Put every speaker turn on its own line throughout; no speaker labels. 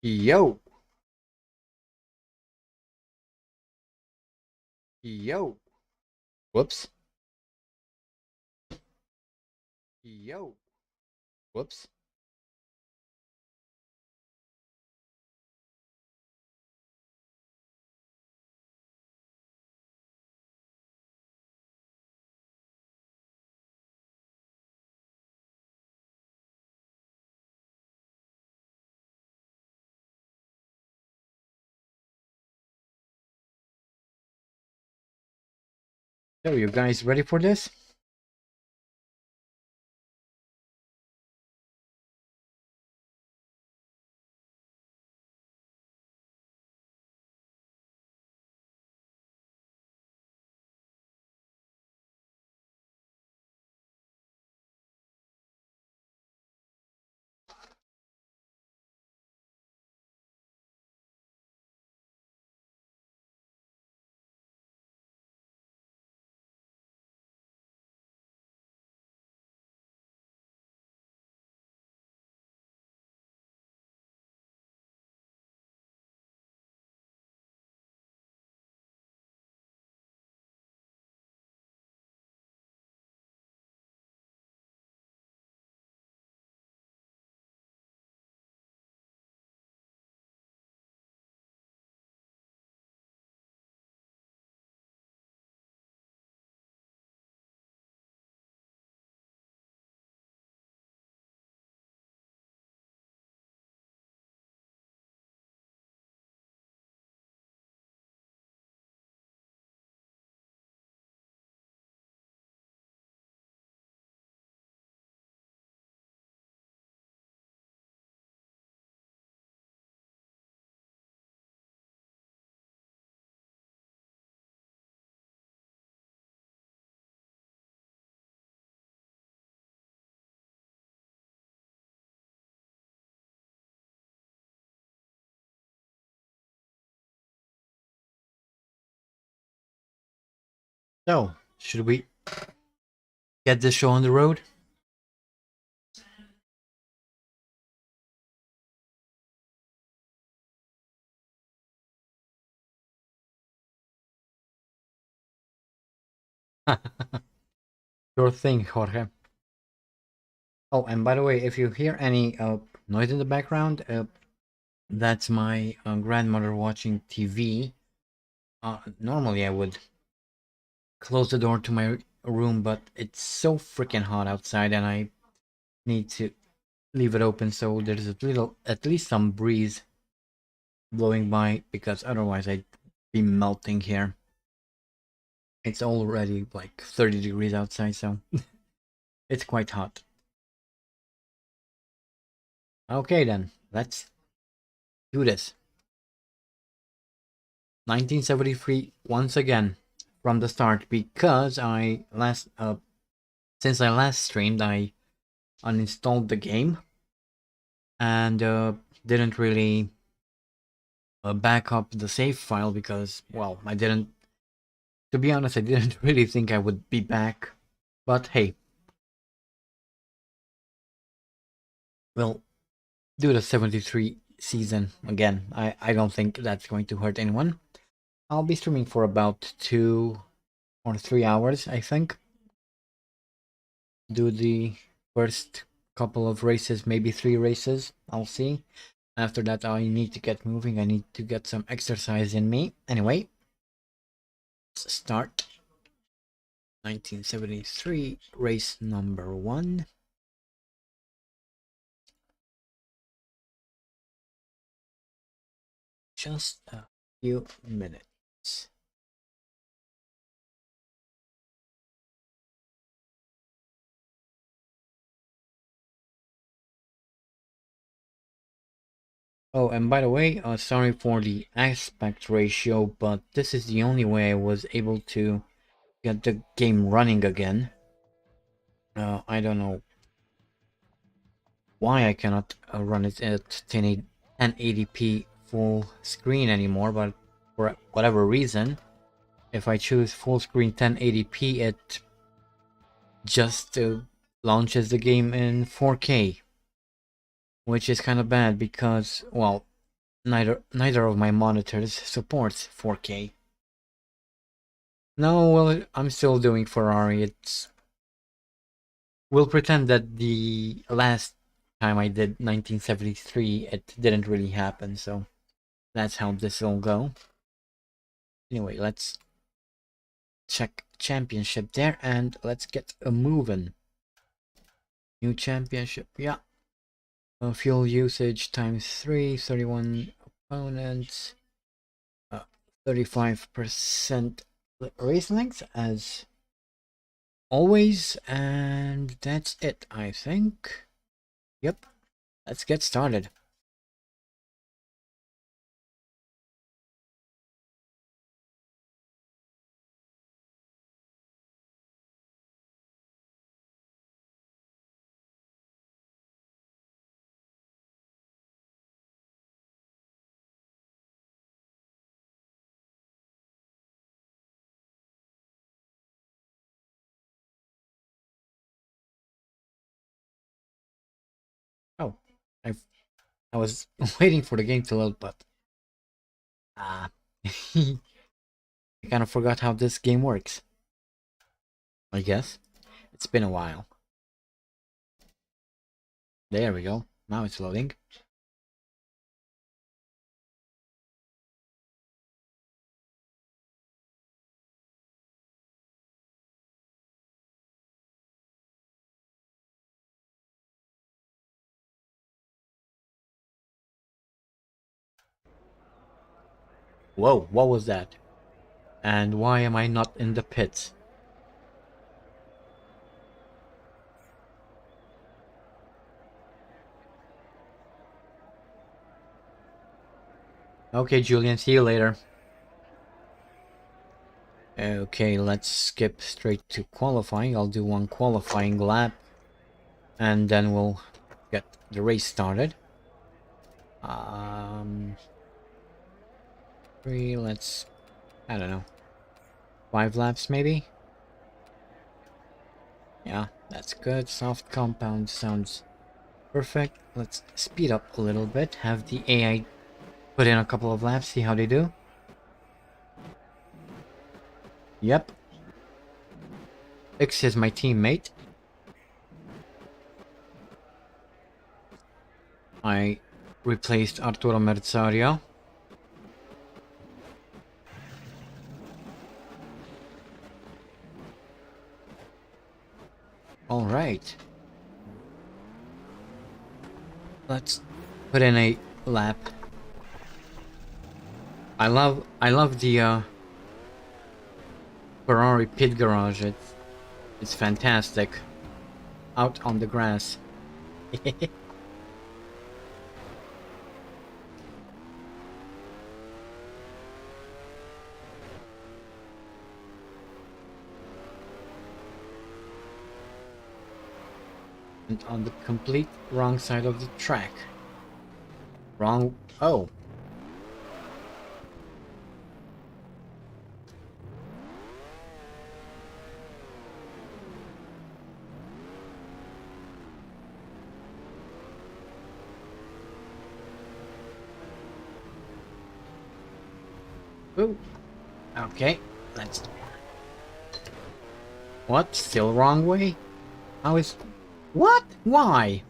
Yo, yo, whoops, yo, whoops. So, you guys ready for this? So, should we get this show on the road? Sure thing, Jorge. Oh, and by the way, if you hear any noise in the background, that's my grandmother watching TV. Normally, I would close the door to my room, but it's so freaking hot outside, and I need to leave it open so there's a little, at least some breeze blowing by, because otherwise I'd be melting here. It's already like 30 degrees outside, so it's quite hot. Okay then, let's do this. 1973 once again from the start, because since I last streamed, I uninstalled the game and didn't really back up the save file because, well, I didn't, to be honest, I didn't really think I would be back. But hey, we'll do the 73 season again. I don't think that's going to hurt anyone. I'll be streaming for about 2 or 3 hours, I think. Do the first couple of races, maybe 3 races. I'll see. After that, I need to get moving. I need to get some exercise in me. Anyway, let's start. 1973, race number 1. Just a few minutes. Oh, and by the way, sorry for the aspect ratio, but this is the only way I was able to get the game running again. I don't know why I cannot run it at 1080p full screen anymore, but for whatever reason, if I choose full screen 1080p, it just launches the game in 4K, which is kind of bad because, well, Neither of my monitors supports 4K. No, well, I'm still doing Ferrari. We'll pretend that the last time I did 1973, it didn't really happen, so that's how this will go. Anyway, let's check championship there, and let's get a moving. New championship, yeah. Fuel usage times 3, 31 opponents, 35% race length as always, and that's it, I think. Yep, let's get started. Oh, I I was waiting for the game to load, but I kind of forgot how this game works. I guess it's been a while. There we go. Now it's loading. Whoa, what was that? And why am I not in the pits? Okay, Julian, see you later. Okay, let's skip straight to qualifying. I'll do one qualifying lap, and then we'll get the race started. Let's, I don't know, 5 laps maybe? Yeah, that's good. Soft compound sounds perfect. Let's speed up a little bit, have the AI put in a couple of laps, see how they do. Yep. Higgs is my teammate. I replaced Arturo Merzario. Alright. Let's put in a lap. I love the Ferrari pit garage. It's fantastic. Out on the grass. And on the complete wrong side of the track. Wrong. Oh. Ooh. Okay. Let's. What? Still wrong way? How is. What? Why?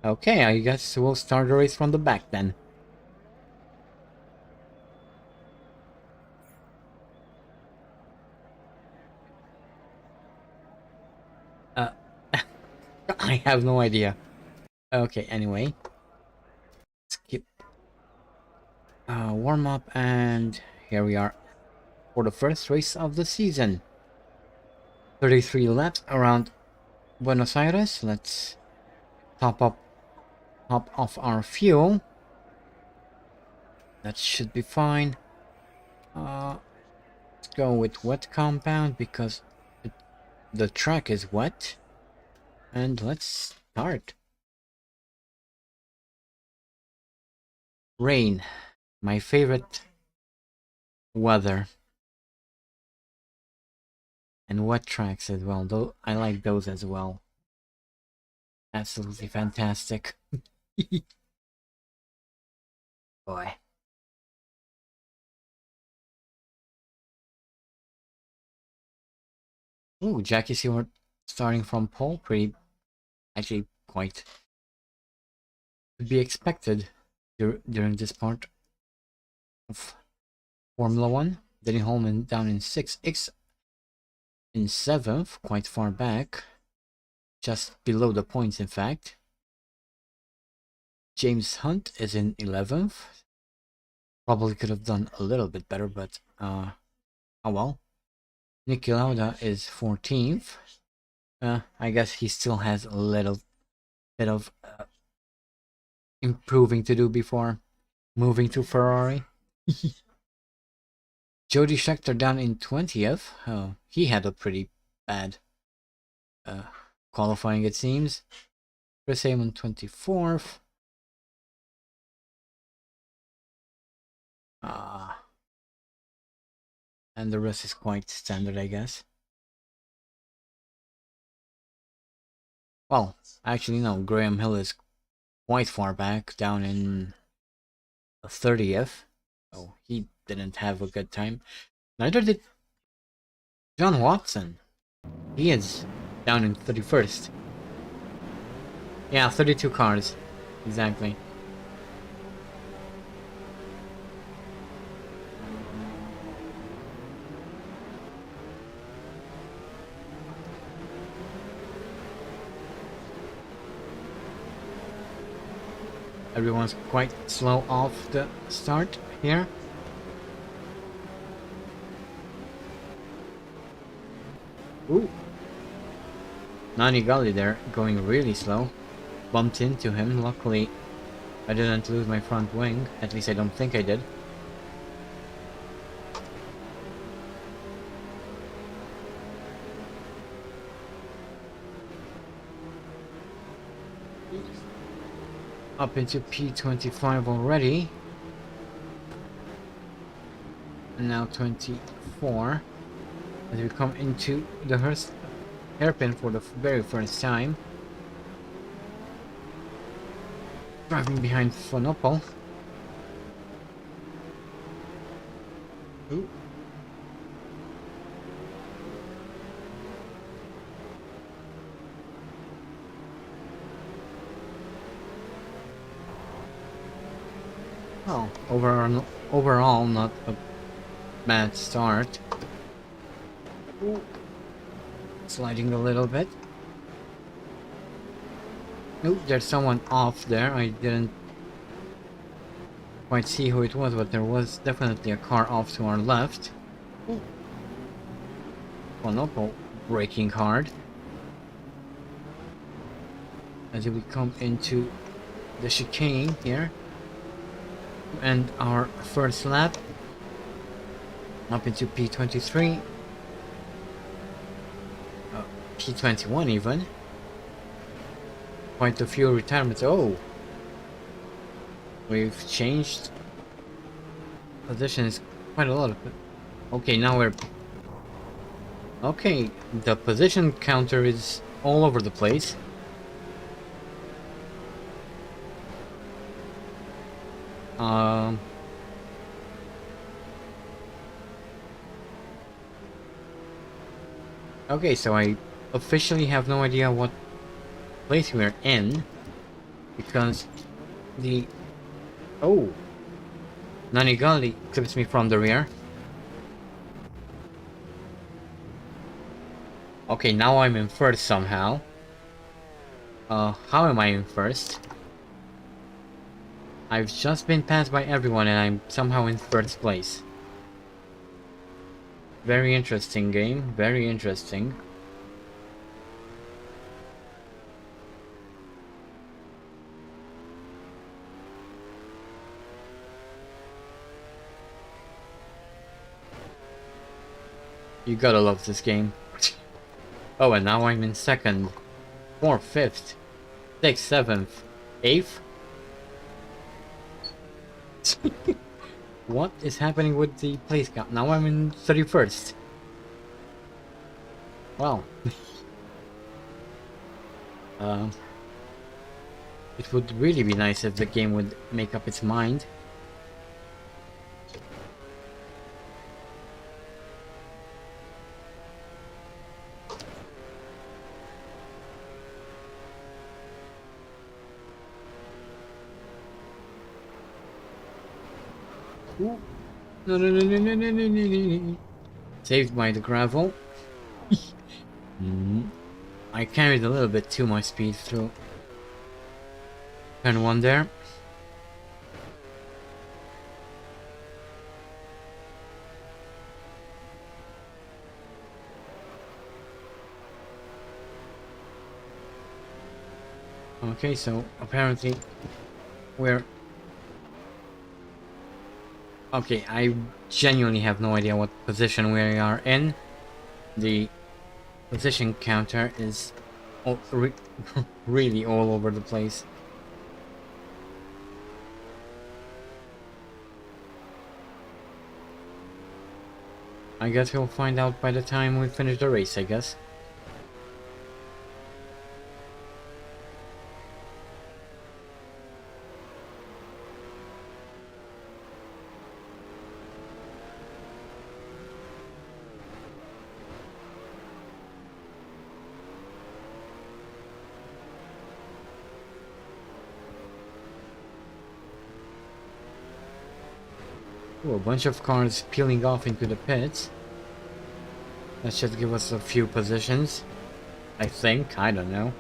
Okay, I guess we'll start the race from the back then. Uh, I have no idea. Okay, anyway. Skip warm up, and here we are for the first race of the season. 33 laps around Buenos Aires. Let's top off our fuel. That should be fine. Let's go with wet compound because the track is wet. And let's start. Rain, my favorite weather. and wet tracks as well. Though I like those as well. Absolutely fantastic. Boy. Ooh, Jackie Stewart starting from pole. Pretty, actually quite to be expected during this part of Formula 1. Denny Holman down in 6th. X in 7th, quite far back. Just below the points, in fact. James Hunt is in 11th. Probably could have done a little bit better, but oh well. Niki Lauda is 14th. I guess he still has a little bit of improving to do before moving to Ferrari. Jody Scheckter down in 20th. Oh, he had a pretty bad qualifying, it seems. Chris Amon 24th. And the rest is quite standard, I guess. Well, actually no, Graham Hill is quite far back, down in 30th. Oh, he didn't have a good time. Neither did John Watson. He is down in 31st. Yeah, 32 cars. Exactly. Everyone's quite slow off the start here. Ooh. Nani Gully there, going really slow. Bumped into him. Luckily, I didn't lose my front wing. At least I don't think I did. Up into P25 already. And now 24. As we come into the hairpin for the very first time. Driving behind Fonopol. Ooh. Well, overall not a bad start. Ooh. Sliding a little bit. Nope, there's someone off there. I didn't quite see who it was, but there was definitely a car off to our left. Fonopol braking hard. As we come into the chicane here. And our first lap. Up into P23. P21 even. Quite a few retirements. Oh! We've changed positions quite a lot. Okay, now we're... Okay, the position counter is all over the place. Okay, so I officially have no idea what place we're in, because the... Oh! Nanigali clips me from the rear. Okay, now I'm in first somehow. How am I in first? I've just been passed by everyone and I'm somehow in first place. Very interesting game, very interesting. You gotta love this game. Oh, and now I'm in second, 4th, 5th, 6th, 7th, 8th? What is happening with the place count? Now I'm in 31st. Well, it would really be nice if the game would make up its mind. Ooh. No, no, no, no, no, no, no, no, no. Saved by the gravel. I carried a little bit too much speed through turn 1 there. Okay, so apparently we're... Okay, I genuinely have no idea what position we are in. The position counter is really all over the place. I guess we'll find out by the time we finish the race, I guess. Ooh, a bunch of cars peeling off into the pits. That should give us a few positions. I think, I don't know.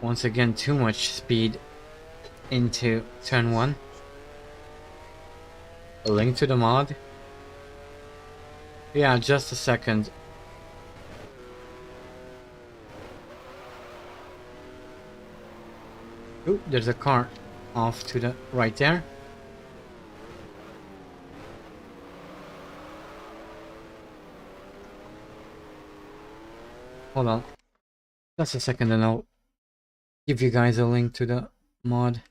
Once again, too much speed into turn 1. A link to the mod? Yeah, just a second. Ooh, there's a car off to the right there. Hold on. Just a second and I'll give you guys a link to the mod.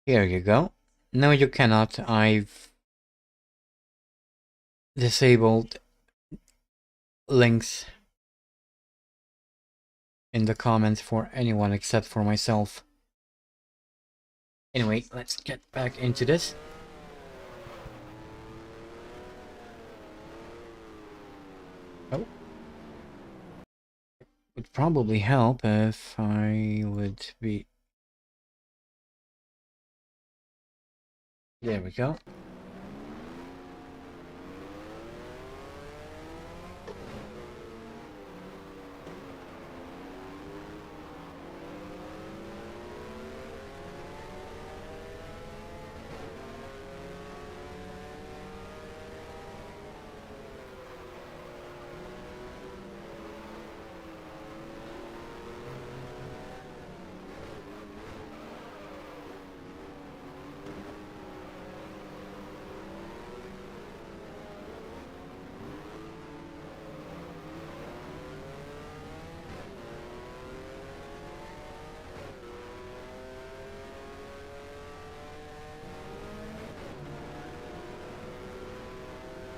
Here you go. No, you cannot. I've disabled links in the comments for anyone except for myself. Anyway, let's get back into this. Oh. It would probably help if I would be... There we go.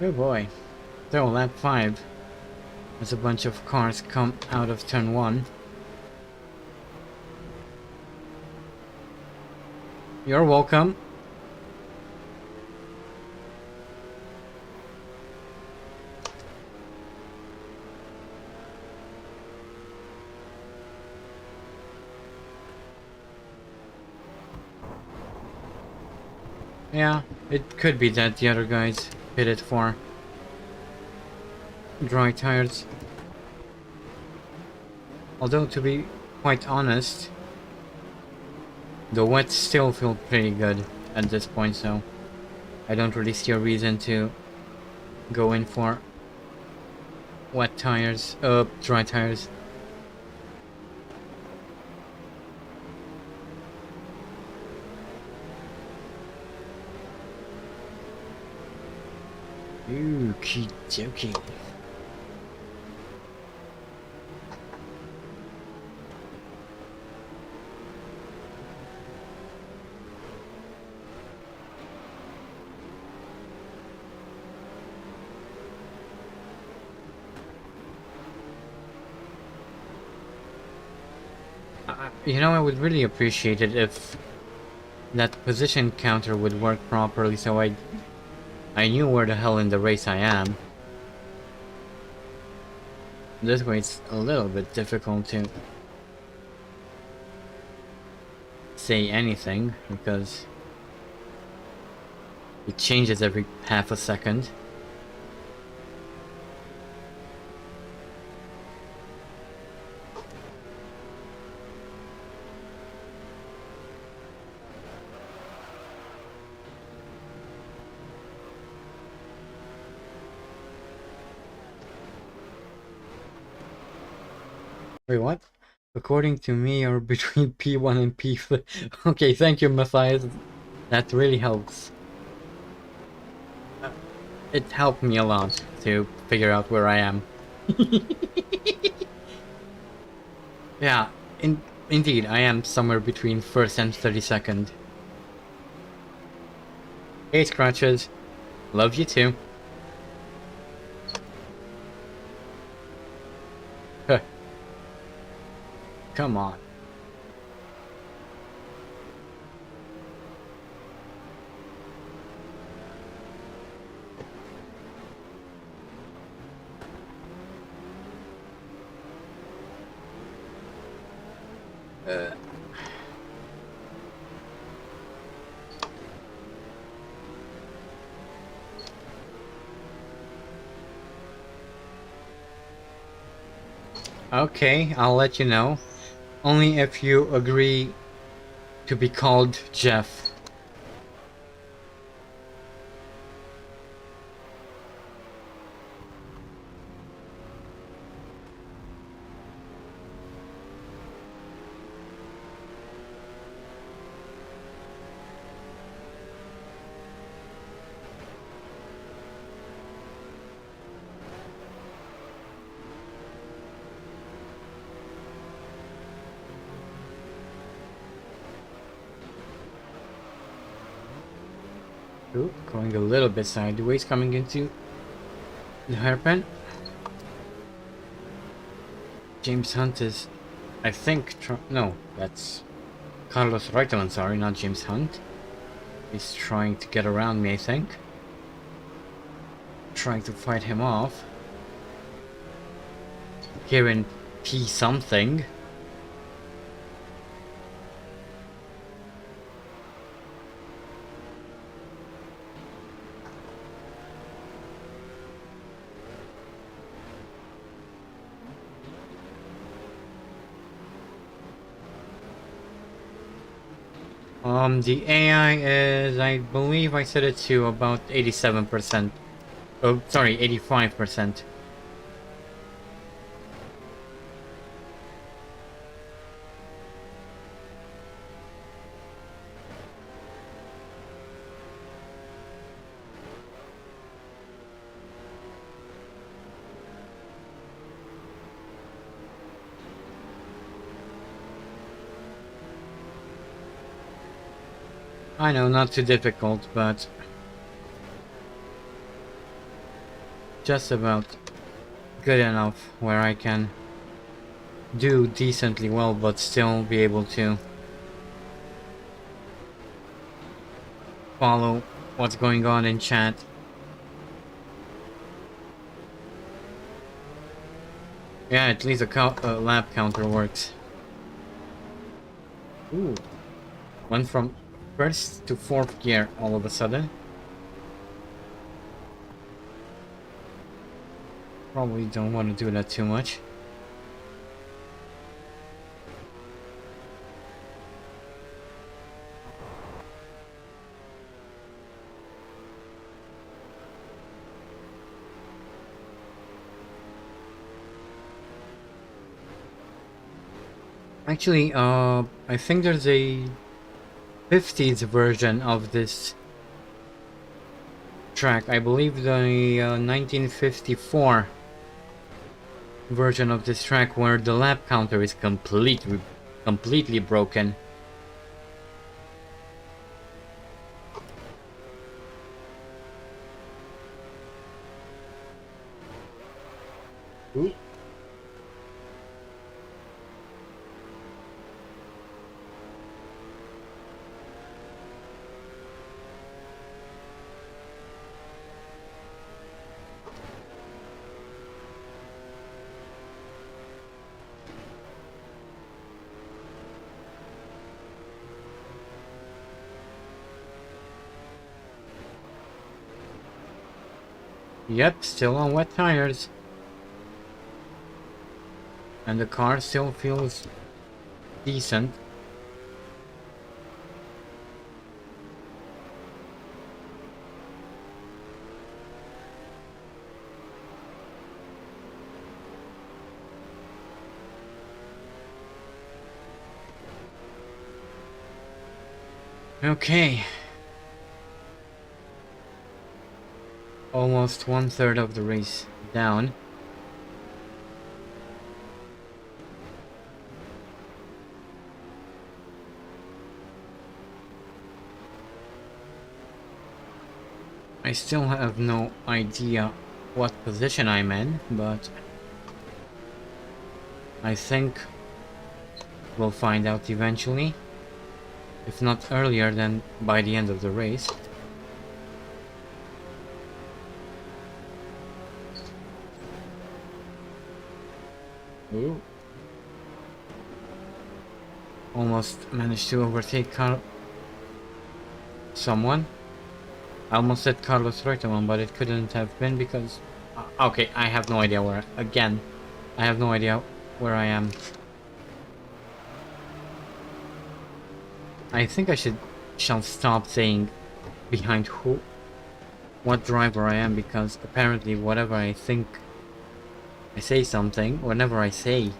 Oh boy. So lap 5. As a bunch of cars come out of turn 1. You're welcome. Yeah, it could be that the other guys pitted for dry tires. Although, to be quite honest, the wets still feel pretty good at this point, so I don't really see a reason to go in for wet tires, dry tires. Okie dokie. You know, I would really appreciate it if that position counter would work properly, so I knew where the hell in the race I am. This way it's a little bit difficult to say anything, because it changes every half a second. Wait, what? According to me, you're between P1 and P3. Okay, thank you, Matthias. That really helps. It helped me a lot to figure out where I am. Yeah, indeed, I am somewhere between 1st and 32nd. Hey, Scratches. Love you too. Huh. Come on. Okay, I'll let you know. Only if you agree to be called Jeff. Ooh, going a little bit sideways, coming into the hairpin. James Hunt is, I think, no, that's Carlos Reutemann, sorry, not James Hunt. He's trying to get around me, I think. Trying to fight him off. Here in P something. The AI is, I believe I set it to about 87%. Oh, sorry, 85%. I know, not too difficult, but just about good enough where I can do decently well, but still be able to follow what's going on in chat. Yeah, at least a lap counter works. Ooh. Went from 1st to 4th gear all of a sudden. Probably don't want to do that too much. Actually, I think there's a 50s version of this track. I believe the 1954 version of this track where the lap counter is completely broken. Ooh. Yep, still on wet tires. And the car still feels decent. Okay. Almost 1/3 of the race down. I still have no idea what position I'm in, but I think we'll find out eventually. If not earlier, then by the end of the race. Ooh. Almost managed to overtake someone. I almost said Carlos Reutemann, but it couldn't have been because... okay, I have no idea where... Again, I have no idea where I am. I think I shall stop saying behind what driver I am, because apparently whatever I think I say something, whenever I say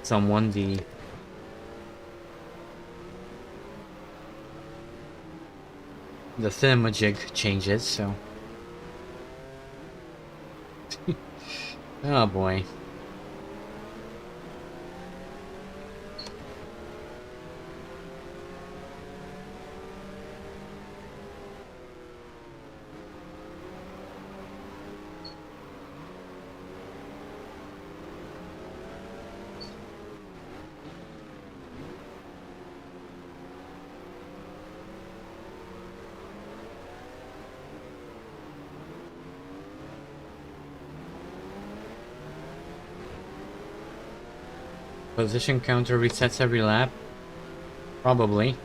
someone, the thingamajig changes, so... Oh boy. Position counter resets every lap? Probably.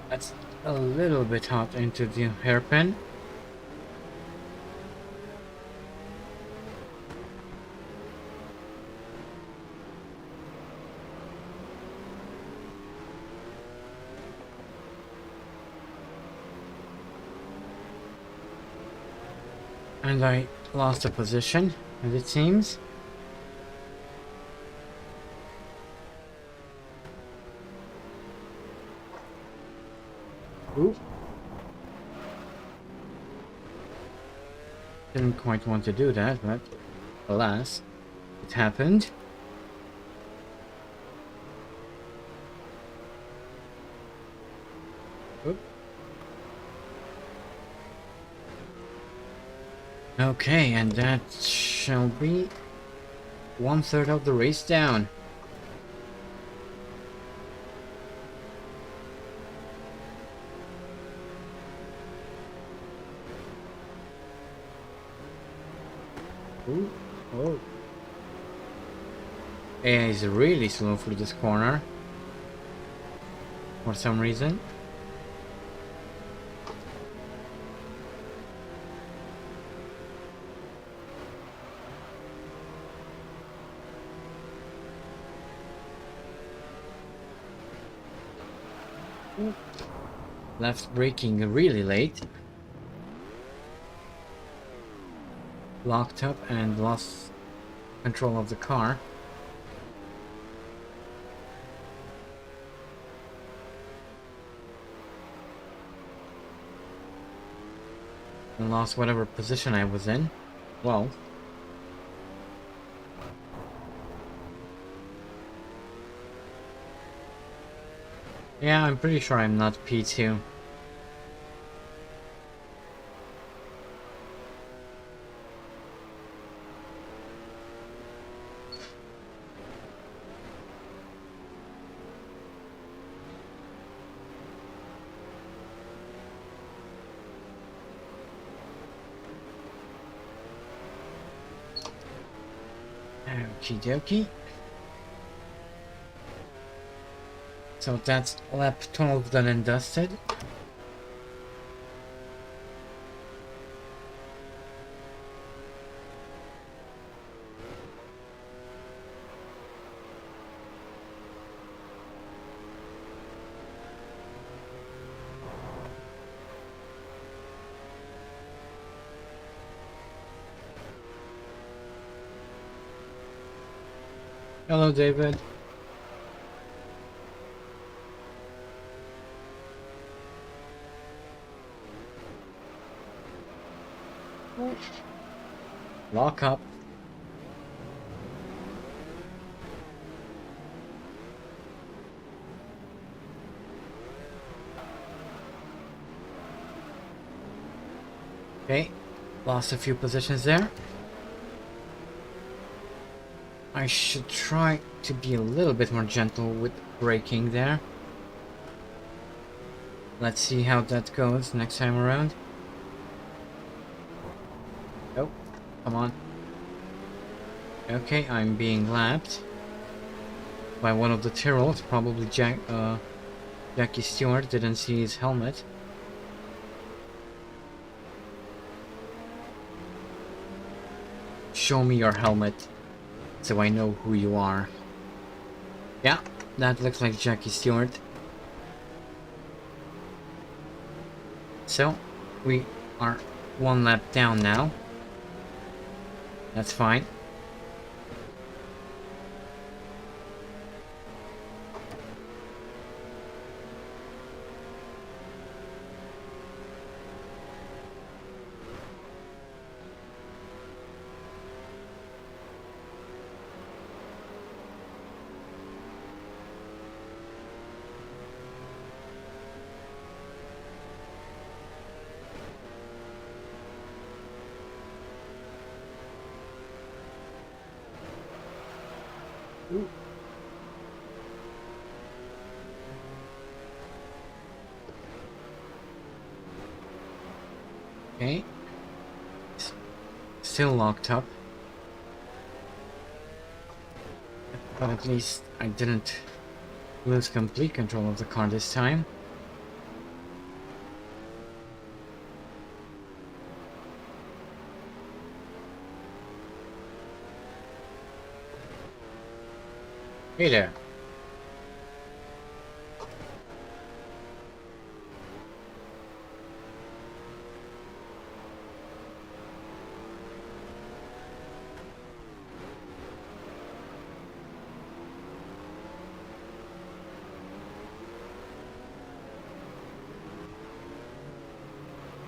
That's a little bit hot into the hairpin. And I lost a position, as it seems. Ooh. Didn't quite want to do that, but alas, it happened. Oop. Okay, and that shall be 1/3 of the race down. Ooh. Oh. AI is really slow through this corner. For some reason. Left braking really late. Locked up and lost control of the car. And lost whatever position I was in. Well. Yeah, I'm pretty sure I'm not P2. Okie dokie. So that's lap 12 done and dusted. Hello, David. Lock up. Okay, lost a few positions there. I should try to be a little bit more gentle with braking there. Let's see how that goes next time around. Oh, come on. Okay, I'm being lapped by one of the Tyrrells, probably Jackie Stewart didn't see his helmet. Show me your helmet, so I know who you are. Yeah, that looks like Jackie Stewart. So, we are one lap down now. That's fine. Ooh. Okay. Still locked up. But at least I didn't lose complete control of the car this time. Hey there.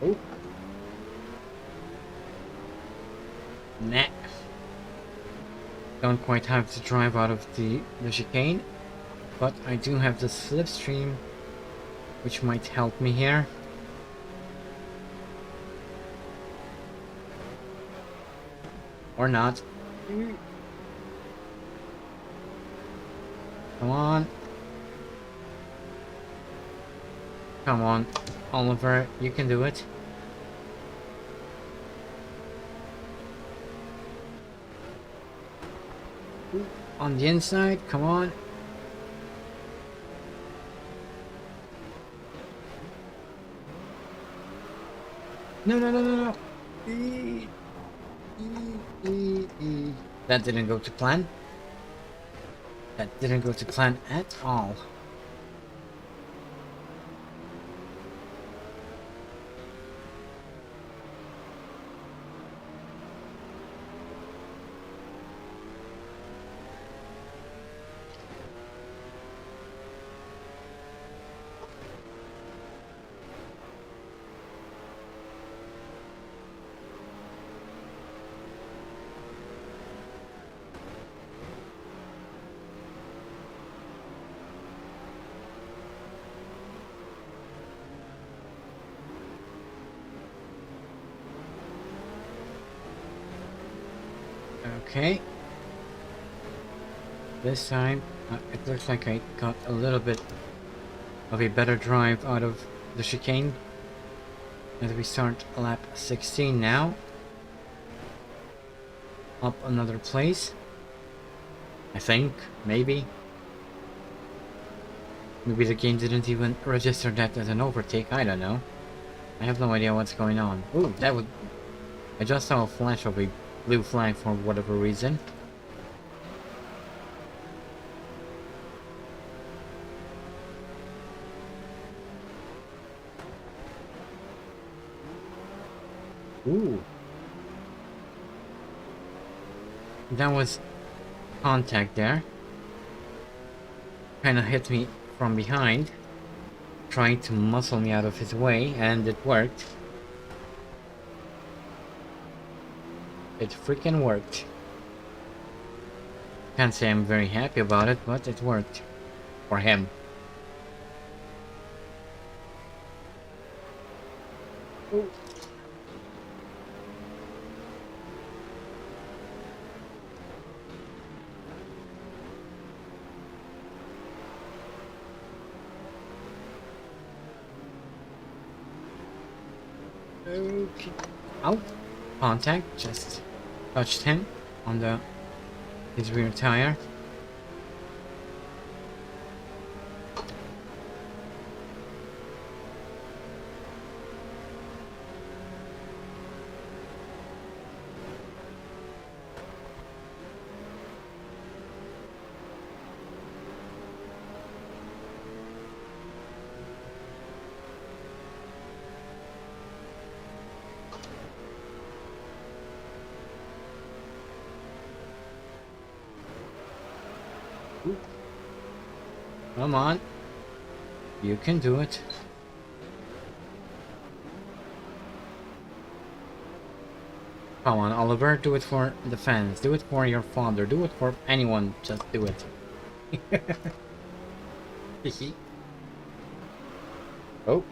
Oh. Nah. Don't quite have to drive out of the chicane, but I do have the slipstream, which might help me here. Or not. Come on. Come on, Oliver, you can do it. On the inside, come on. No, no, no, no, no. That didn't go to plan. That didn't go to plan at all. Okay. This time, it looks like I got a little bit of a better drive out of the chicane. As we start lap 16 now. Up another place. I think, maybe. Maybe the game didn't even register that as an overtake, I don't know. I have no idea what's going on. Ooh, that would... I just saw a flash of a blue flag for whatever reason. Ooh. That was contact there. Kinda hit me from behind, trying to muscle me out of his way, and it worked. It freaking worked. Can't say I'm very happy about it, but it worked. For him. Ooh. Okay. Out. Contact. Just touched him on his rear tire. Come on. You can do it. Come on, Oliver, do it for the fans. Do it for your father. Do it for anyone. Just do it. Oh.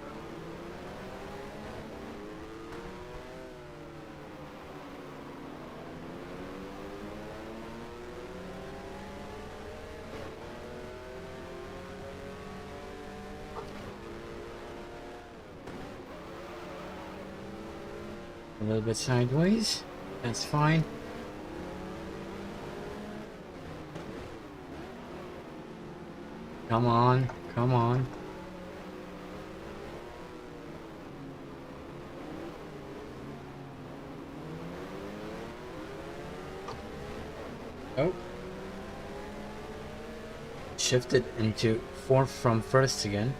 A little bit sideways. That's fine. Come on, come on. Oh. Shifted into fourth from first again.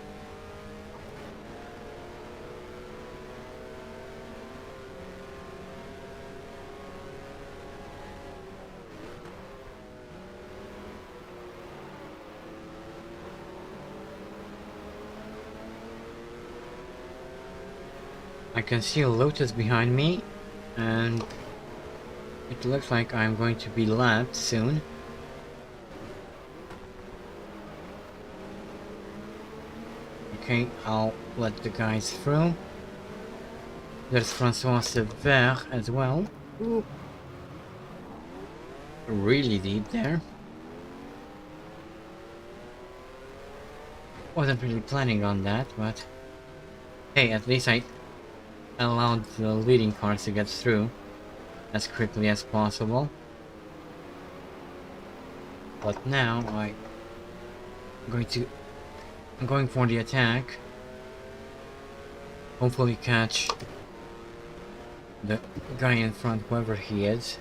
I can see a Lotus behind me, and it looks like I'm going to be lapped soon. Okay, I'll let the guys through. There's Francois Sever as well. Ooh. Really deep there. Wasn't really planning on that, but hey, at least I allowed the leading cars to get through as quickly as possible. But now I'm going for the attack. Hopefully catch the guy in front, whoever he is.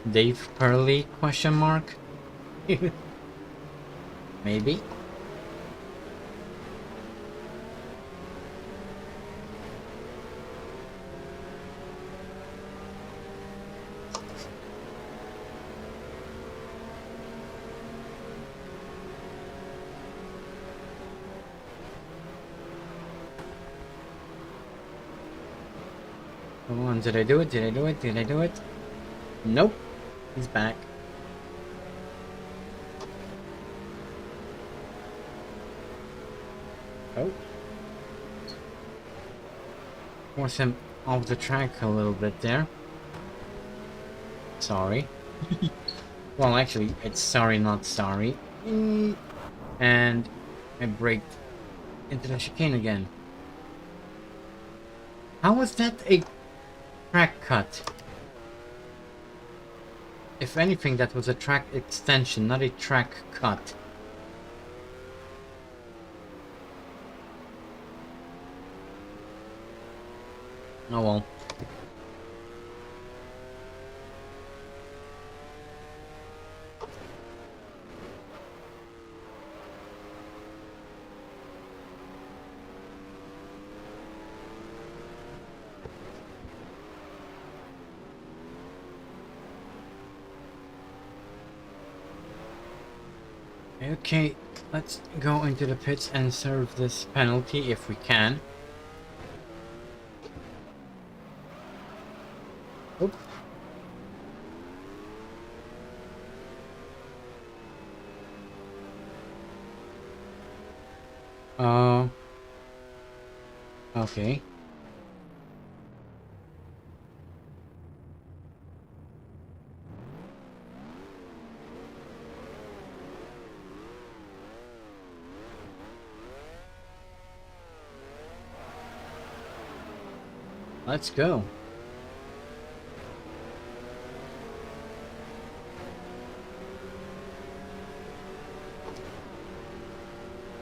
Dave Purley, question mark? Maybe? Come on, did I do it? Did I do it? Did I do it? Nope. He's back. Oh. Force him off the track a little bit there. Sorry. Well, actually, it's sorry, not sorry. And I braked into the chicane again. How was that a track cut? If anything, that was a track extension, not a track cut. Oh well. Okay, let's go into the pits and serve this penalty if we can. Oop. Okay. Let's go.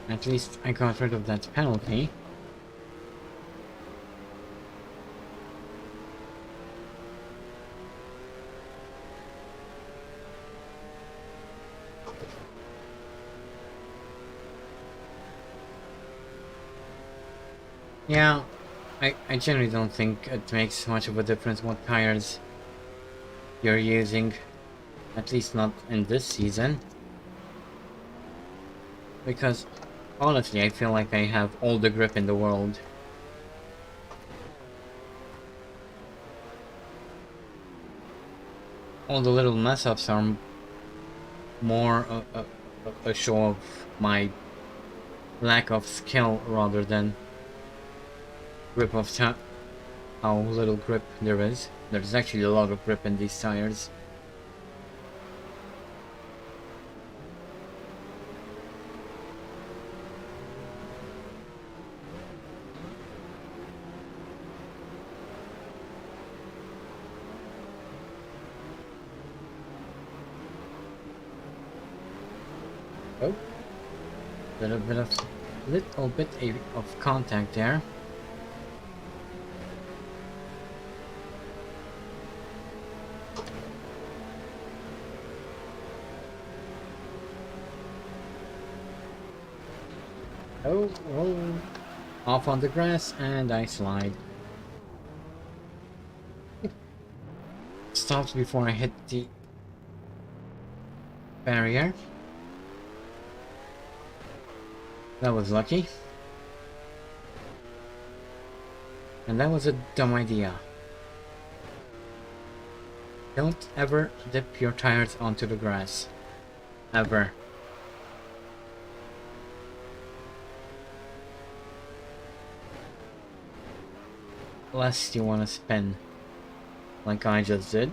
At least I got rid of that penalty. Yeah, I generally don't think it makes much of a difference what tires you're using. At least not in this season. Because, honestly, I feel like I have all the grip in the world. All the little mess-ups are more a show of my lack of skill rather than grip of how little grip there is. There's actually a lot of grip in these tires. Oh, little bit of contact there. Oh, off on the grass, and I slide. Stopped before I hit the barrier. That was lucky. And that was a dumb idea. Don't ever dip your tires onto the grass. Ever. Unless you want to spin, like I just did.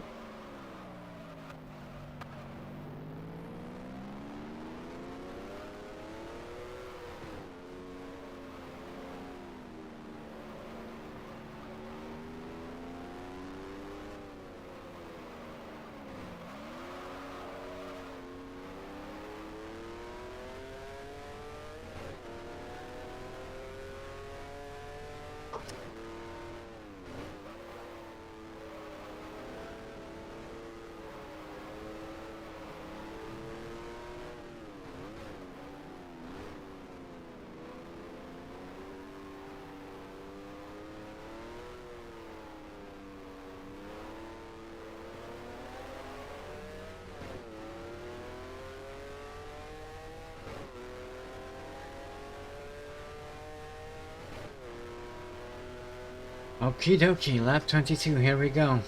Okie dokie, lap 22, here we go.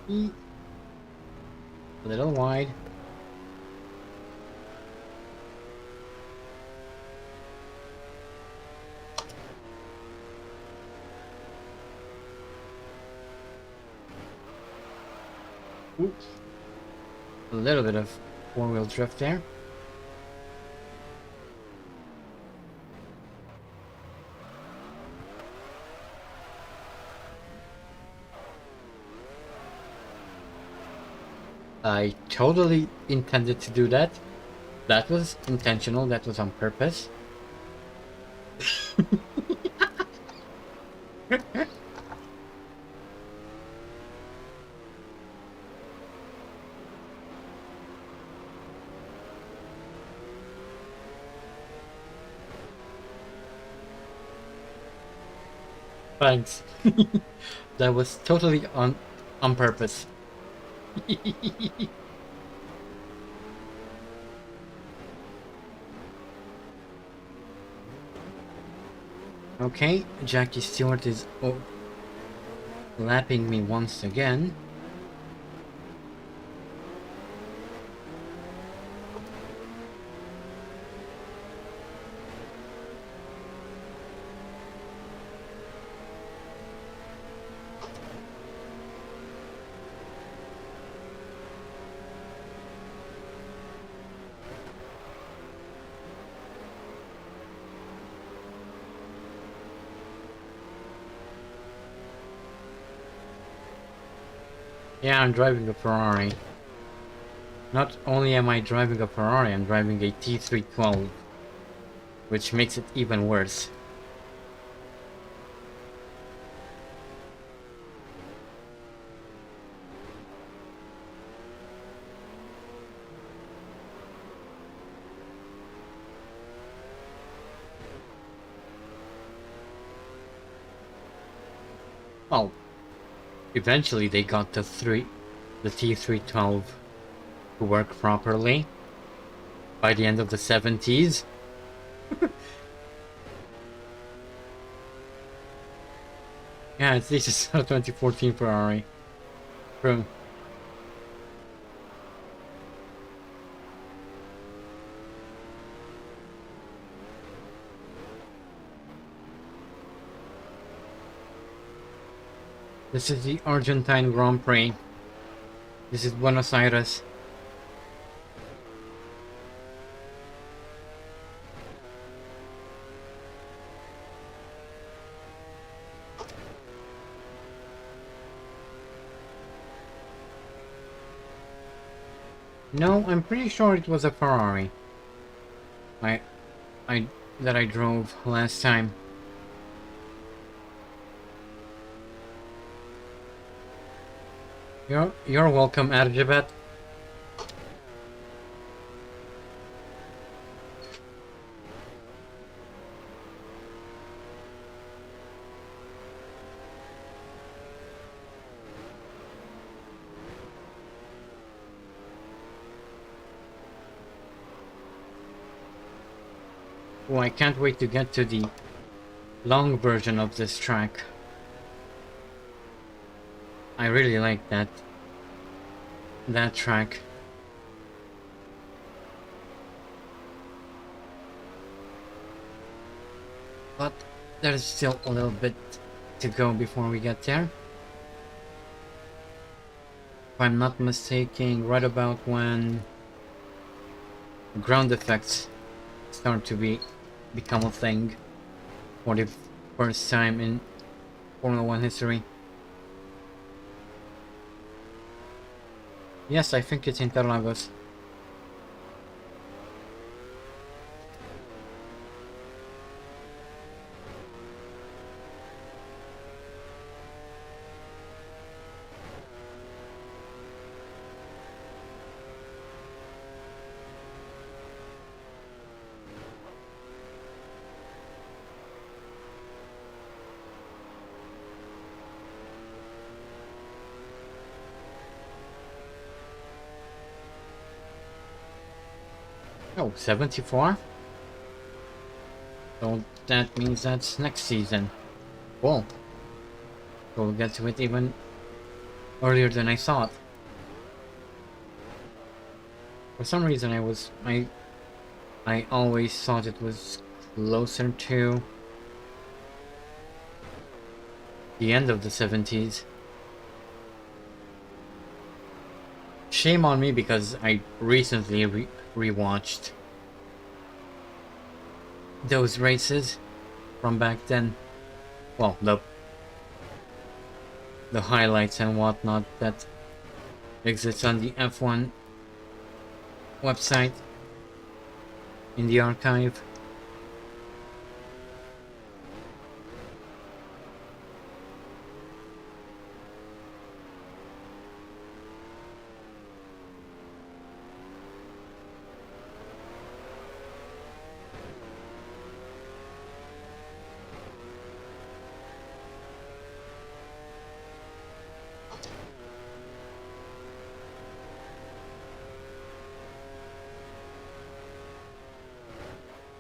A little wide. Oops. A little bit of four-wheel drift there. I totally intended to do that. That was intentional, that was on purpose. Thanks. That was totally on purpose. Okay, Jackie Stewart is lapping me once again. Yeah, I'm driving a Ferrari. Not only am I driving a Ferrari, I'm driving a T312, which makes it even worse. Well, eventually they got the T312 to work properly by the end of the 70s. Yeah, it's this is a 2014 Ferrari. True. This is the Argentine Grand Prix. This is Buenos Aires. No, I'm pretty sure it was a Ferrari. That I drove last time. You're welcome, Arjabet. Oh, I can't wait to get to the long version of this track. I really like that track. But there's still a little bit to go before we get there. If I'm not mistaken, right about when ground effects start to become a thing for the first time in Formula 1 history. Yes, I think it's Interlagos. Oh, 74? So that means that's next season. Cool. We'll get to it even earlier than I thought. For some reason I always thought it was closer to the end of the 70s. Shame on me because I recently rewatched those races from back then. Well, the highlights and whatnot that exists on the F1 website in the archive.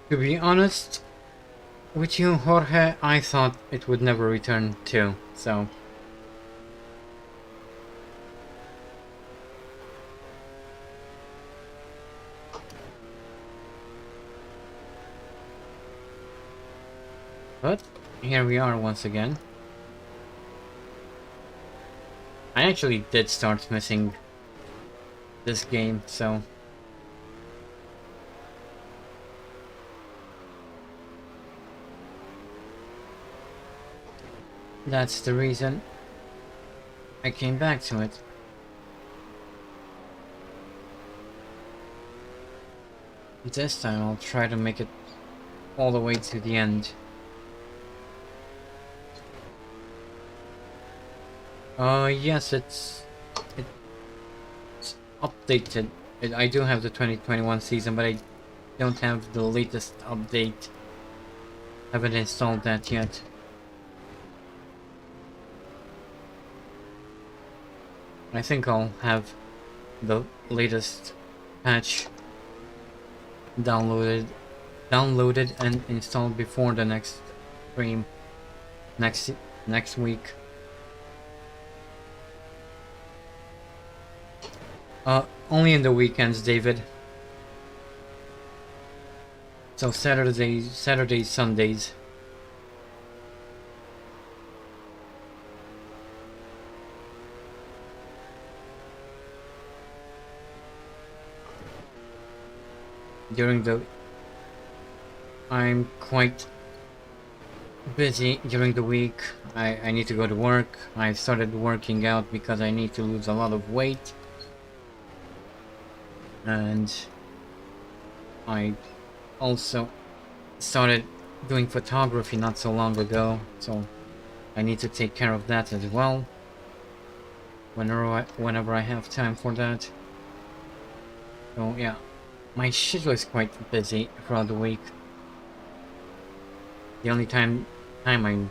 To be honest with you, Jorge, I thought it would never return too, so... But here we are once again. I actually did start missing this game, so... That's the reason I came back to it. This time I'll try to make it all the way to the end. Yes, it's updated. I do have the 2021 season, but I don't have the latest update. Haven't installed that yet. I think I'll have the latest patch downloaded and installed before the next stream next week. Only in the weekends, David. So Saturdays, Sundays. I'm quite busy during the week. I need to go to work. I started working out because I need to lose a lot of weight. And I also started doing photography not so long ago, so I need to take care of that as well whenever I have time for that. So yeah, my schedule is quite busy throughout the week. The only time I'm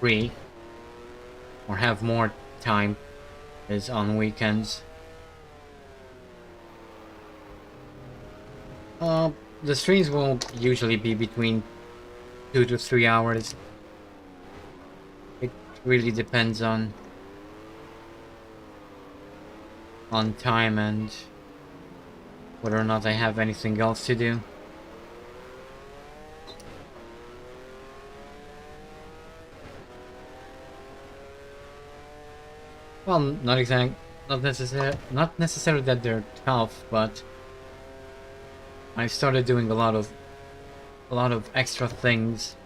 free or have more time is on weekends. The streams will usually be between 2 to 3 hours. It really depends on time and whether or not I have anything else to do. Well, not necessarily that they're tough, but I started doing a lot of extra things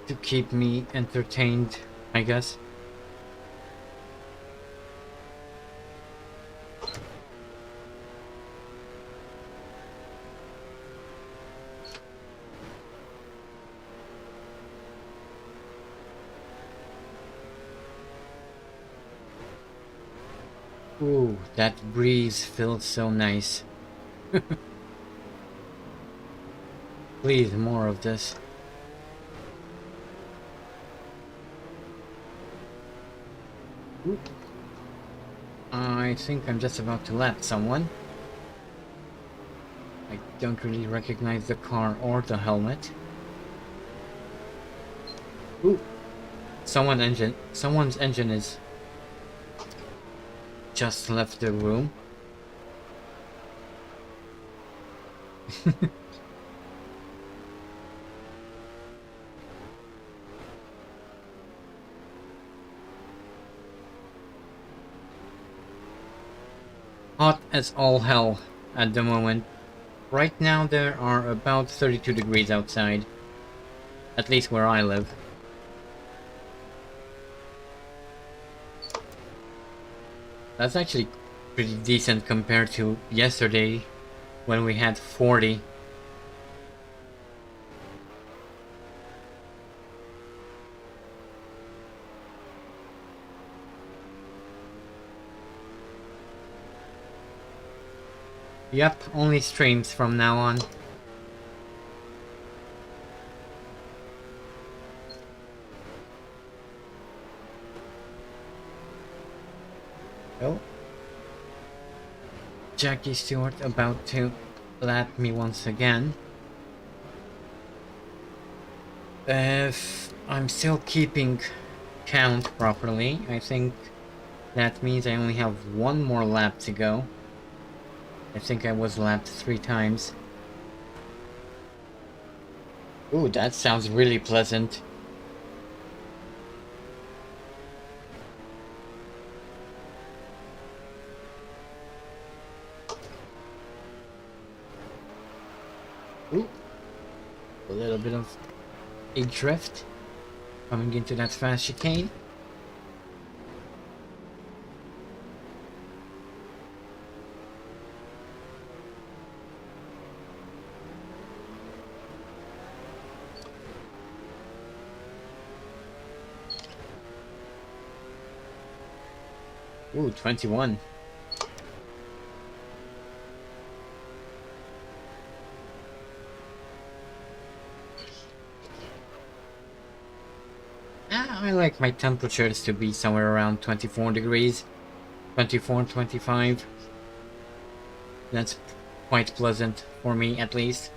to keep me entertained, I guess. Ooh, that breeze feels so nice. Please, more of this. Ooh. I think I'm just about to let someone. I don't really recognize the car or the helmet. Ooh, someone's engine is just left the room. Hot as all hell at the moment. Right now there are about 32 degrees outside. At least where I live. That's actually pretty decent compared to yesterday when we had 40. Yep, only streams from now on. Oh. Jackie Stewart about to lap me once again. If I'm still keeping count properly, I think that means I only have one more lap to go. I think I was lapped 3 times. Ooh, that sounds really pleasant. Ooh, a little bit of a drift coming into that fast chicane. Ooh, 21. I like my temperatures to be somewhere around 24 degrees. 24, 25. That's quite pleasant for me, at least.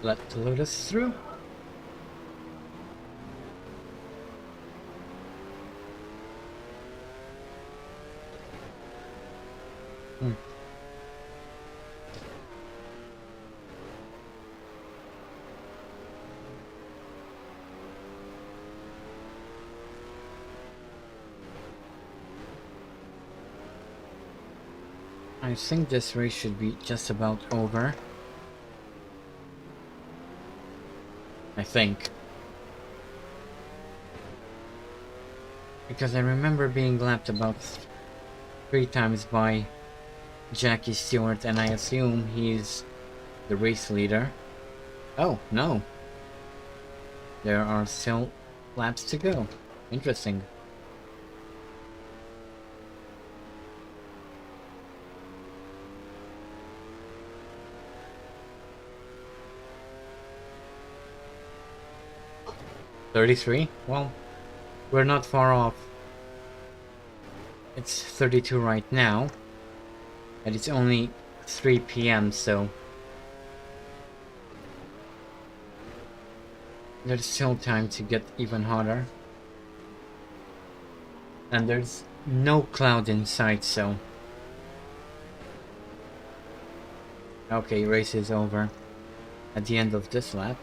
Let the Lotus through. I think this race should be just about over. I think. Because I remember being lapped about 3 times by Jackie Stewart, and I assume he's the race leader. Oh, no. There are still laps to go. Interesting. $33? Well, we're not far off. It's 32 right now. And it's only 3 PM, so there's still time to get even hotter. And there's no cloud in sight, so... Okay, race is over at the end of this lap.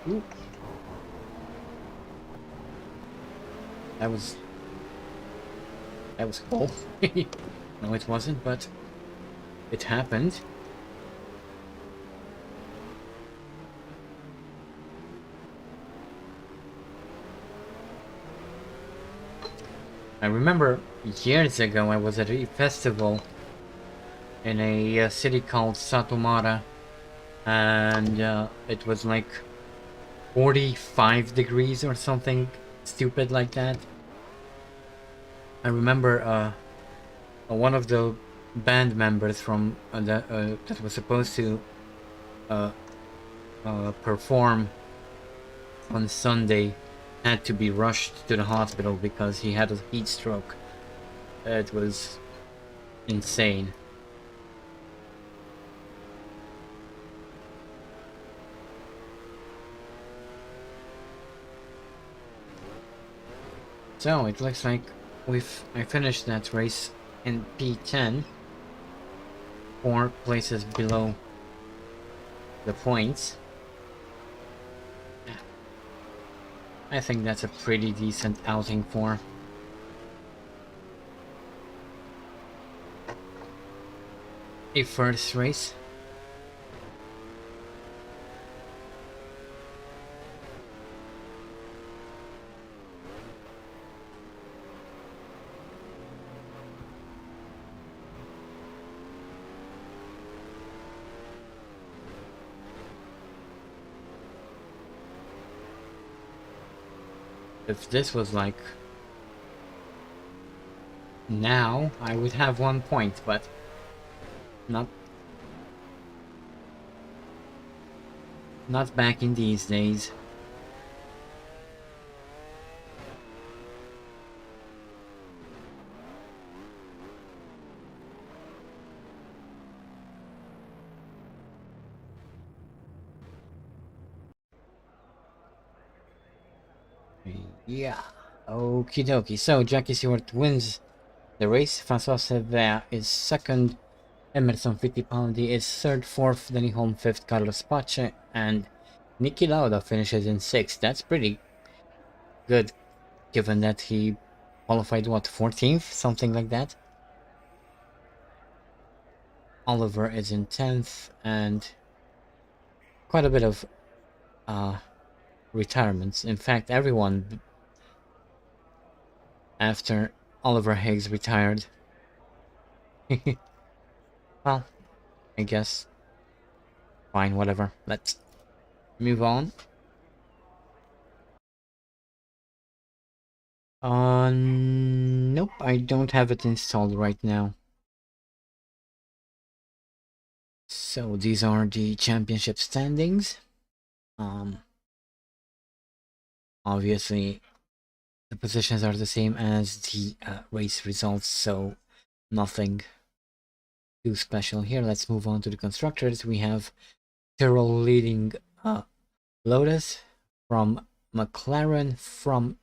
Ooh. That was That was cool. No, it wasn't, but it happened. I remember years ago I was at a festival in a city called Satomara, and it was like 45 degrees or something stupid like that. I remember one of the band members from that was supposed to uh, perform on Sunday had to be rushed to the hospital because he had a heat stroke. It was insane. So it looks like I finished that race in P10, 4 places below the points. I think that's a pretty decent outing for a first race. If this was like now, I would have 1 point, but not back in these days. Yeah. Okie dokie. So Jackie Stewart wins the race. François Sever is second. Emerson Fittipaldi is third, fourth. Denny Holm fifth. Carlos Pace and Niki Lauda finishes in sixth. That's pretty good, given that he qualified what 14th, something like that. Oliver is in 10th, and quite a bit of retirements. In fact, everyone after Oliver Higgs retired. Well, I guess. Fine, whatever. Let's move on. Nope, I don't have it installed right now. So these are the championship standings. Obviously, the positions are the same as the race results, so nothing too special here. Let's move on to the constructors. We have Tyrrell leading Lotus, from McLaren, from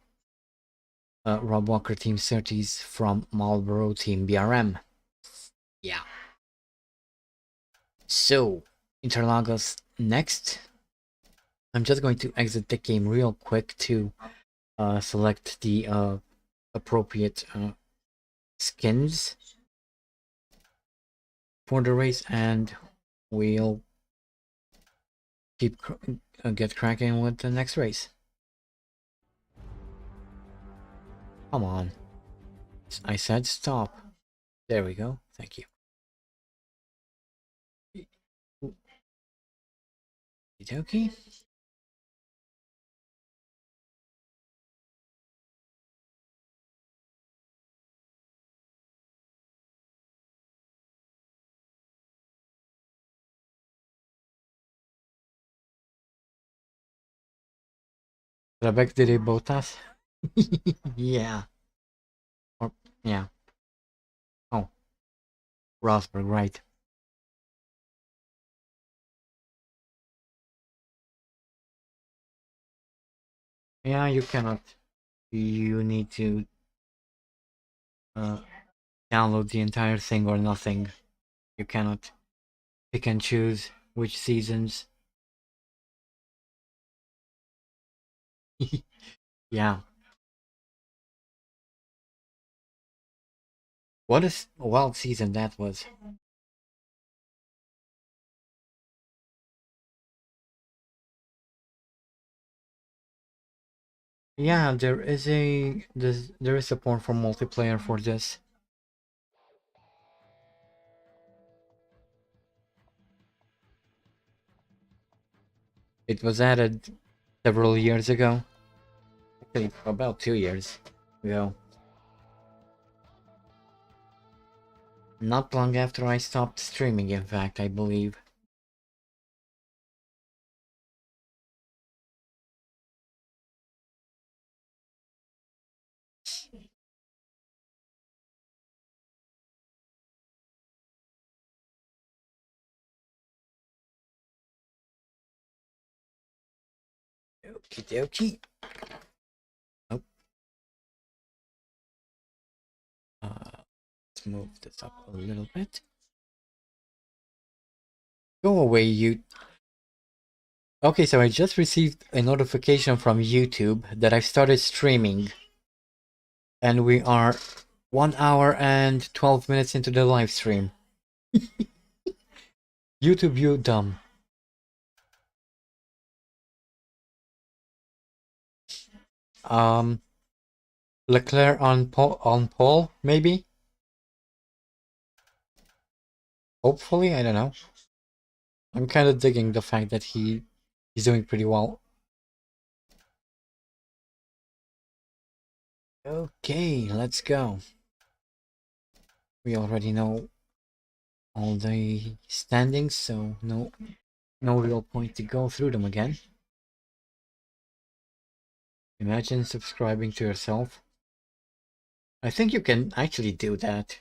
Rob Walker Team Surtees, from Marlboro Team BRM. Yeah. So, Interlagos next. I'm just going to exit the game real quick to select the appropriate skins for the race, and we'll get cracking with the next race. Come on. I said stop. There we go. Thank you. Okay. Rebecca de Botas. Yeah. Or yeah. Oh, Rosberg, right. Yeah, you cannot. You need to download the entire thing or nothing. You cannot pick and choose which seasons. Yeah. What a wild season that was. Yeah, there is support for multiplayer for this. It was added several years ago. Actually, about 2 years ago. Not long after I stopped streaming, in fact, I believe. Okie dokie. Oh, let's move this up a little bit. Go away, you. Okay, so I just received a notification from YouTube that I've started streaming. And we are 1 hour and 12 minutes into the live stream. YouTube, you dumb. Um, Leclerc on pole, maybe? Hopefully, I don't know. I'm kind of digging the fact that he's doing pretty well. Okay, let's go. We already know all the standings, so no real point to go through them again. Imagine subscribing to yourself. I think you can actually do that.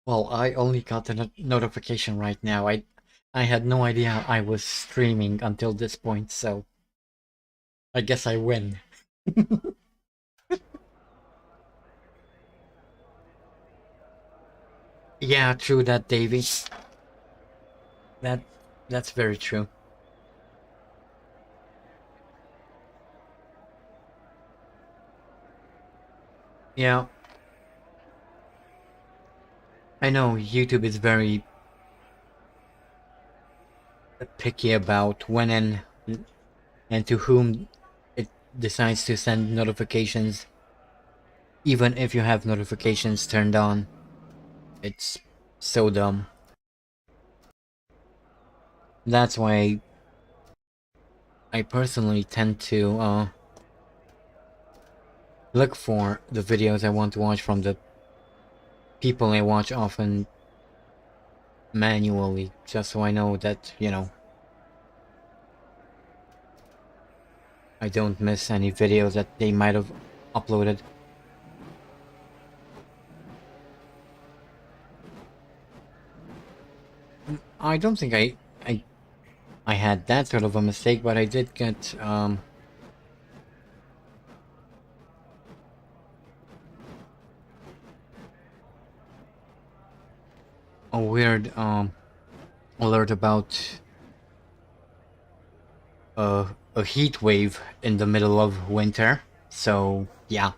Well, I only got the notification right now. I had no idea I was streaming until this point, so I guess I win. Yeah, true that, Davy. That that's very true. Yeah, I know YouTube is very picky about when and to whom it decides to send notifications. Even if you have notifications turned on, it's so dumb. That's why I personally tend to look for the videos I want to watch from the people I watch often manually, just so I know that, I don't miss any videos that they might have uploaded. I don't think I had that sort of a mistake, but I did get a weird alert about a heat wave in the middle of winter. So yeah.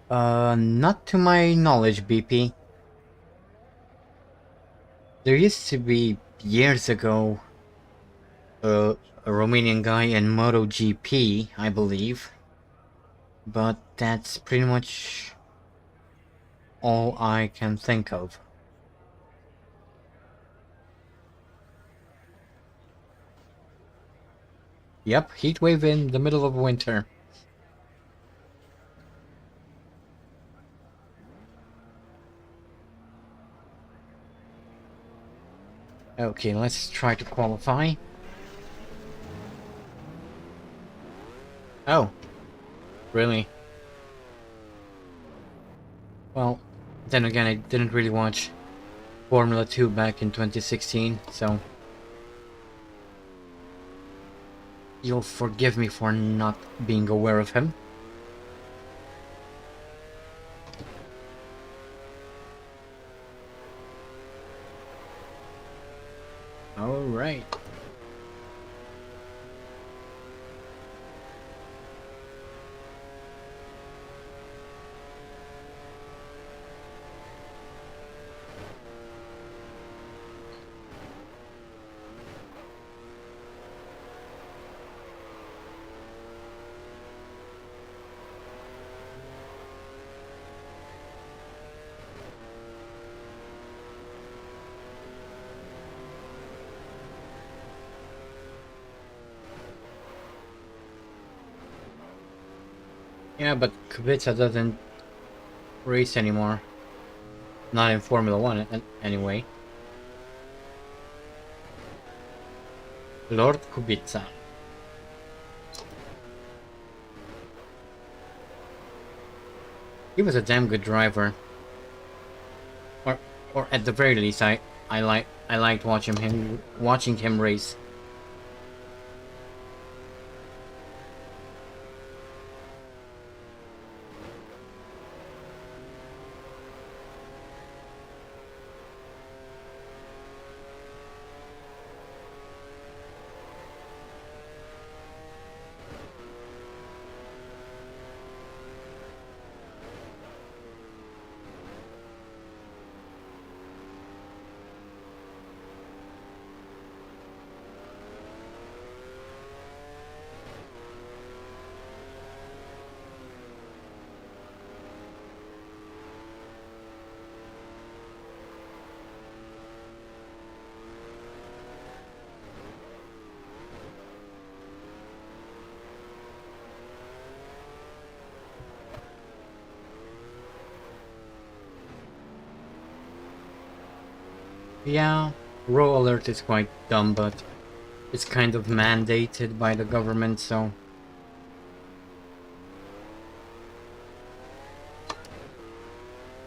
Not to my knowledge, BP. There used to be years ago a Romanian guy in MotoGP, I believe, but that's pretty much all I can think of. Yep, heatwave in the middle of winter. Okay, let's try to qualify. Oh, really? Well, then again, I didn't really watch Formula 2 back in 2016, so you'll forgive me for not being aware of him. All right. Yeah, but Kubica doesn't race anymore. Not in Formula One, anyway. Lord Kubica. He was a damn good driver. Or, or at the very least, I liked watching him race. Yeah, row alert is quite dumb, but it's kind of mandated by the government, so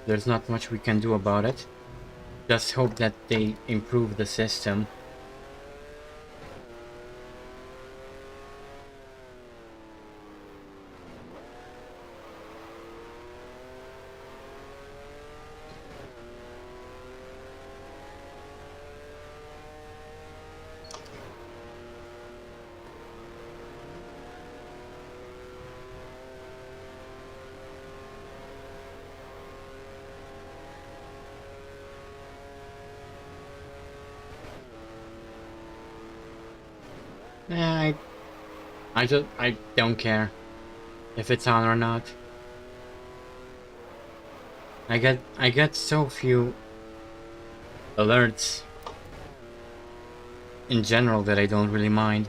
there's not much we can do about it. Just hope that they improve the system. Eh, I don't care if it's on or not. I get so few alerts in general that I don't really mind.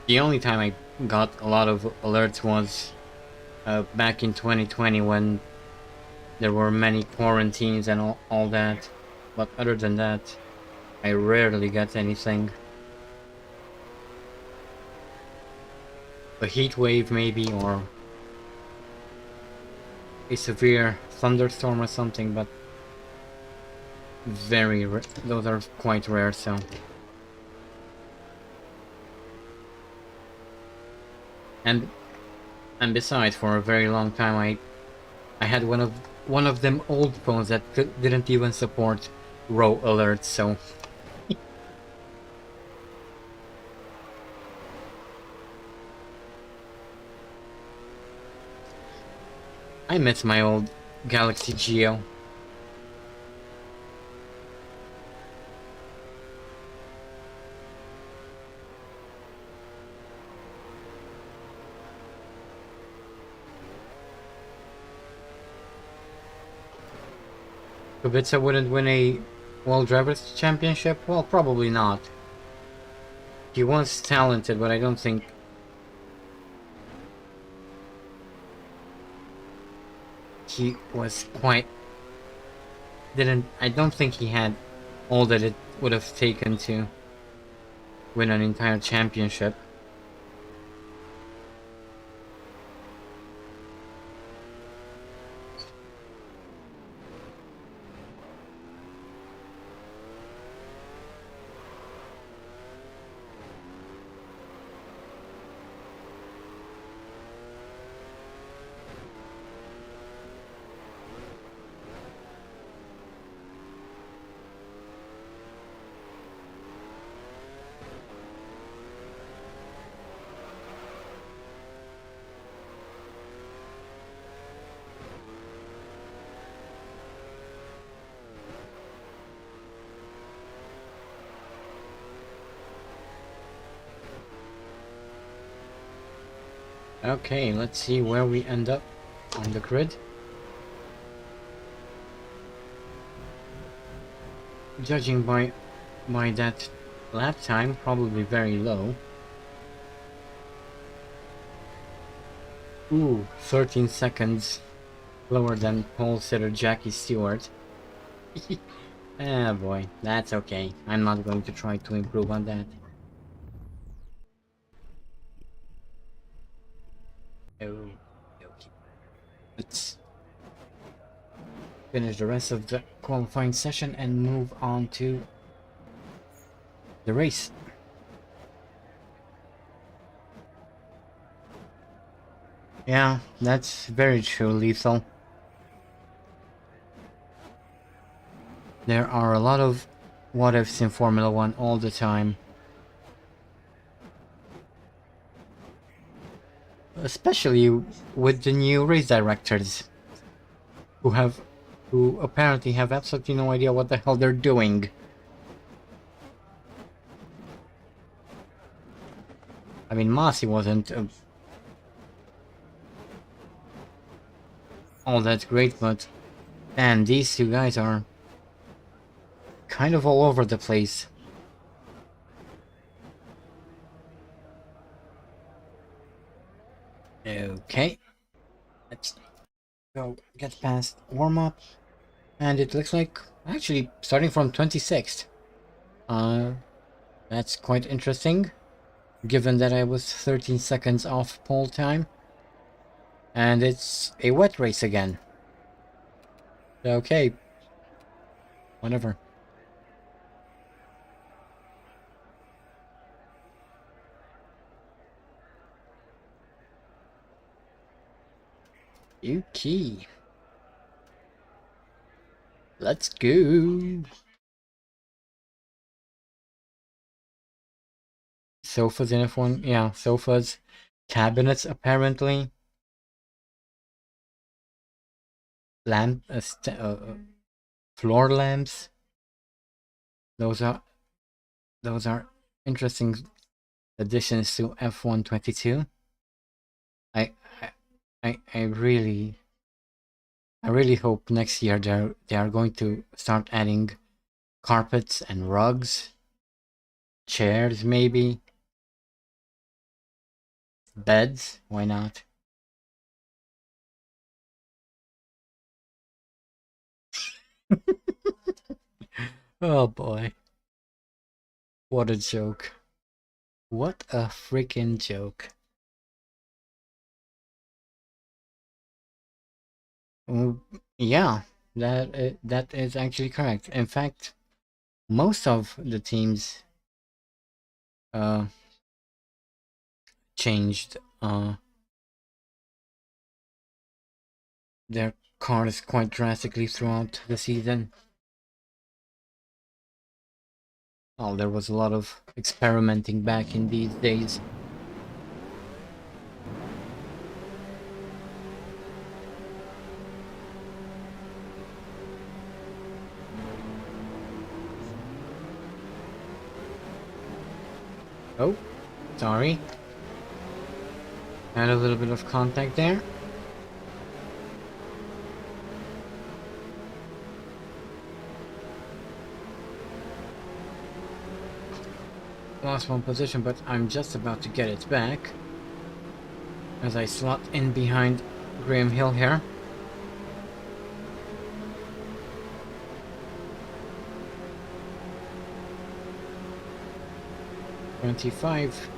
The only time I got a lot of alerts was back in 2020 when there were many quarantines and all that. But other than that, I rarely get anything. A heat wave maybe, or a severe thunderstorm or something, but those are quite rare, so. And besides, for a very long time I had one of them old phones that didn't even support row alerts, so. I miss my old Galaxy Geo. Kubica wouldn't win a World Drivers' Championship? Well, probably not. He was talented, but I don't think he was quite... I don't think he had all that it would have taken to win an entire championship. Okay, let's see where we end up on the grid. Judging by that lap time, probably very low. Ooh, 13 seconds lower than pole sitter Jackie Stewart. Ah boy, that's okay. I'm not going to try to improve on that. Oh, okay. Let's finish the rest of the qualifying session and move on to the race. Yeah, that's very true, Lethal. There are a lot of what ifs in Formula 1 all the time. Especially with the new race directors who apparently have absolutely no idea what the hell they're doing. I mean, Masi wasn't all that great, but man, these two guys are kind of all over the place. Okay, let's go get past warm-up, and it looks like actually starting from 26th. That's quite interesting, given that I was 13 seconds off pole time, and it's a wet race again. Okay, whatever. Okay. Let's go. Sofas in F1. Yeah, sofas. Cabinets, apparently. Lamp, floor lamps. Those are interesting additions to F1 22. I really hope next year they are going to start adding carpets and rugs, chairs maybe, beds. Why not? Oh boy, what a joke! What a freaking joke! Yeah, that is actually correct. In fact, most of the teams changed their cars quite drastically throughout the season. Oh, there was a lot of experimenting back in these days. Oh, sorry. Had a little bit of contact there. Lost one position, but I'm just about to get it back as I slot in behind Graham Hill here.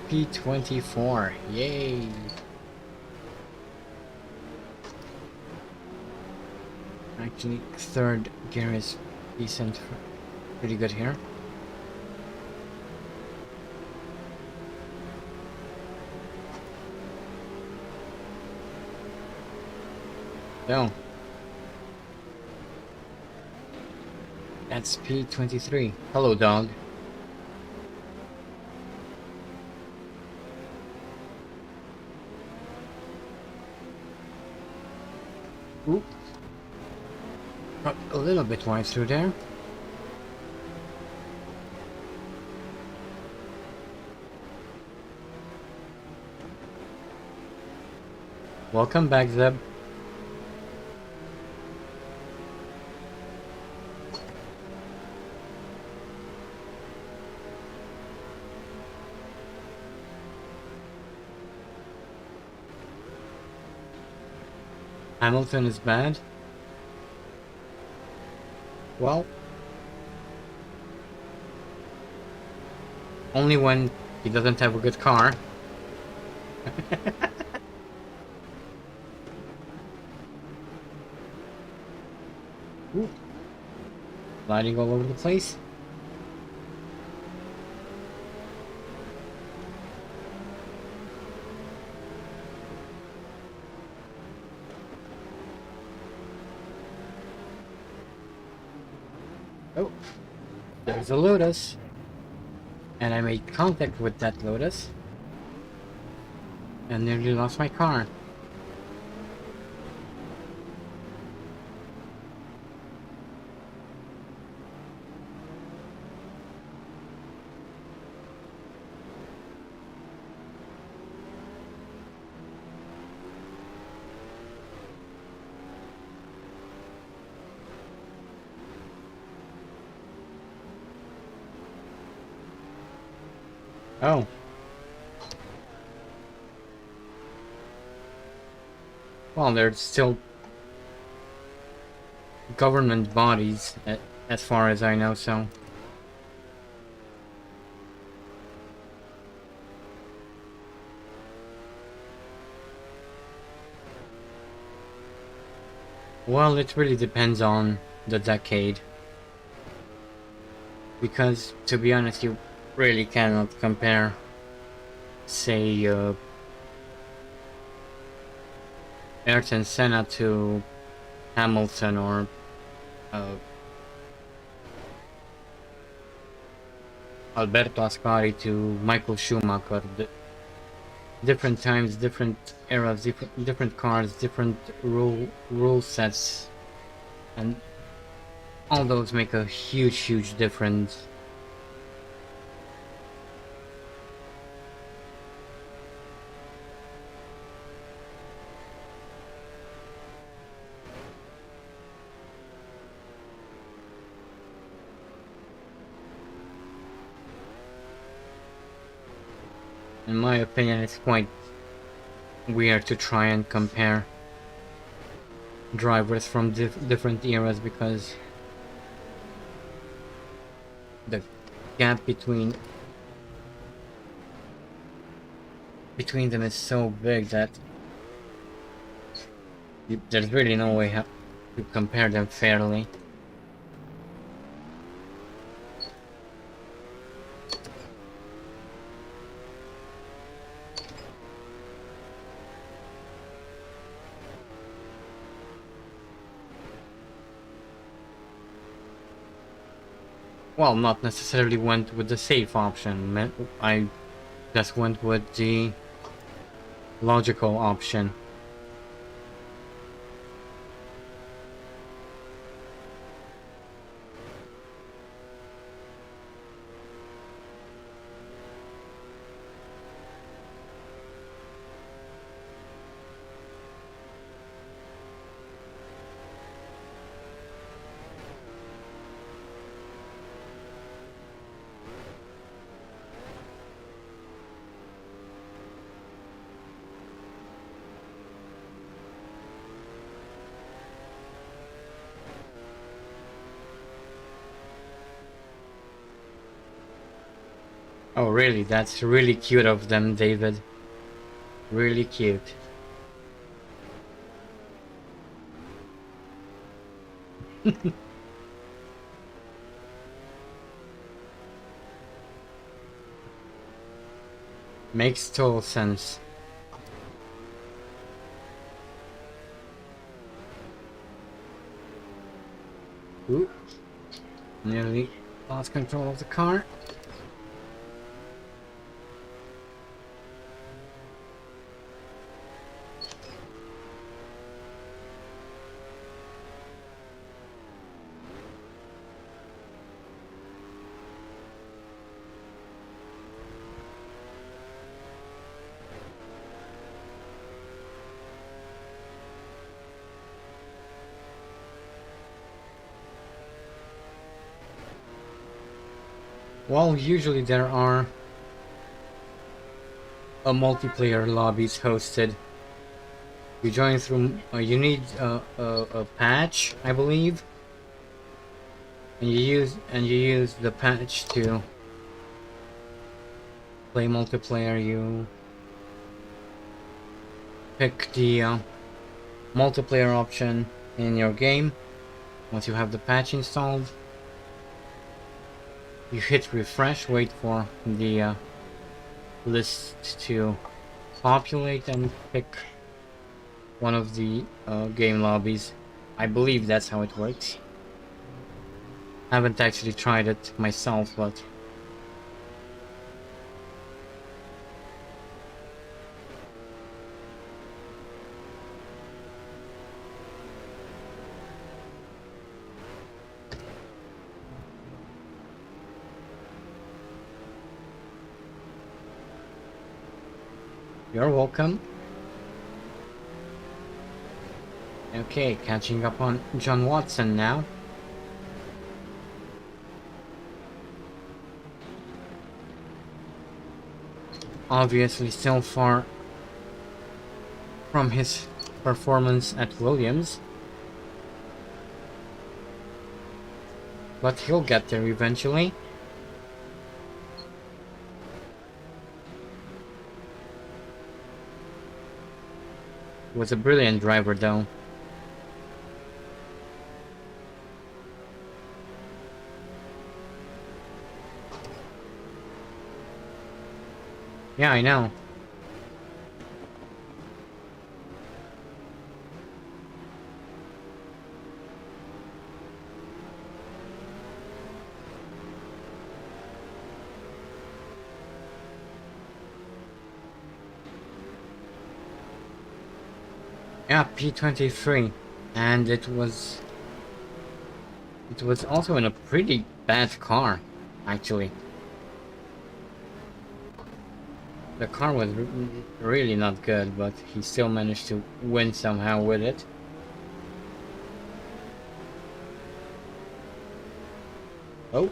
P24, yay! Actually, third gear is decent, pretty good here. So, that's P23. Hello, dog. Oop. Got a little bit wide through there. Welcome back, Zeb. Hamilton is bad. Well, only when he doesn't have a good car. Ooh. Sliding all over the place. Oh, there's a Lotus. And I made contact with that Lotus. And nearly lost my car. Oh. Well, there's still government bodies, as far as I know, so... Well, it really depends on the decade. Because, to be honest, you really cannot compare, say, Ayrton Senna to Hamilton or Alberto Ascari to Michael Schumacher. Different times, different eras, different cars, different rule sets, and all those make a huge difference. In my opinion, it's quite weird to try and compare drivers from different eras because the gap between them is so big that there's really no way to compare them fairly. Well, not necessarily went with the safe option. I just went with the logical option. Oh really, that's really cute of them, David. Really cute. Makes total sense. Ooh. Nearly lost control of the car. Well, usually there are a multiplayer lobbies hosted. You join through. You need a patch, I believe, and you use the patch to play multiplayer. You pick the multiplayer option in your game. Once you have the patch installed, you hit refresh, wait for the list to populate, and pick one of the game lobbies. I believe that's how it works. I haven't actually tried it myself, but you're welcome. Okay, catching up on John Watson now. Obviously still far from his performance at Williams, but he'll get there eventually. He was a brilliant driver though. Yeah, I know. Yeah, P23, and it was also in a pretty bad car, actually. The car was really not good, but he still managed to win somehow with it. Oh.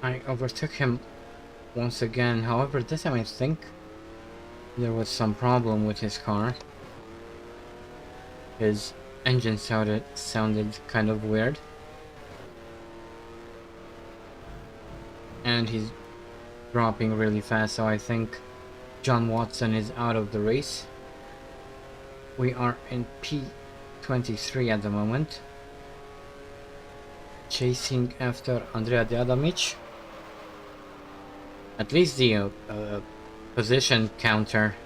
I overtook him once again, however this time I think there was some problem with his car. His engine sounded kind of weird. And he's dropping really fast, so I think John Watson is out of the race. We are in P23 at the moment, chasing after Andrea De Adamic. At least the position counter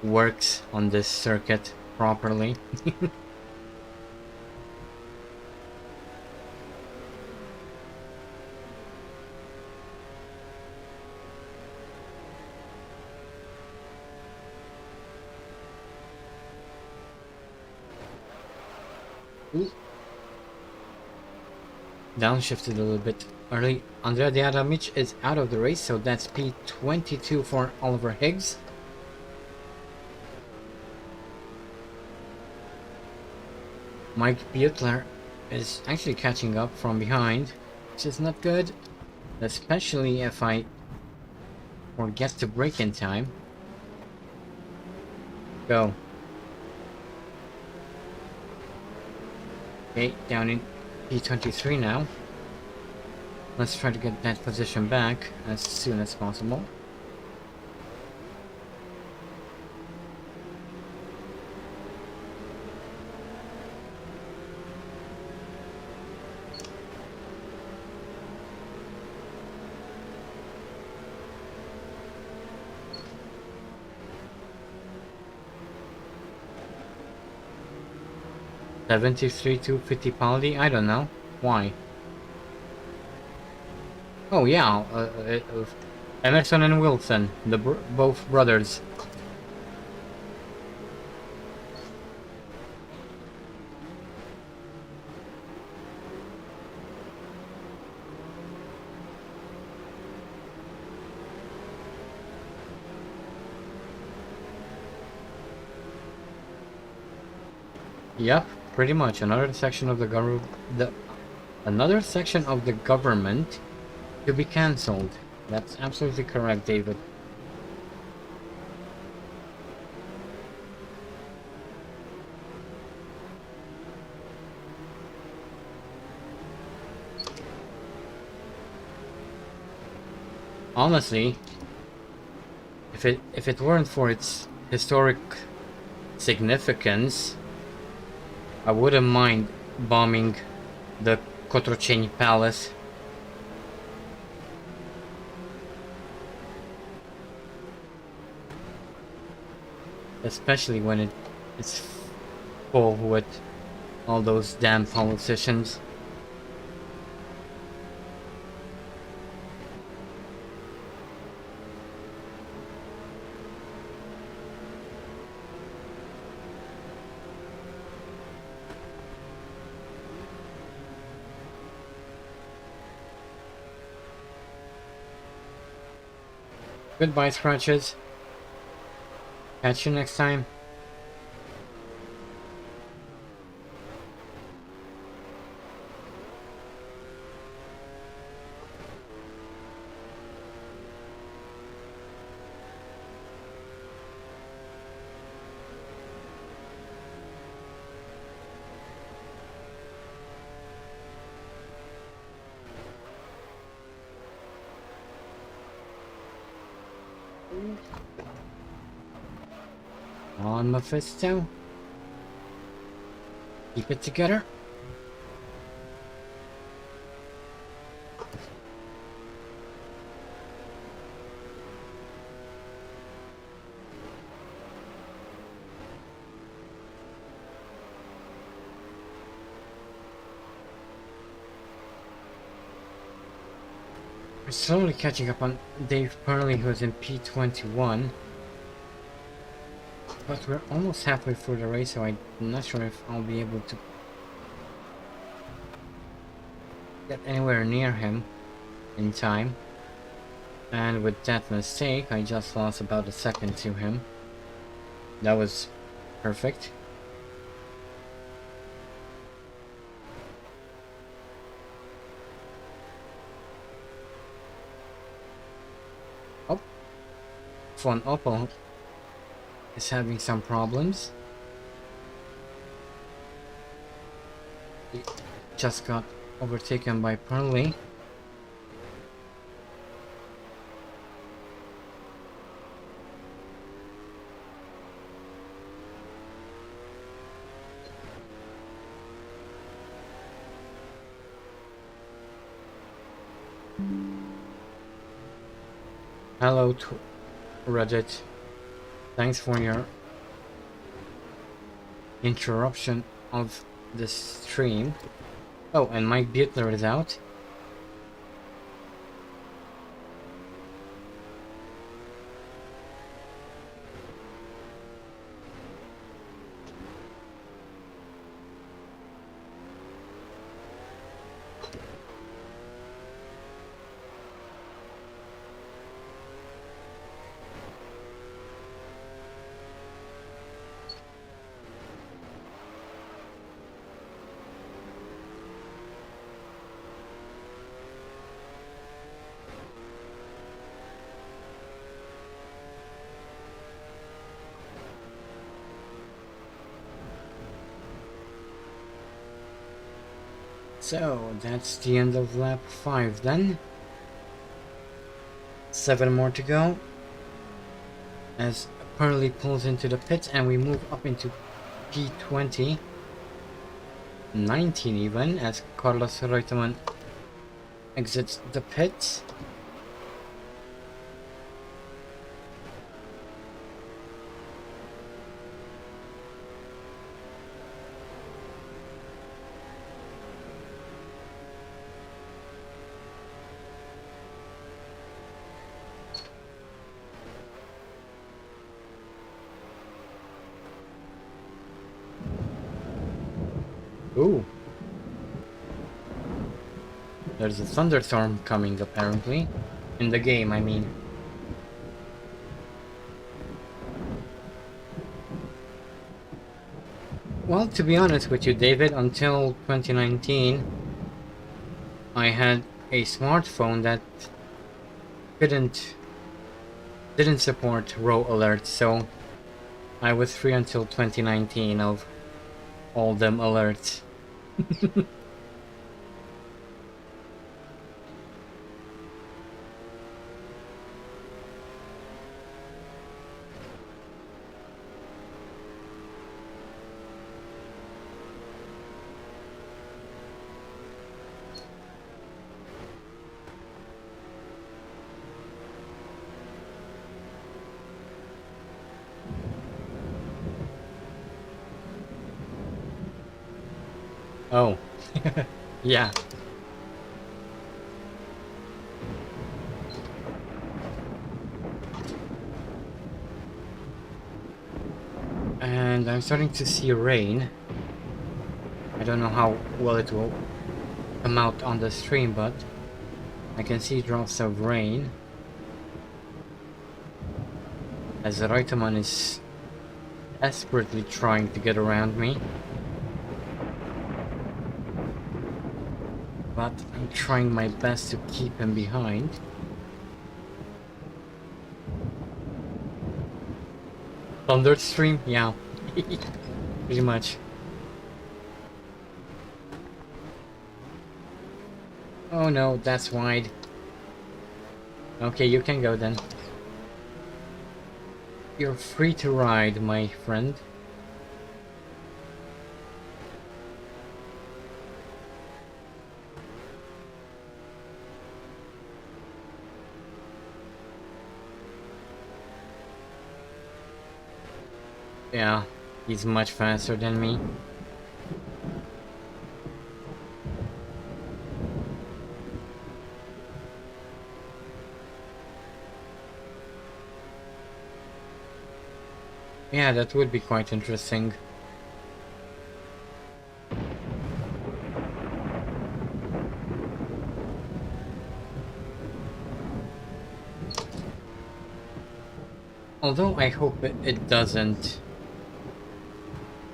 works on this circuit properly. Ooh. Downshifted a little bit early. Andrea De Adamic is out of the race, so that's P22 for Oliver Higgs. Mike Butler is actually catching up from behind, which is not good, especially if I forget to brake in time. Go. Okay, down in P23 now. Let's try to get that position back as soon as possible. $73 to Fittipaldi? I don't know. Why? Oh yeah, Emerson and Wilson, the both brothers. Yep, pretty much. Another section of the government to be cancelled. That's absolutely correct, David. Honestly, if it weren't for its historic significance, I wouldn't mind bombing the Kotroceni Palace. Especially when it's full with all those damn politicians. Goodbye, Scratches. Catch you next time. On Mephisto. Keep it together. We're slowly catching up on Dave Purley, who's in P21. But we're almost halfway through the race, so I'm not sure if I'll be able to get anywhere near him in time. And with that mistake, I just lost about a second to him. That was perfect. Oh, Von Opel is having some problems. He just got overtaken by Purley. Hello to Reddit. Thanks for your interruption of the stream. Oh, and Mike Butler is out. So, that's the end of lap 5 then. 7 more to go. As Purley pulls into the pits and we move up into P20. 19 even, as Carlos Reutemann exits the pits. Ooh. There's a thunderstorm coming apparently. In the game, I mean. Well, to be honest with you, David, until 2019, I had a smartphone that couldn't didn't support row alerts, so I was free until 2019 of all them alerts. Oh, yeah. And I'm starting to see rain. I don't know how well it will come out on the stream, but I can see drops of rain. As the Reutemann is desperately trying to get around me. But I'm trying my best to keep him behind. Thunder stream? Yeah. Pretty much. Oh no, that's wide. Okay, you can go then. You're free to ride, my friend. Yeah, he's much faster than me. Yeah, that would be quite interesting. Although I hope it doesn't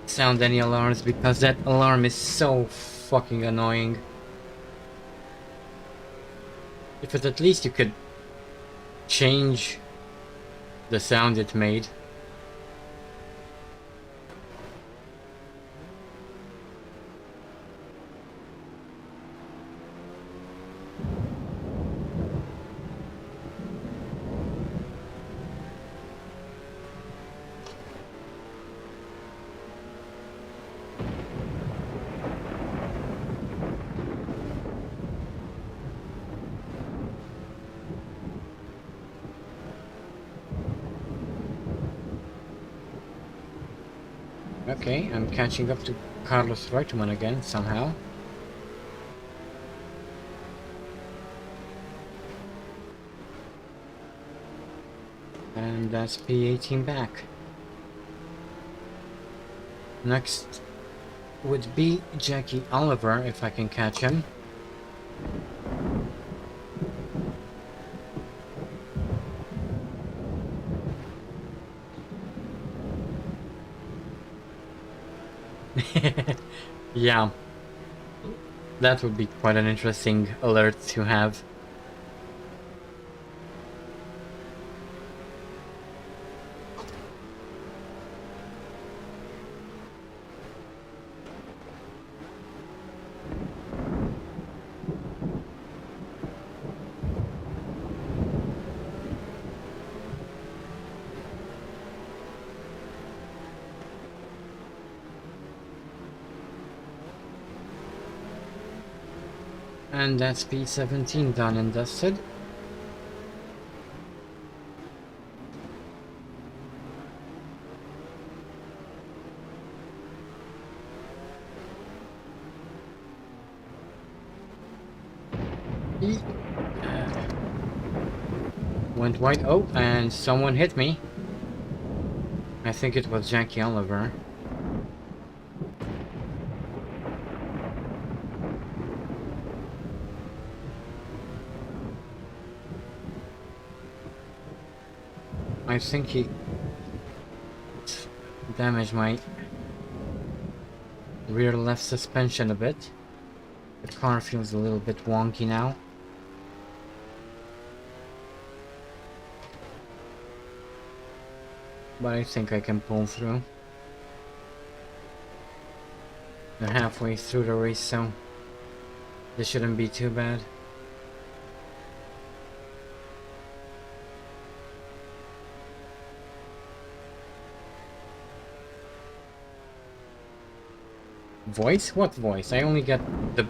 sound any alarms, because that alarm is so fucking annoying. If it at least you could change the sound it made. Okay, I'm catching up to Carlos Reutemann again, somehow. And that's P18 back. Next would be Jackie Oliver, if I can catch him. Yeah, that would be quite an interesting alert to have. And that's P17 done and dusted. Went wide. Oh, and someone hit me. I think it was Jackie Oliver. I think he damaged my rear left suspension a bit. The car feels a little bit wonky now. But I think I can pull through. We're halfway through the race, so this shouldn't be too bad. Voice? What voice? I only get the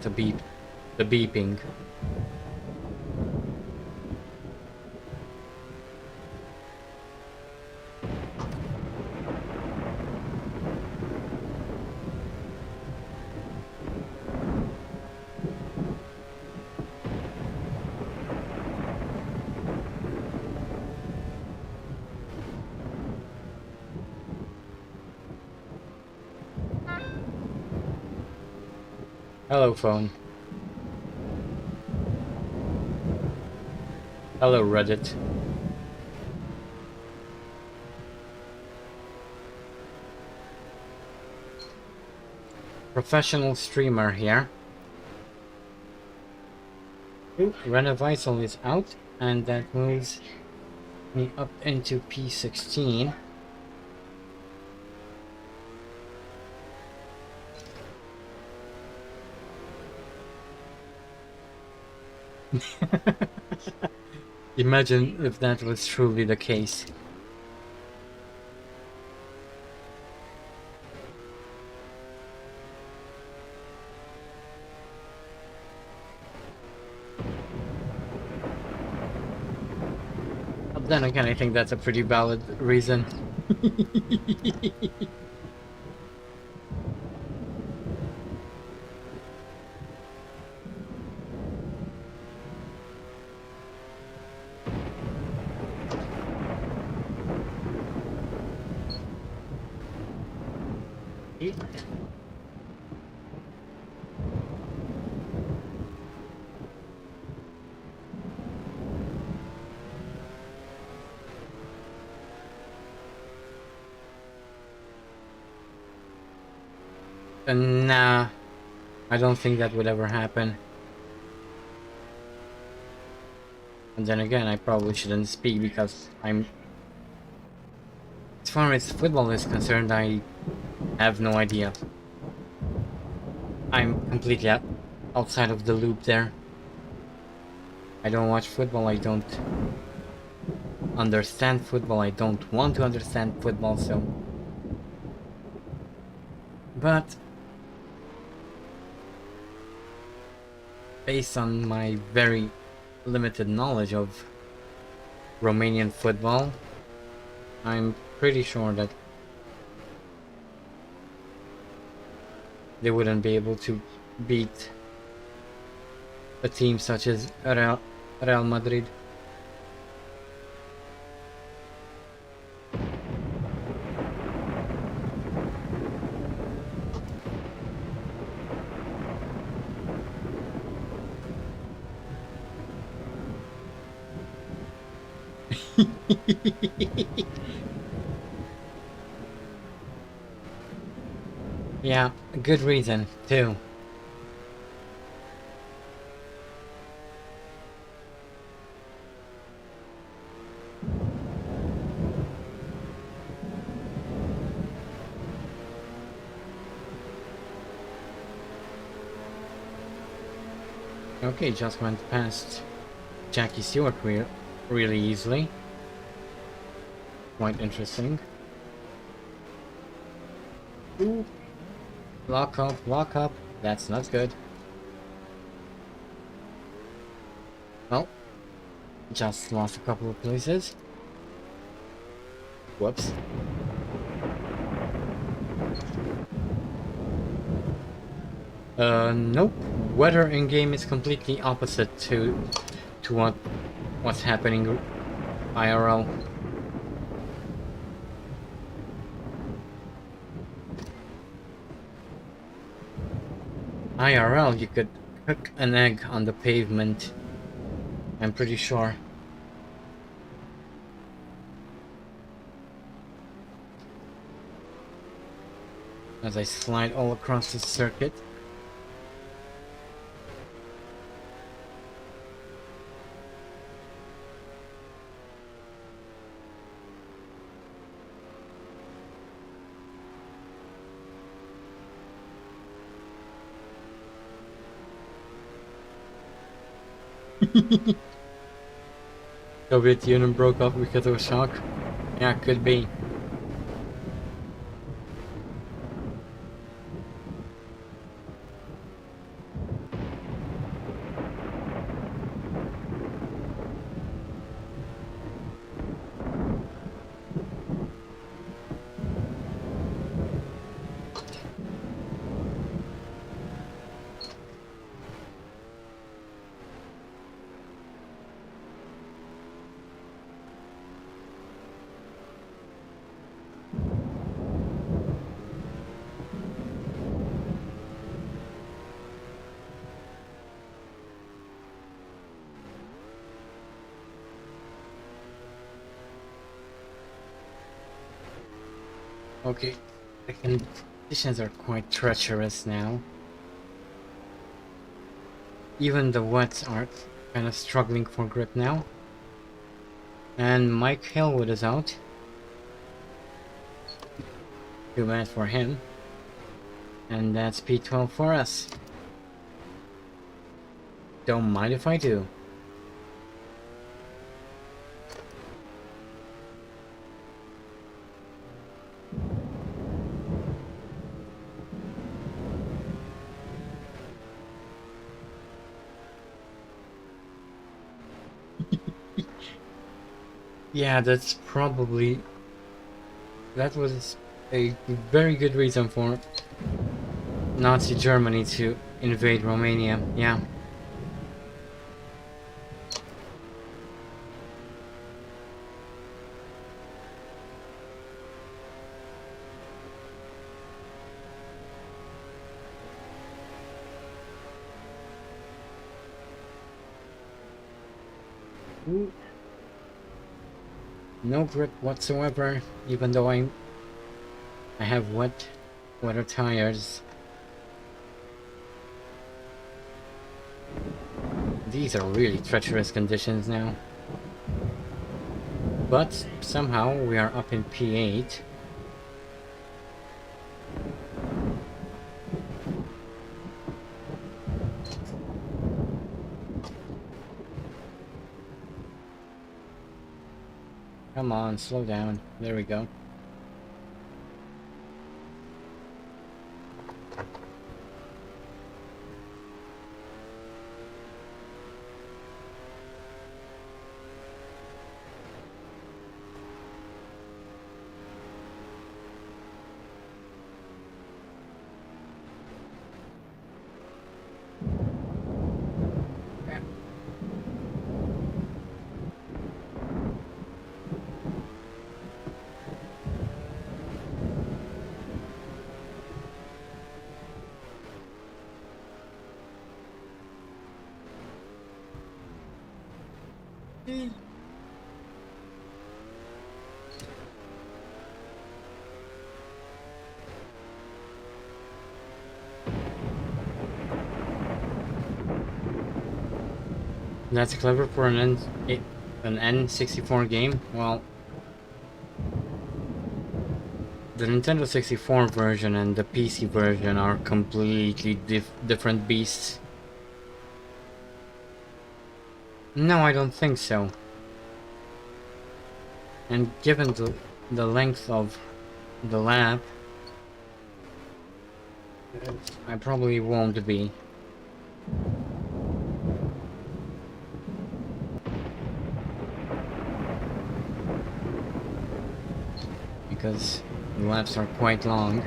beep, the beeping. Hello, phone. Hello, Reddit. Professional streamer here. Ooh, Renovisal is out, and that moves me up into P16. Imagine if that was truly the case. But then again, I think that's a pretty valid reason. Nah, I don't think that would ever happen. And then again, I probably shouldn't speak because as far as football is concerned, I have no idea. I'm completely outside of the loop there. I don't watch football, I don't understand football, I don't want to understand football, so... But... based on my very limited knowledge of Romanian football, I'm pretty sure that they wouldn't be able to beat a team such as Real Madrid. Yeah, a good reason, too. Okay, just went past Jackie Stewart really easily. Quite interesting. Ooh. Lock up. That's not good. Well, just lost a couple of places. Whoops. Nope. Weather in game is completely opposite to what's happening IRL. IRL, you could cook an egg on the pavement. I'm pretty sure. as I slide all across the circuit. Soviet Union broke up because of a shock? Yeah, could be. Okay, the conditions are quite treacherous now. Even the wets are kind of struggling for grip now. And Mike Hillwood is out. Too bad for him. And that's P12 for us. Don't mind if I do. Yeah, that was a very good reason for Nazi Germany to invade Romania, yeah. Ooh. No grip whatsoever, even though I have wetter tires. These are really treacherous conditions now. But somehow we are up in P8. Come on, slow down. There we go. That's clever for an N64 game. Well, the Nintendo 64 version and the PC version are completely different beasts. No, I don't think so. And given the length of the lap, I probably won't be. Because the laps are quite long.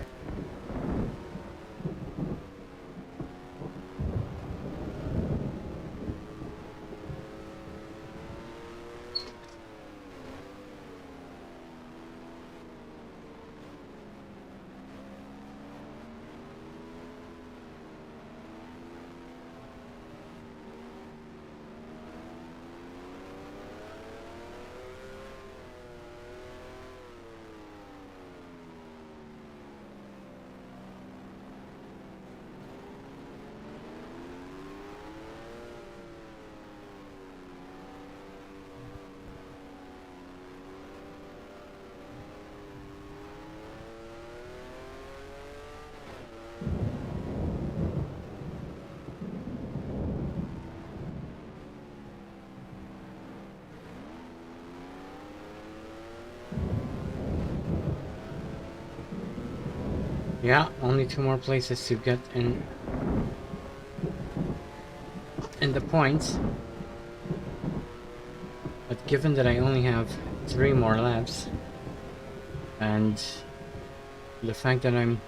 Yeah, only 2 more places to get in the points. But given that I only have 3 more laps, and the fact that I'm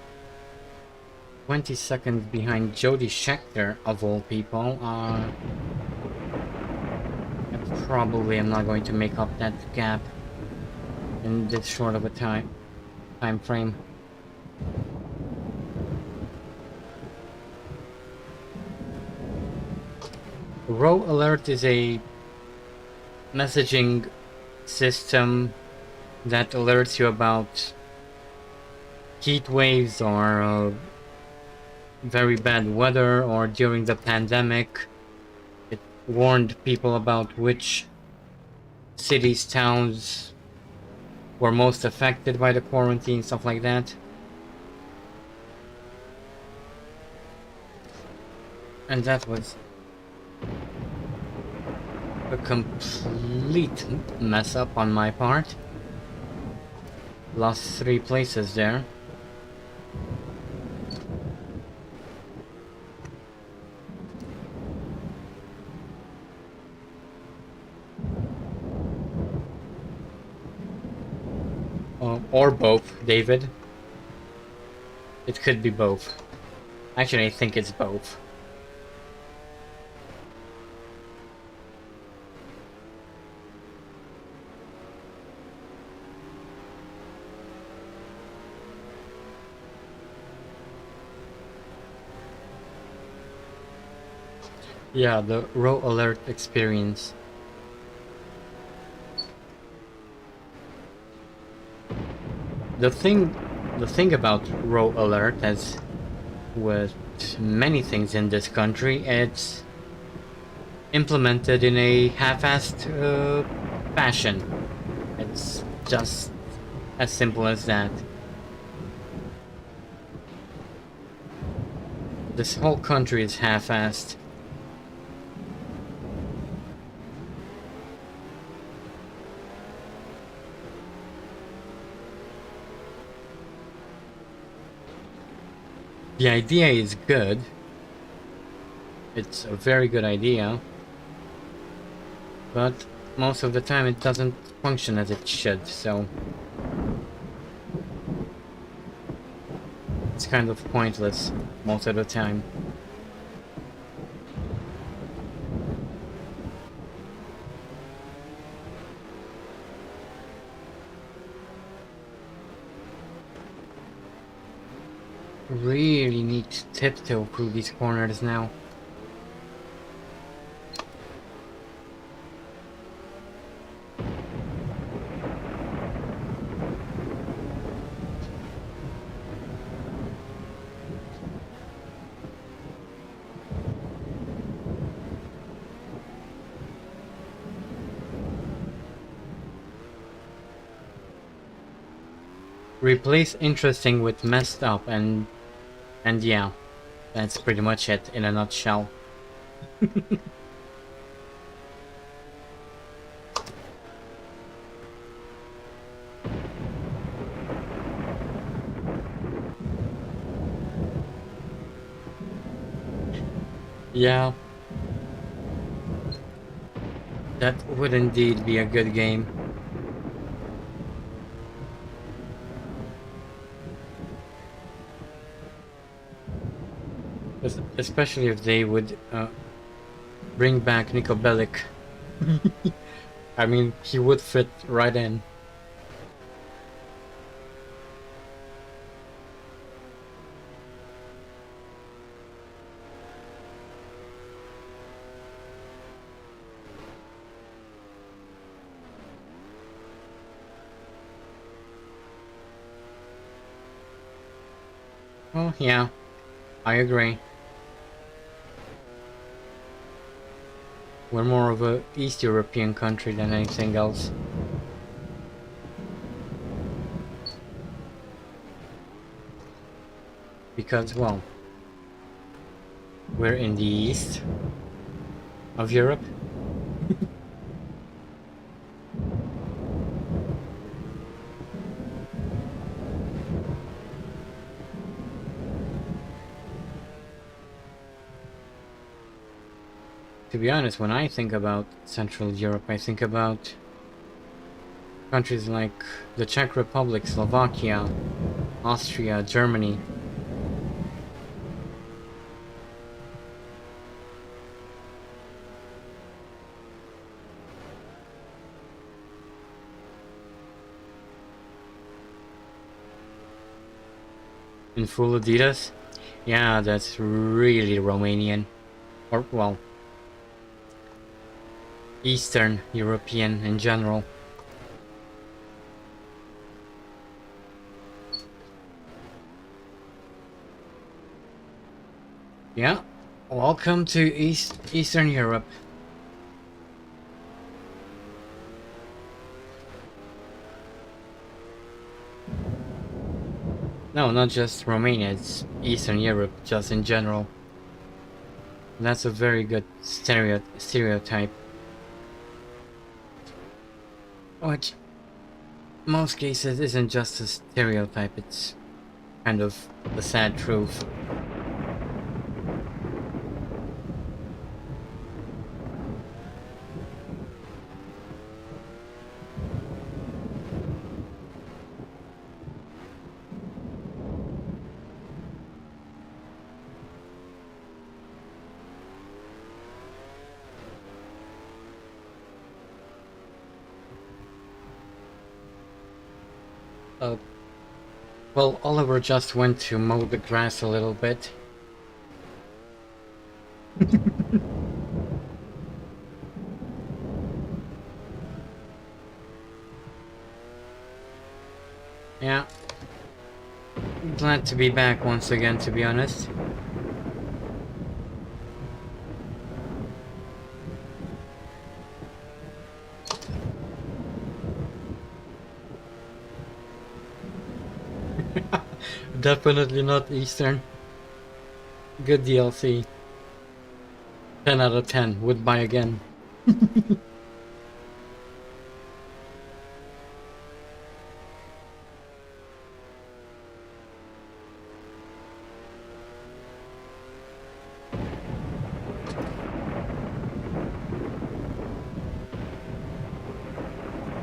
20 seconds behind Jody Scheckter, of all people, I probably am not going to make up that gap in this short of a time frame. Row Alert is a messaging system that alerts you about heat waves or very bad weather, or during the pandemic it warned people about which cities, towns were most affected by the quarantine, stuff like that. And that was a complete mess up on my part. Lost 3 places there. Or both, David. It could be both. Actually, I think it's both. Yeah, the Row Alert experience. The thing about Row Alert, as with many things in this country, it's implemented in a half-assed fashion. It's just as simple as that. This whole country is half-assed. The idea is good. It's a very good idea. But most of the time it doesn't function as it should, so it's kind of pointless most of the time. Really need to tiptoe through these corners now. Replace interesting with messed up, and yeah, that's pretty much it in a nutshell. Yeah, that would indeed be a good game. Especially if they would bring back Nico Bellic. I mean, he would fit right in. Oh, yeah, I agree. We're more of a East European country than anything else. Because, well, we're in the east of Europe. To be honest, when I think about Central Europe, I think about countries like the Czech Republic, Slovakia, Austria, Germany. In full Adidas? Yeah, that's really Romanian. Or, well, Eastern European in general. Yeah, welcome to Eastern Europe. No, not just Romania, it's Eastern Europe, just in general. That's a very good stereotype. Which, most cases, isn't just a stereotype, it's kind of the sad truth. Well, Oliver just went to mow the grass a little bit. Yeah. Glad to be back once again, to be honest. Definitely not Eastern. Good DLC. 10 out of 10. Would buy again.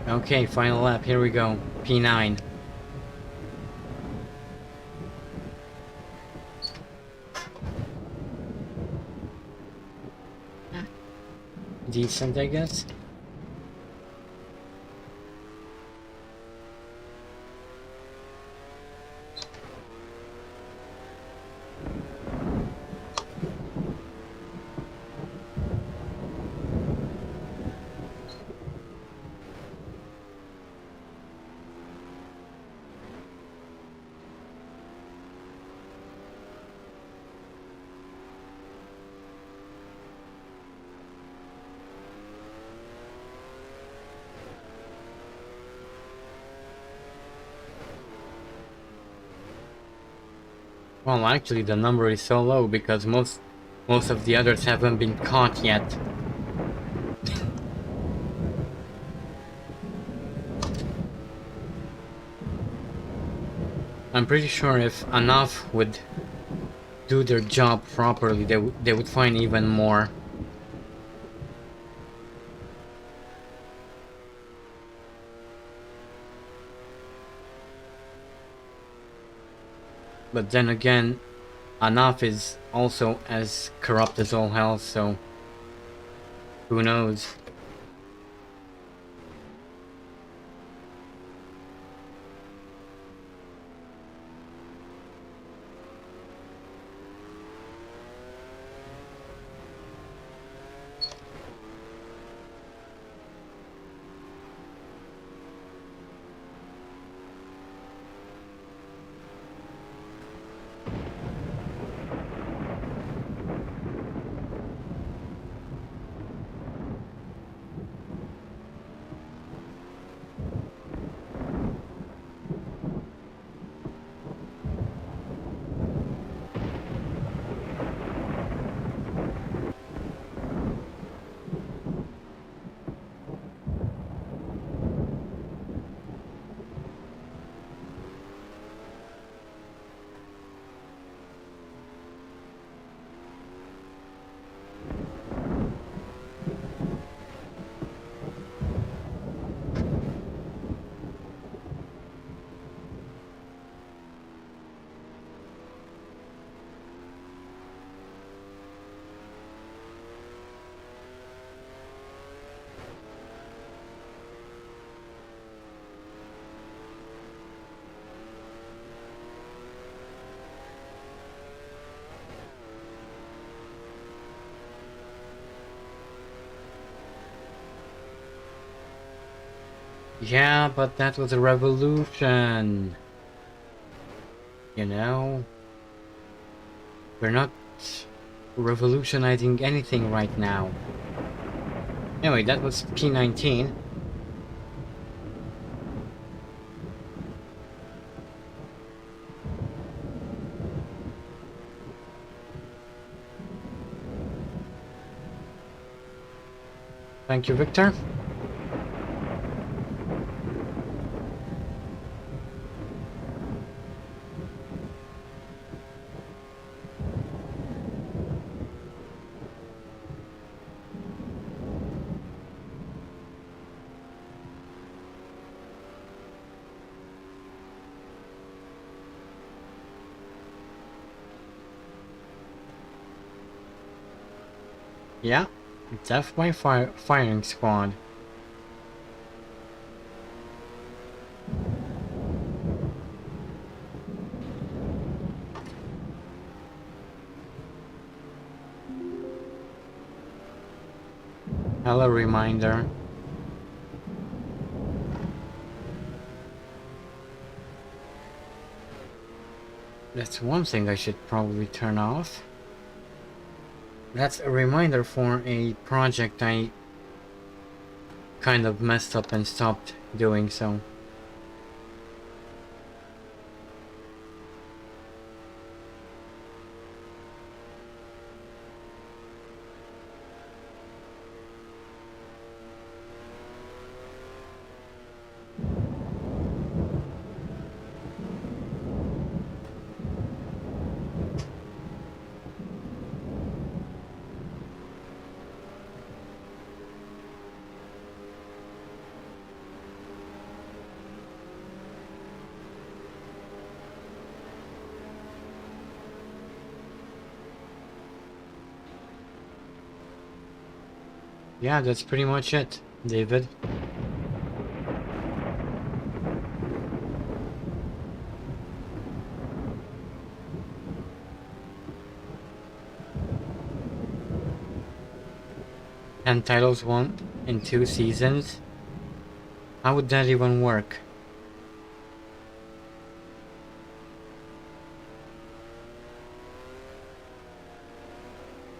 Okay, final lap. Here we go. P9. Decent, I guess. Well, actually, the number is so low because most of the others haven't been caught yet. I'm pretty sure if enough would do their job properly, they would find even more. But then again, Anaf is also as corrupt as all hell, so who knows? Yeah, but that was a revolution. You know, we're not revolutionizing anything right now. Anyway, that was P19. Thank you, Victor. Yeah, death by firing squad. Hello, reminder. That's one thing I should probably turn off. That's a reminder for a project I kind of messed up and stopped doing so. Yeah, that's pretty much it, David. And titles won in 2 seasons? How would that even work?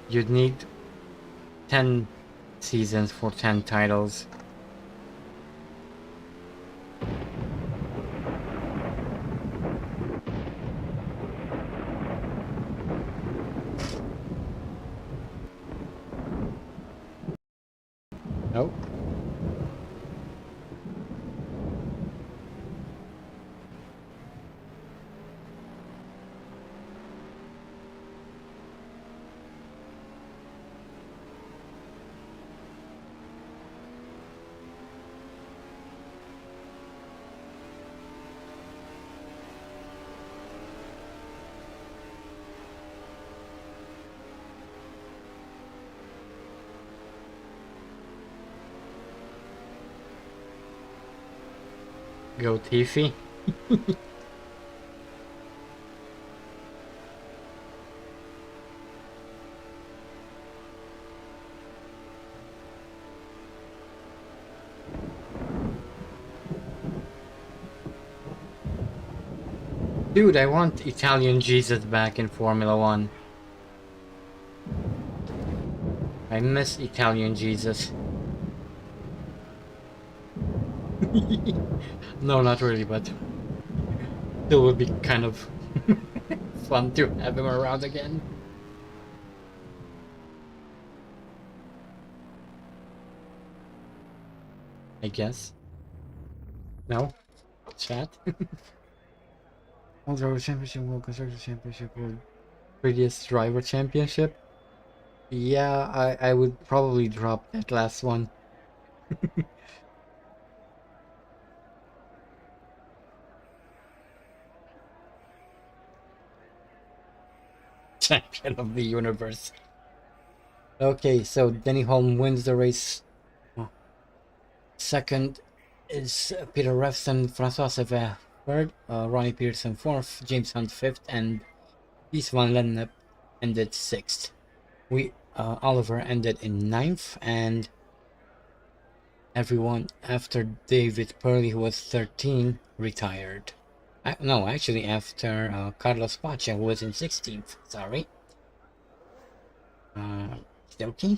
You'd need 10 seasons for 10 titles. Nope. Go Tiffy. Dude, I want Italian Jesus back in Formula 1. I miss Italian Jesus. No, not really, but still would be kind of fun to have him around again. I guess. No? Chat? World Driver Championship, World Constructor Championship, World Previous Driver Championship? Yeah, I would probably drop that last one. Champion of the universe. Okay, so Denny Holm wins the race. Oh. Second is Peter Revson, Francois Sever third, Ronnie Pearson fourth, James Hunt fifth, and Kees van Lennep ended sixth. Oliver ended in ninth, and Everyone after David Purley, who was 13, retired. No, actually after Carlos Pacha, who was in 16th. Sorry. Okay.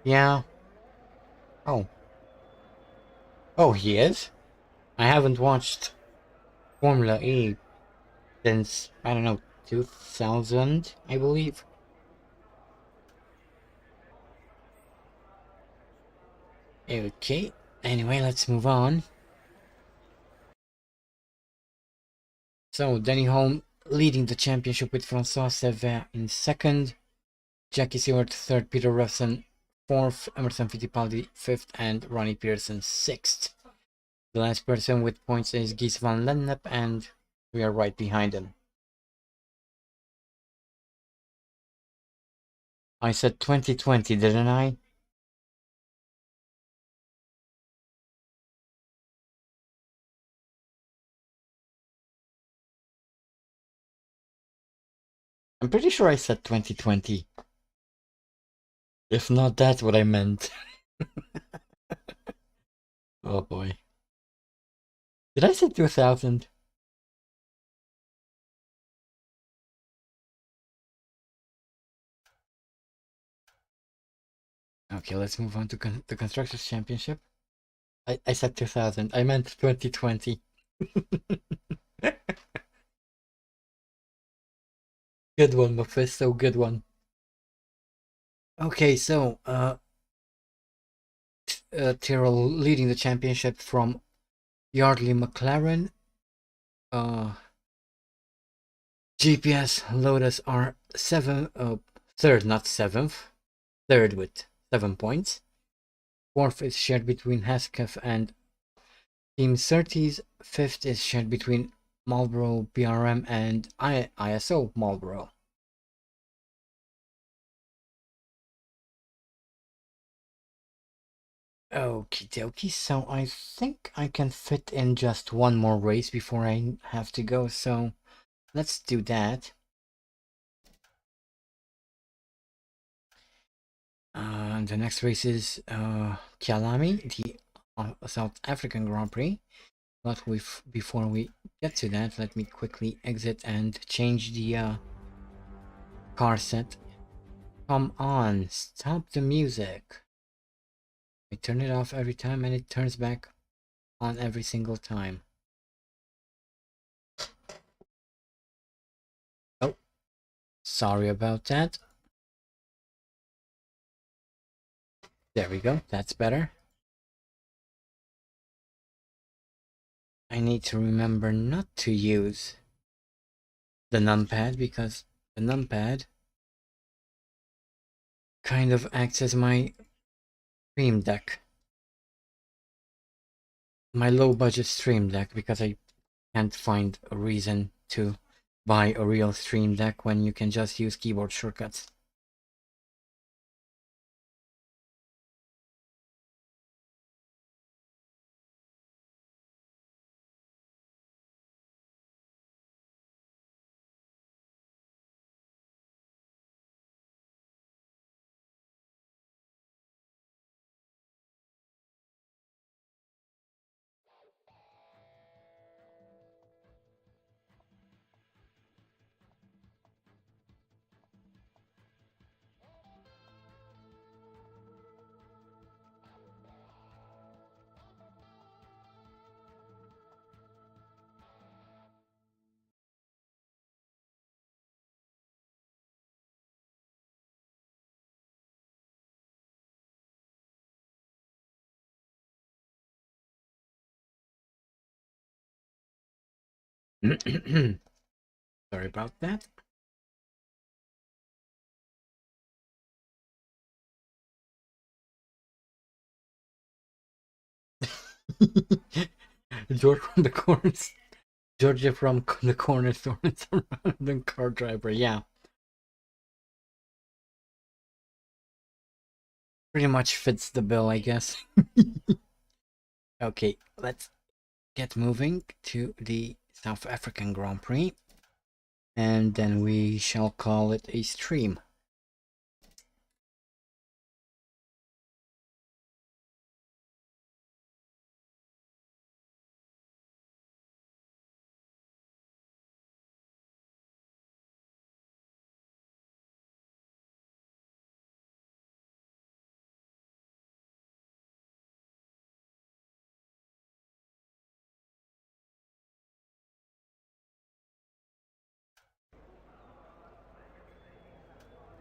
Yeah. Oh. Oh, he is? I haven't watched Formula E since, I don't know, 2000, I believe. Okay. Anyway, let's move on. So, Danny Holm leading the championship with Francois Sevin in second, Jackie Stewart third, Peter Revson fourth, Emerson Fittipaldi fifth, and Ronnie Pearson sixth. The last person with points is Gies van Lennep, and we are right behind him. I said 2020, didn't I? I'm pretty sure I said 2020. If not, that's what I meant. Oh boy. Did I say 2000? Okay, let's move on to the Constructors' Championship. I said 2000. I meant 2020. Good one, Mephisto. Good one. Okay, so Tyrrell leading the championship from Yardley McLaren. GPS Lotus are third, not seventh. Third with 7 points. Fourth is shared between Hesketh and Team Surtees. Fifth is shared between Marlboro BRM and ISO Marlboro. Okie dokie, so I think I can fit in just one more race before I have to go, so let's do that. The next race is Kyalami, the South African Grand Prix. But before we get to that, let me quickly exit and change the car set. Come on, stop the music. I turn it off every time and it turns back on every single time. Oh, sorry about that. There we go, that's better. I need to remember not to use the numpad because the numpad kind of acts as my stream deck. My low budget stream deck, because I can't find a reason to buy a real stream deck when you can just use keyboard shortcuts. Sorry about that. George from the corners. Georgia from the corner store and surrounding car driver. Yeah. Pretty much fits the bill, I guess. Okay, let's get moving to the South African Grand Prix. And then we shall call it a stream.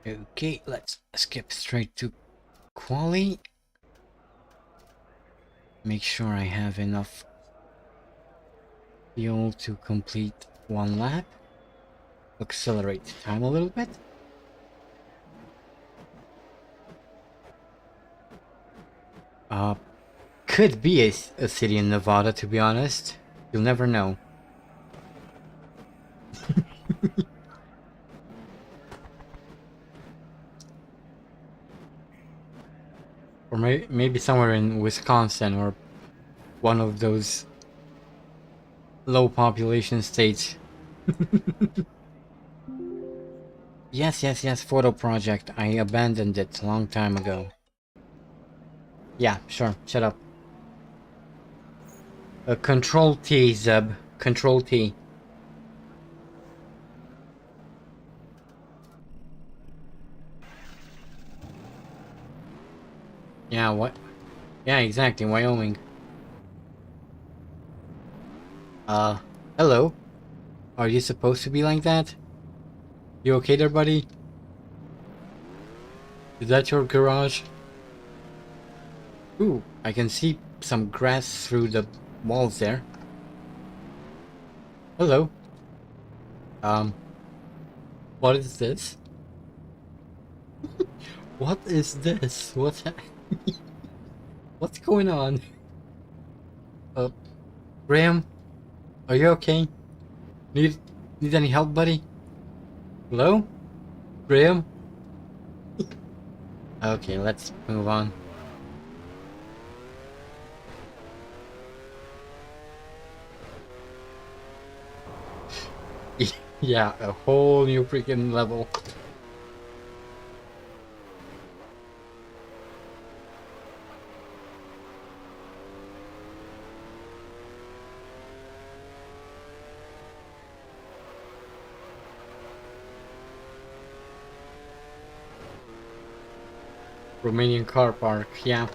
Okay, let's skip straight to quali. Make sure I have enough fuel to complete one lap. Accelerate time a little bit. Could be a city in Nevada, to be honest. You'll never know. Or maybe somewhere in Wisconsin or one of those low population states. Yes, photo project. I abandoned it a long time ago. Yeah, sure, shut up. Control T, Zeb. Control T. Yeah, what? Yeah, exactly, Wyoming. Hello? Are you supposed to be like that? You okay there, buddy? Is that your garage? Ooh, I can see some grass through the walls there. Hello. Um, what is this? What is this? What's going on? Uh, Graham, are you okay? Need need any help, buddy? Hello? Graham? Okay, let's move on. Yeah, a whole new freaking level. Romanian car park, yeah.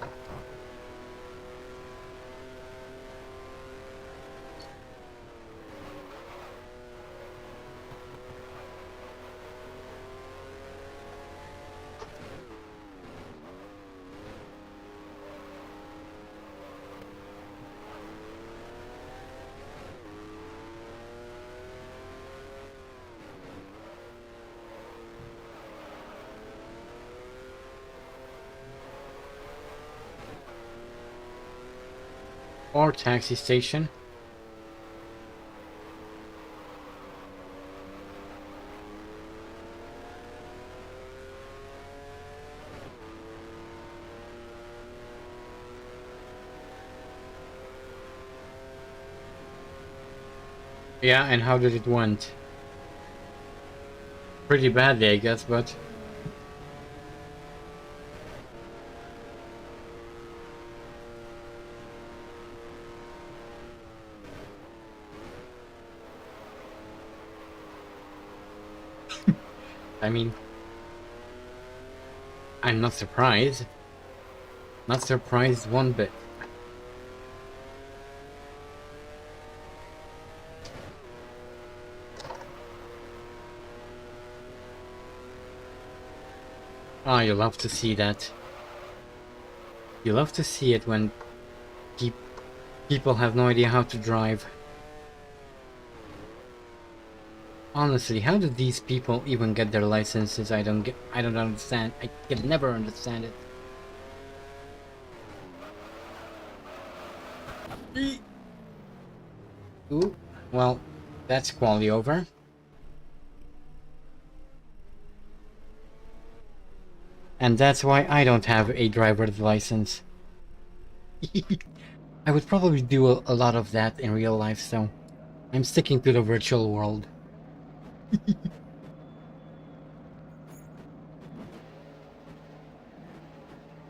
Or taxi station. Yeah, and how did it went? Pretty badly, I guess, but... I mean... I'm not surprised. Not surprised one bit. Ah, you love to see that. You love to see it when people have no idea how to drive. Honestly, how do these people even get their licenses? I don't understand. I can never understand it. Ooh, well, that's quality over. And that's why I don't have a driver's license. I would probably do a lot of that in real life, so I'm sticking to the virtual world.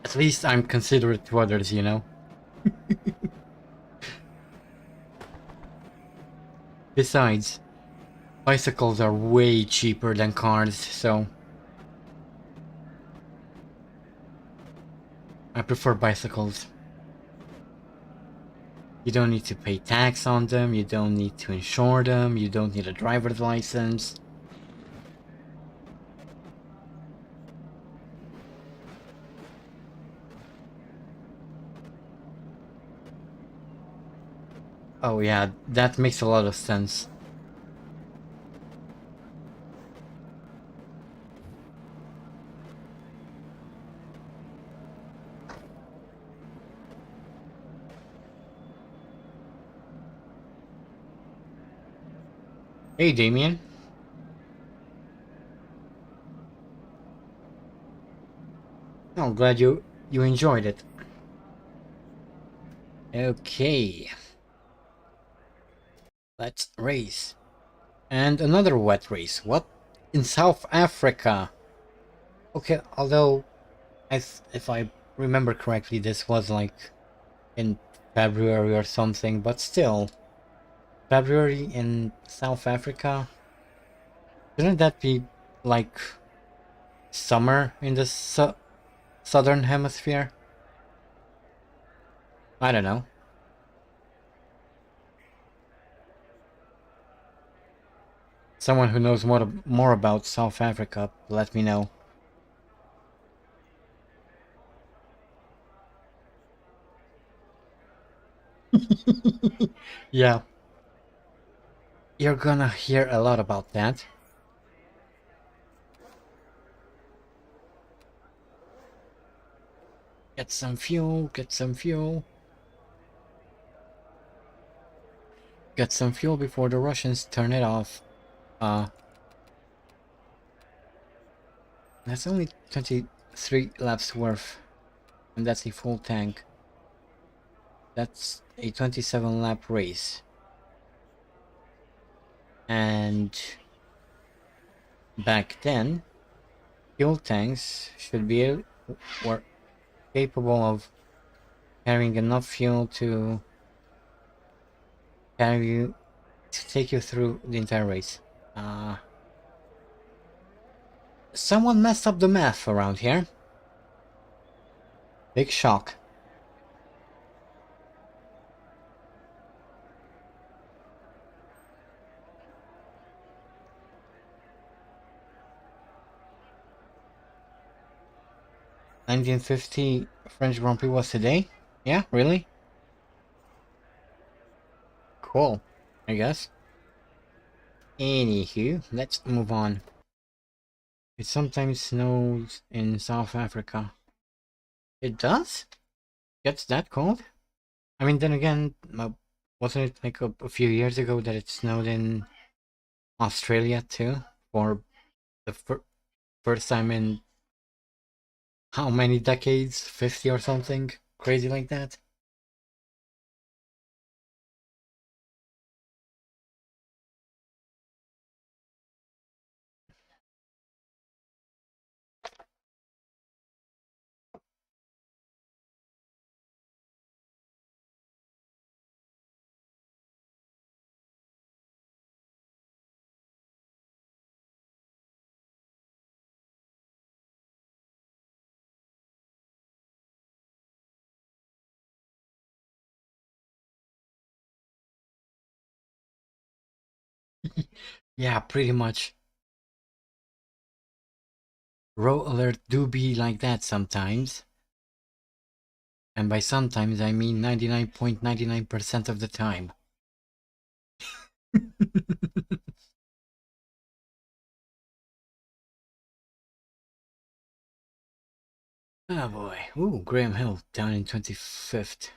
At least I'm considerate to others, you know? Besides, bicycles are way cheaper than cars, so... I prefer bicycles. You don't need to pay tax on them, you don't need to insure them, you don't need a driver's license. Oh yeah, that makes a lot of sense. Hey Damien. Oh, glad you enjoyed it. Okay, let's race. And another wet race. What? In South Africa. Okay, although if I remember correctly, this was like in February or something, but still, February in South Africa. Shouldn't that be like summer in the southern hemisphere? I don't know. Someone who knows more about South Africa, let me know. Yeah, you're gonna hear a lot about that. Get some fuel, get some fuel. Get some fuel before the Russians turn it off. Uh, that's only 23 laps worth. And that's a full tank. That's a 27 lap race. And back then, fuel tanks should be were capable of carrying enough fuel to carry you to take you through the entire race. Uh, Someone messed up the math around here. Big shock. "1950 French Grand Prix was today?" Yeah, really? Cool, I guess. Anywho, let's move on. It sometimes snows in South Africa. It does? Gets that cold? I mean, then again, wasn't it like a few years ago that it snowed in Australia too? For the first time in how many decades? 50 or something? Crazy like that? Yeah, pretty much. Row alert do be like that sometimes. And by sometimes I mean 99.99% of the time. Oh boy. Ooh, Graham Hill down in 25th.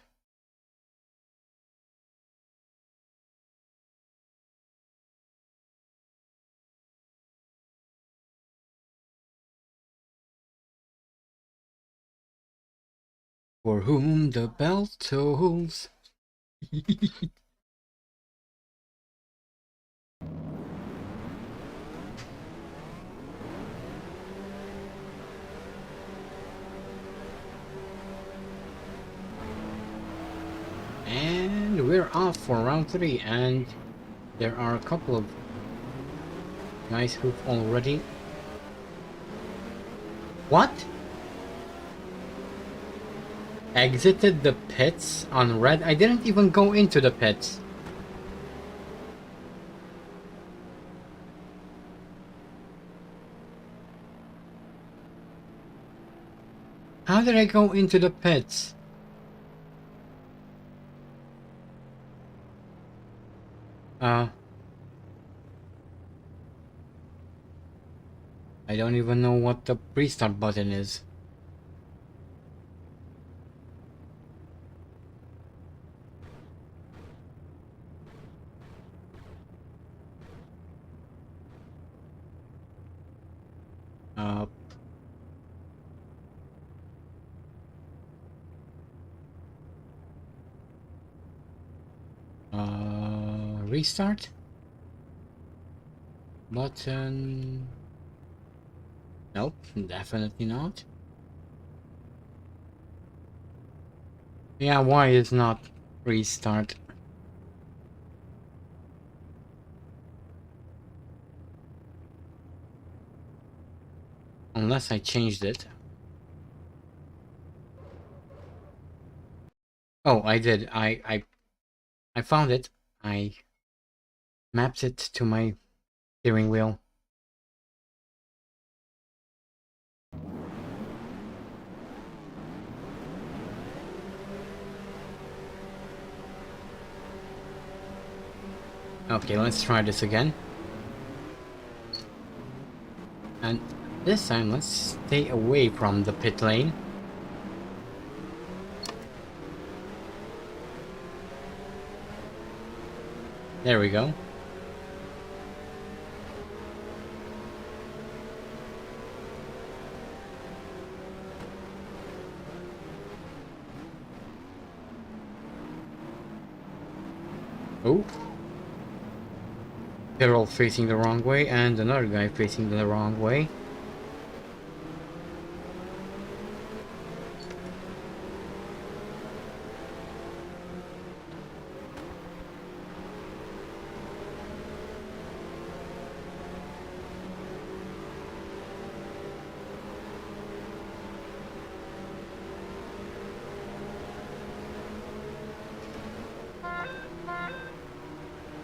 For whom the bell tolls. And we're off for round 3, and there are a couple of guys who've already... What? Exited the pits on red? I didn't even go into the pits. How did I go into the pits? I don't even know what the restart button is. Uh, Restart button. Nope, definitely not. Yeah, why is not restart? Unless I changed it. Oh, I did. I found it. I mapped it to my steering wheel. Okay, let's try this again. And this time, let's stay away from the pit lane. There we go. Oh. They're all facing the wrong way, and another guy facing the wrong way.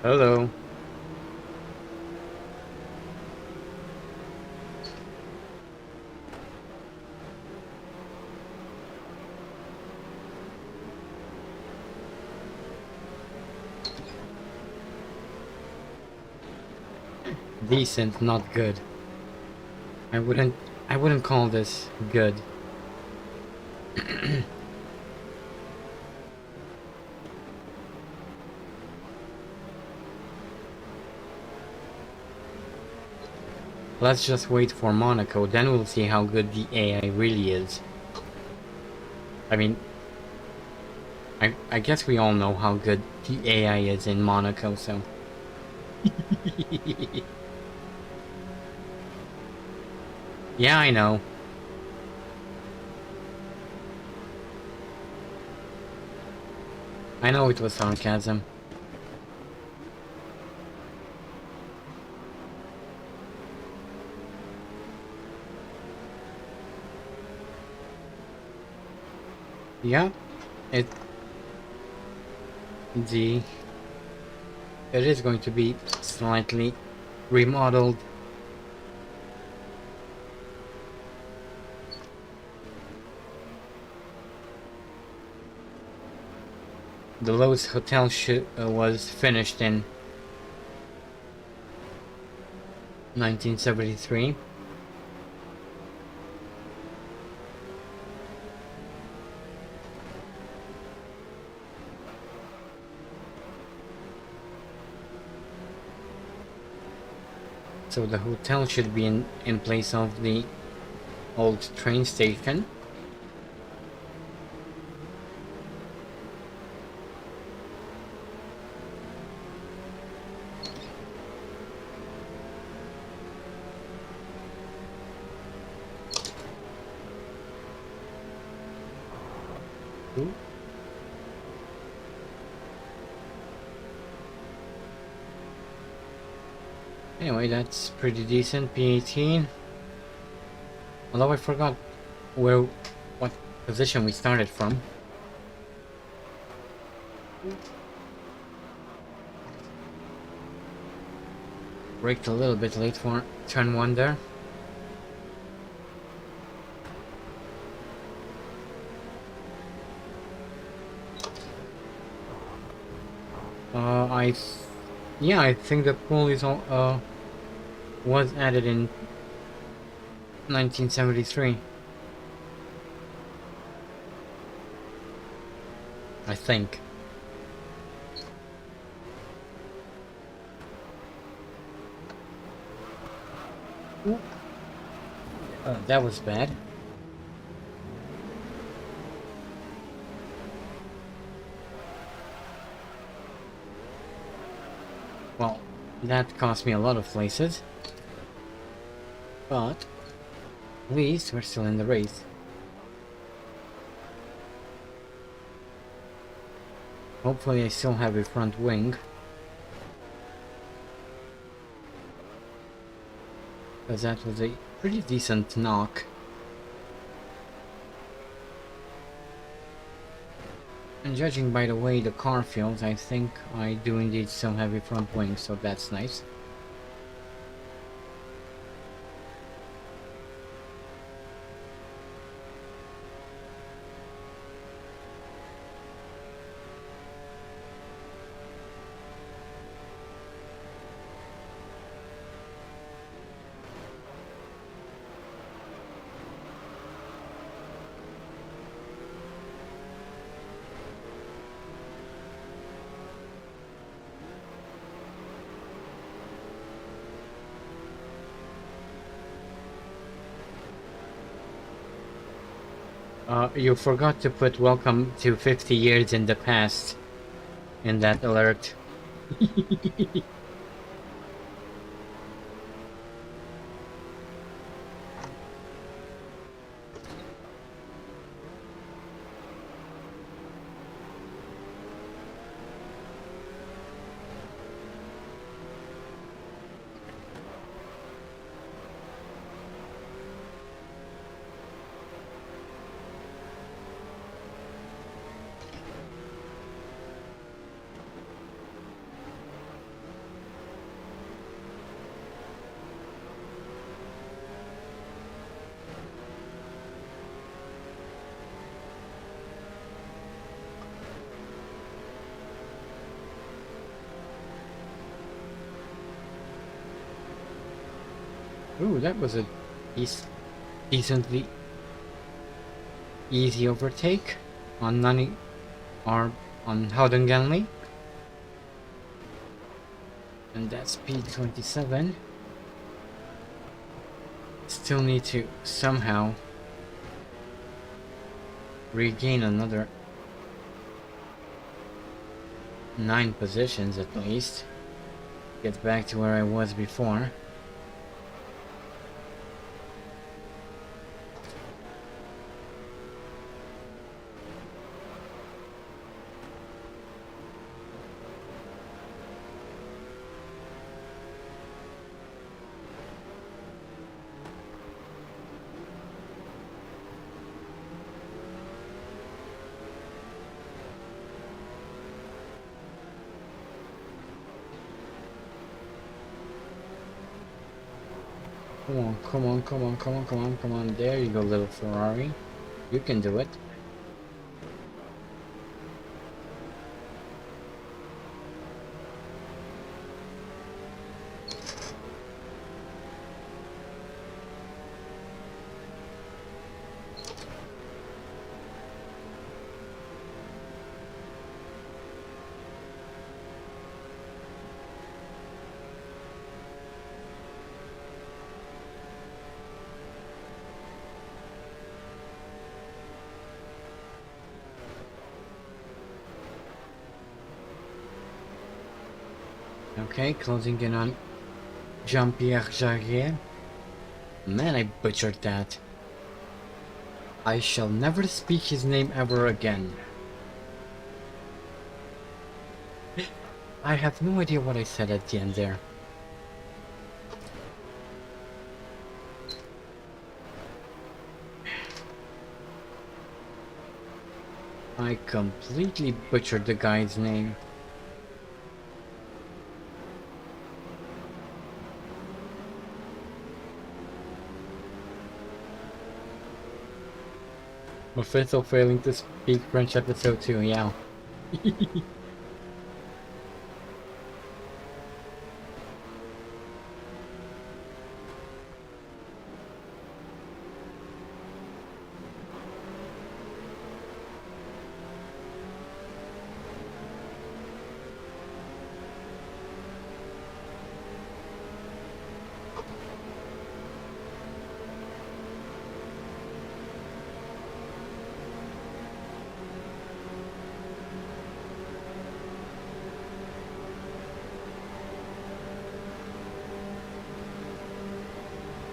Hello. Decent, not good. I wouldn't call this good. Let's just wait for Monaco, then we'll see how good the AI really is. I mean, I guess we all know how good the AI is in Monaco, so... Yeah, I know. I know it was sarcasm. Yeah, it is going to be slightly remodeled. The Lowe's Hotel was finished in 1973. So the hotel should be in place of the old train station. Ooh. Anyway, that's pretty decent. P18. Although I forgot what position we started from. Braked a little bit late for turn 1 there. Yeah, I think the pool is all, was added in 1973. I think. That was bad. Well, that cost me a lot of places. But at least we're still in the race. Hopefully I still have a front wing. Because that was a pretty decent knock. And judging by the way the car feels, I think I do indeed still have a front wing, so that's nice. You forgot to put welcome to 50 years in the past in that alert. Ooh, that was a decently easy overtake on Nani or on Howden Ganley. And that's speed 27. Still need to somehow regain another 9 positions at least. Get back to where I was before. Come on, come on, come on, come on, come on, come on. There you go, little Ferrari. You can do it. Okay, closing in on Jean-Pierre Jarier. Man, I butchered that. I shall never speak his name ever again. I have no idea what I said at the end there. I completely butchered the guy's name. Official failing to speak French episode 2, yeah.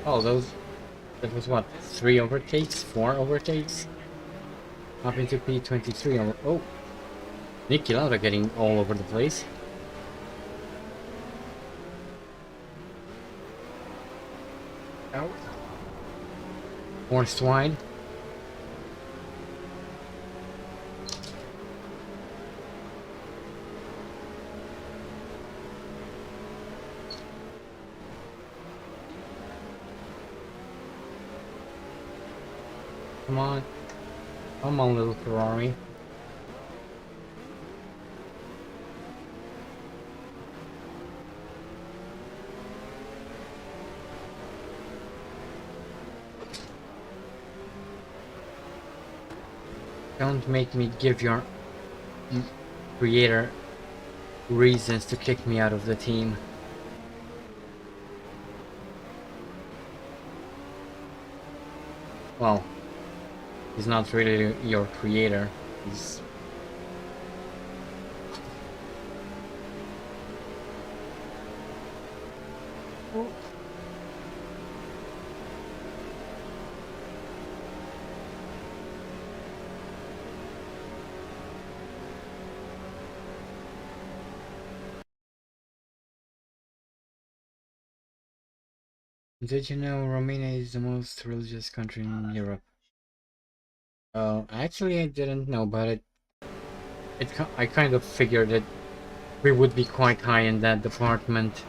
Oh, that was what? 3 overtakes? 4 overtakes? Up into P23. Oh, Niki Lauda getting all over the place. Out. Forced wide. Come on. Come on, little Ferrari. Don't make me give your creator reasons to kick me out of the team. Well, he's not really your creator. He's... Did you know Romania is the most religious country in Europe? Actually I didn't know, but I kind of figured that we would be quite high in that department.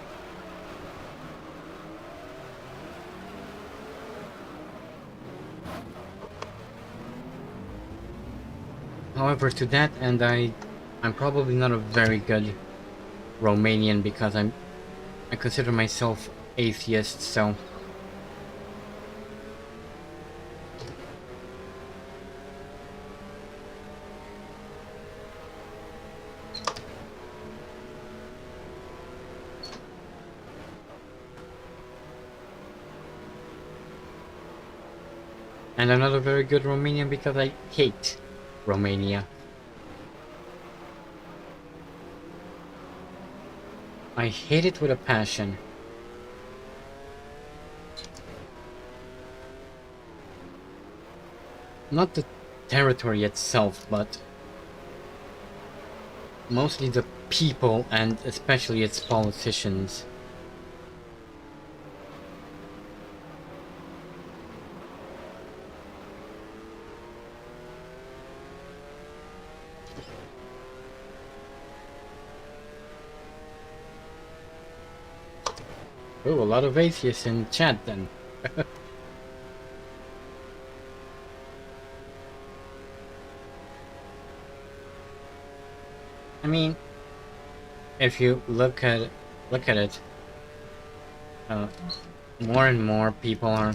However, to that end, I'm probably not a very good Romanian because I consider myself atheist, so... And I'm not a very good Romanian because I hate Romania. I hate it with a passion. Not the territory itself, but mostly the people and especially its politicians. Oh, a lot of atheists in chat then. I mean, if you look at it, more and more people are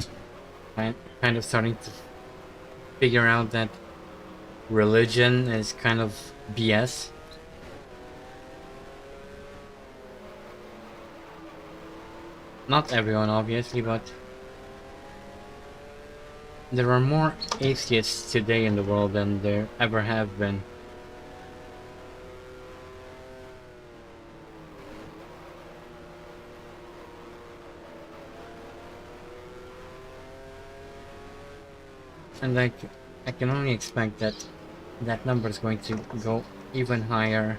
kind of starting to figure out that religion is kind of BS. Not everyone, obviously, but there are more atheists today in the world than there ever have been. And I can only expect that that number is going to go even higher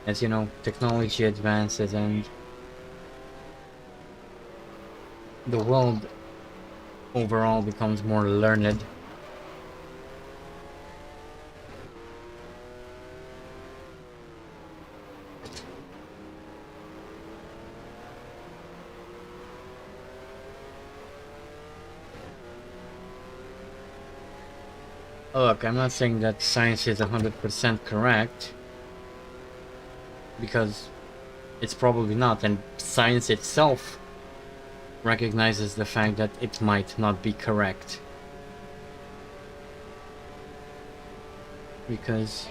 as you know, technology advances and the world overall becomes more learned. Look, I'm not saying that science is 100% correct, because it's probably not, and science itself recognizes the fact that it might not be correct. Because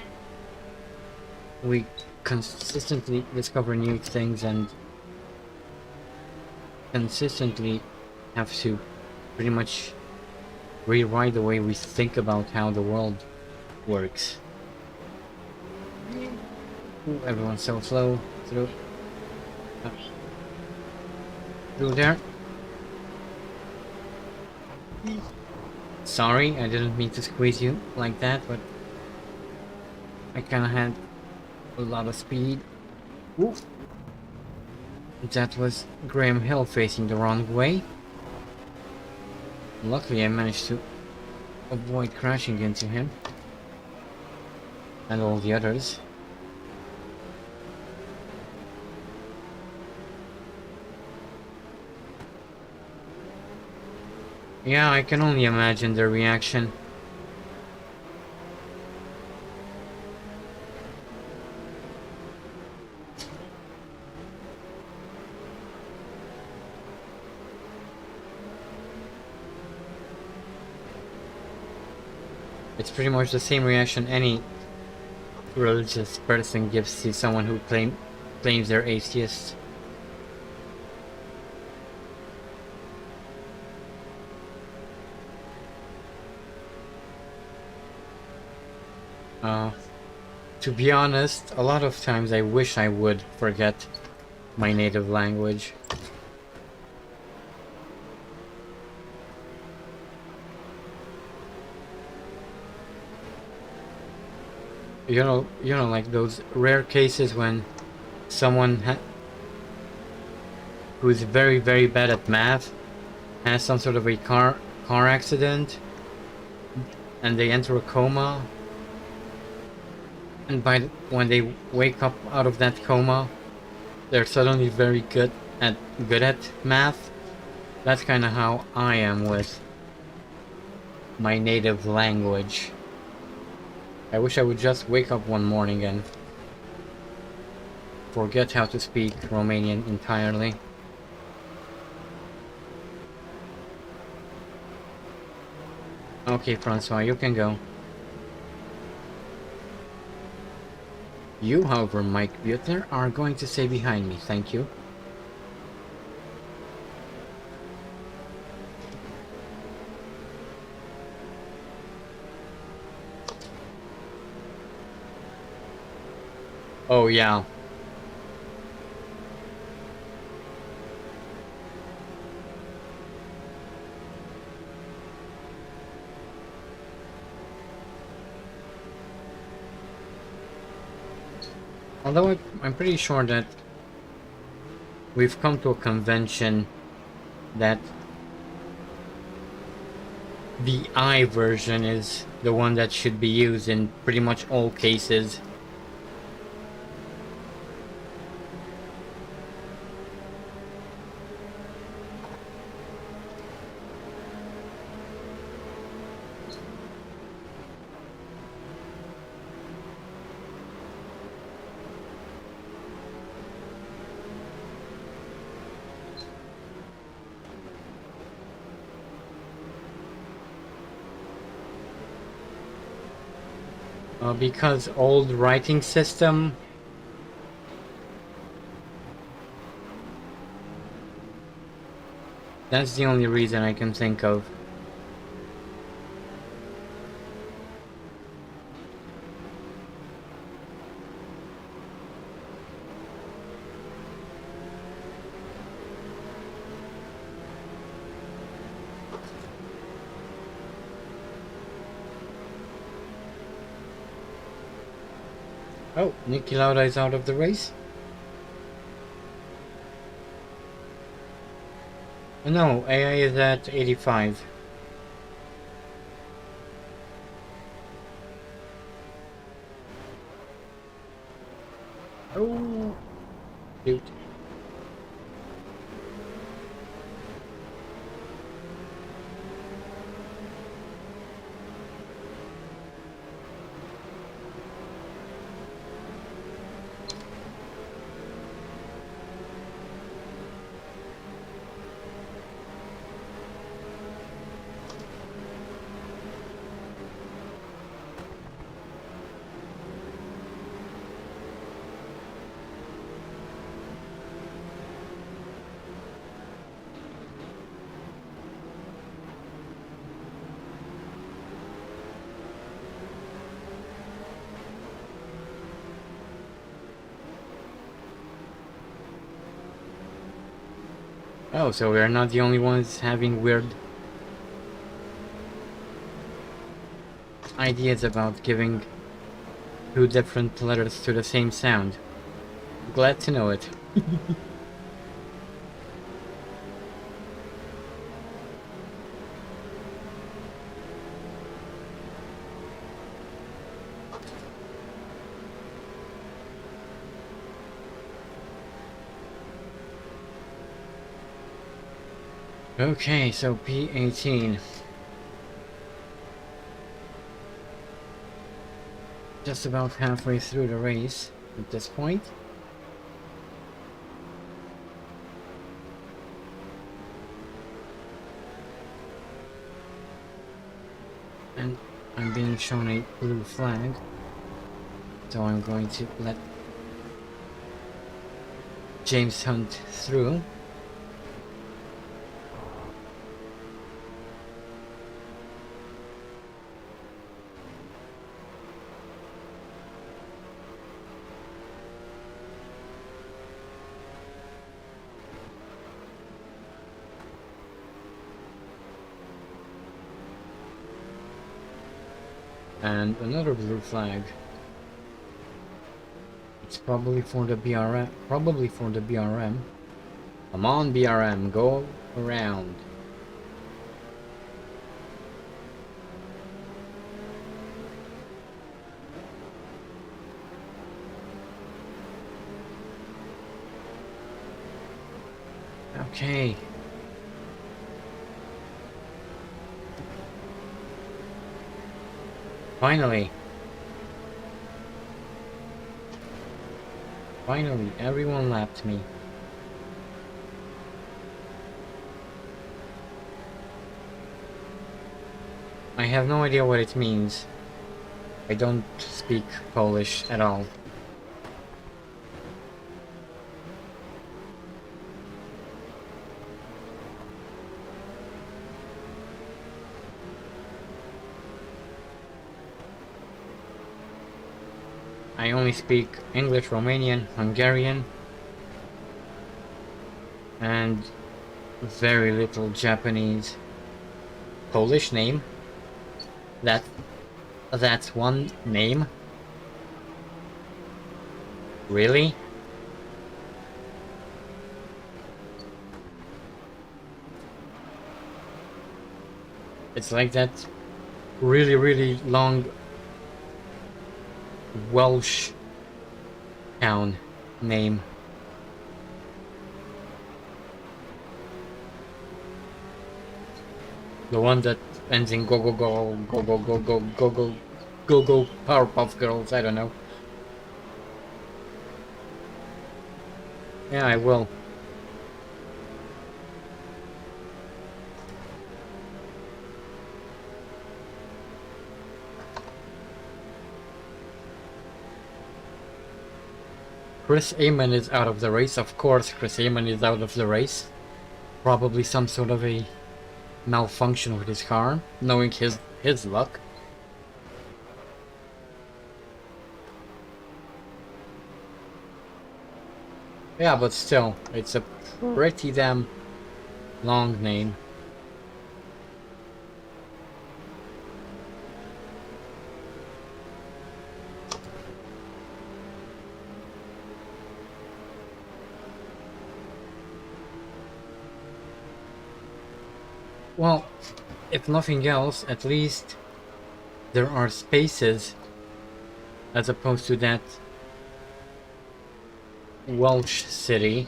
we consistently discover new things and consistently have to pretty much rewrite the way we think about how the world works. Ooh, everyone's so slow. Through there. Sorry, I didn't mean to squeeze you like that, but I kinda had a lot of speed. Oof. That was Graham Hill facing the wrong way. Luckily, I managed to avoid crashing into him and all the others. Yeah, I can only imagine their reaction. It's pretty much the same reaction any religious person gives to someone who claims they're atheists. To be honest, a lot of times I wish I would forget my native language. You know, like those rare cases when someone who's very, very bad at math has some sort of a car accident, and they enter a coma, and when they wake up out of that coma, they're suddenly very good at math. That's kind of how I am with my native language. I wish I would just wake up one morning and forget how to speak Romanian entirely. Okay, Francois, you can go. You, however, Mike Butler, are going to stay behind me, thank you. Oh, yeah. Although I'm pretty sure that we've come to a convention that the I version is the one that should be used in pretty much all cases. Because old writing system. That's the only reason I can think of. Oh, Niki Lauda is out of the race? No, AI is at 85. Oh, shoot. Oh, so we're not the only ones having weird ideas about giving two different letters to the same sound. Glad to know it. Okay, so P18. Just about halfway through the race at this point. And I'm being shown a blue flag. So I'm going to let James Hunt through. And another blue flag. It's probably for the BRM. Probably for the BRM. Come on, BRM, go around. Okay. Finally. Finally, everyone lapped me. I have no idea what it means. I don't speak Polish at all. I only speak English, Romanian, Hungarian, and very little Japanese. Polish name? That's one name? Really? It's like that really long Welsh town name. The one that ends in go go go go go go go go go go go Powerpuff Girls, I don't know. Yeah, I will. Chris Amon is out of the race. Of course, Chris Amon is out of the race. Probably some sort of a malfunction with his car, knowing his luck. Yeah, but still, it's a pretty damn long name. Well, if nothing else, at least there are spaces as opposed to that Welsh city.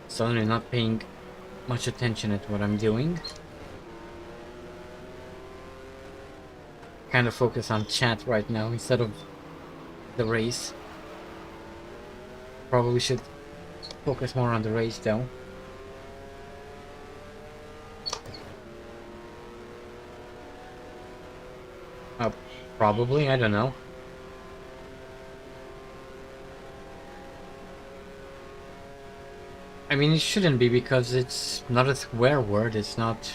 Suddenly not paying much attention at what I'm doing. Kind of focus on chat right now instead of the race. Probably should focus more on the race though. Probably, I don't know. I mean, it shouldn't be because it's not a swear word, it's not...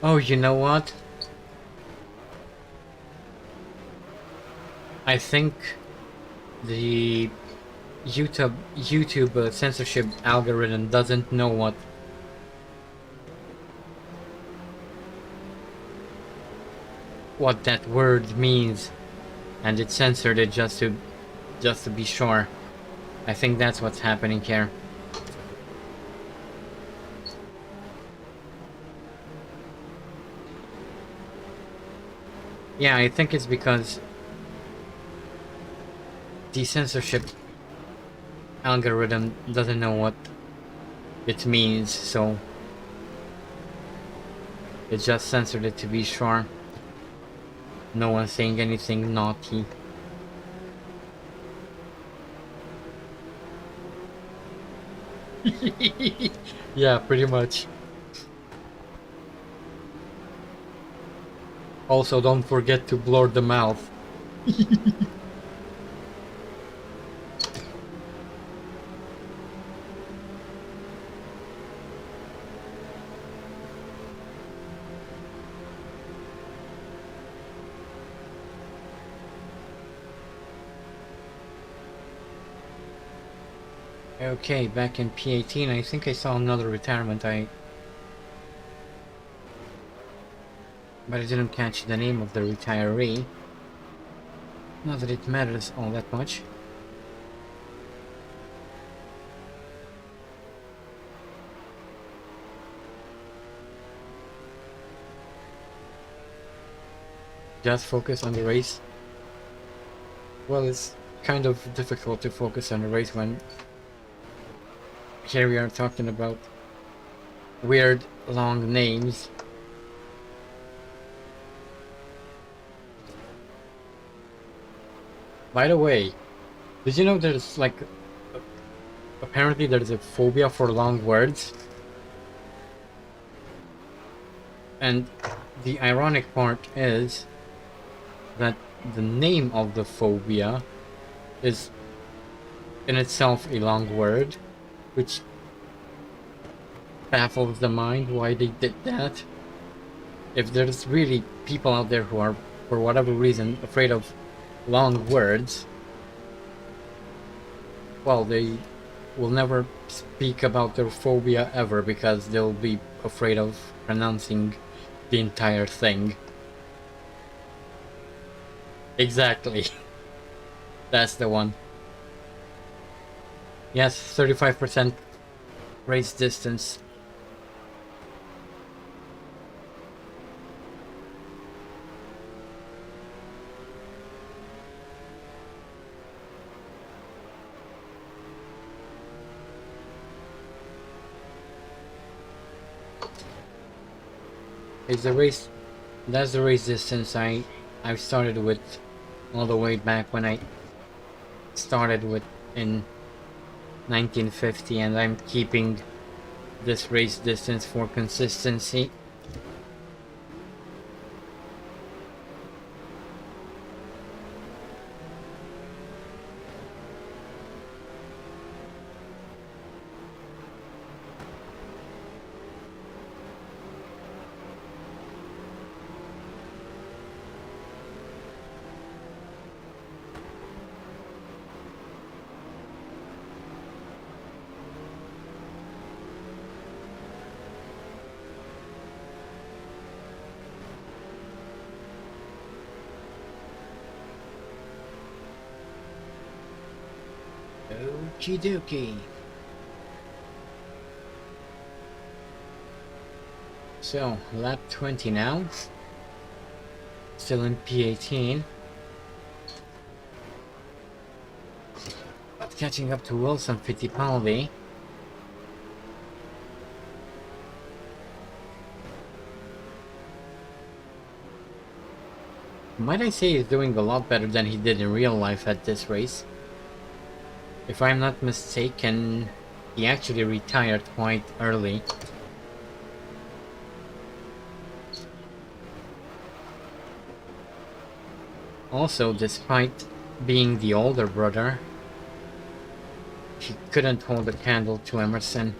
Oh, you know what? I think the YouTube censorship algorithm doesn't know what that word means, and it censored it just to be sure. I think that's what's happening here. Yeah, I think it's because the censorship algorithm doesn't know what it means, so it just censored it to be sure. No one's saying anything naughty. Yeah, pretty much. Also, don't forget to blur the mouth. Okay, back in P18, I think I saw another retirement. But I didn't catch the name of the retiree. Not that it matters all that much. Just focus on the race. Well, it's kind of difficult to focus on the race when here we are talking about weird long names. By the way, did you know there's like apparently there's a phobia for long words? And the ironic part is that the name of the phobia is in itself a long word, which baffles the mind why they did that. If there's really people out there who are, for whatever reason, afraid of long words, well, they will never speak about their phobia ever because they'll be afraid of pronouncing the entire thing. Exactly. That's the one. Yes, 35% race distance. Is the race? That's the race distance I've started with all the way back when I started with in 1950, and I'm keeping this race distance for consistency. Okie dokie. So, lap 20 now. Still in P18. But catching up to Wilson Fittipaldi. Might I say he's doing a lot better than he did in real life at this race. If I'm not mistaken, he actually retired quite early. Also, despite being the older brother, he couldn't hold a candle to Emerson.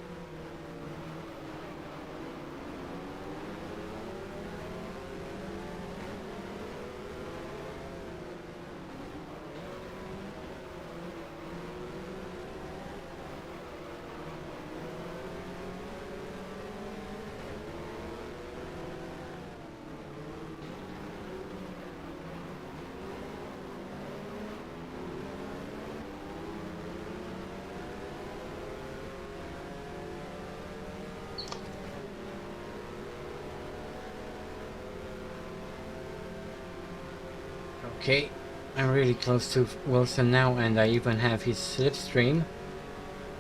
Okay, I'm really close to Wilson now, and I even have his slipstream.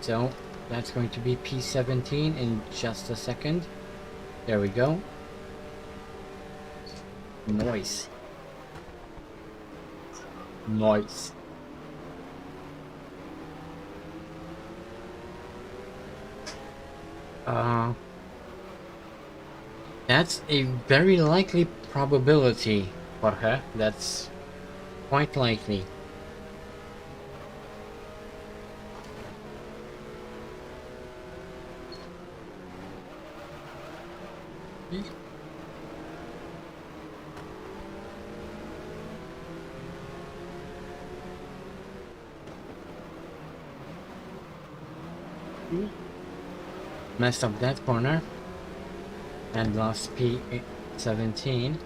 So that's going to be P17 in just a second. There we go. Nice. Nice. That's a very likely probability, Jorge. That's quite likely. Messed up that corner and lost P17.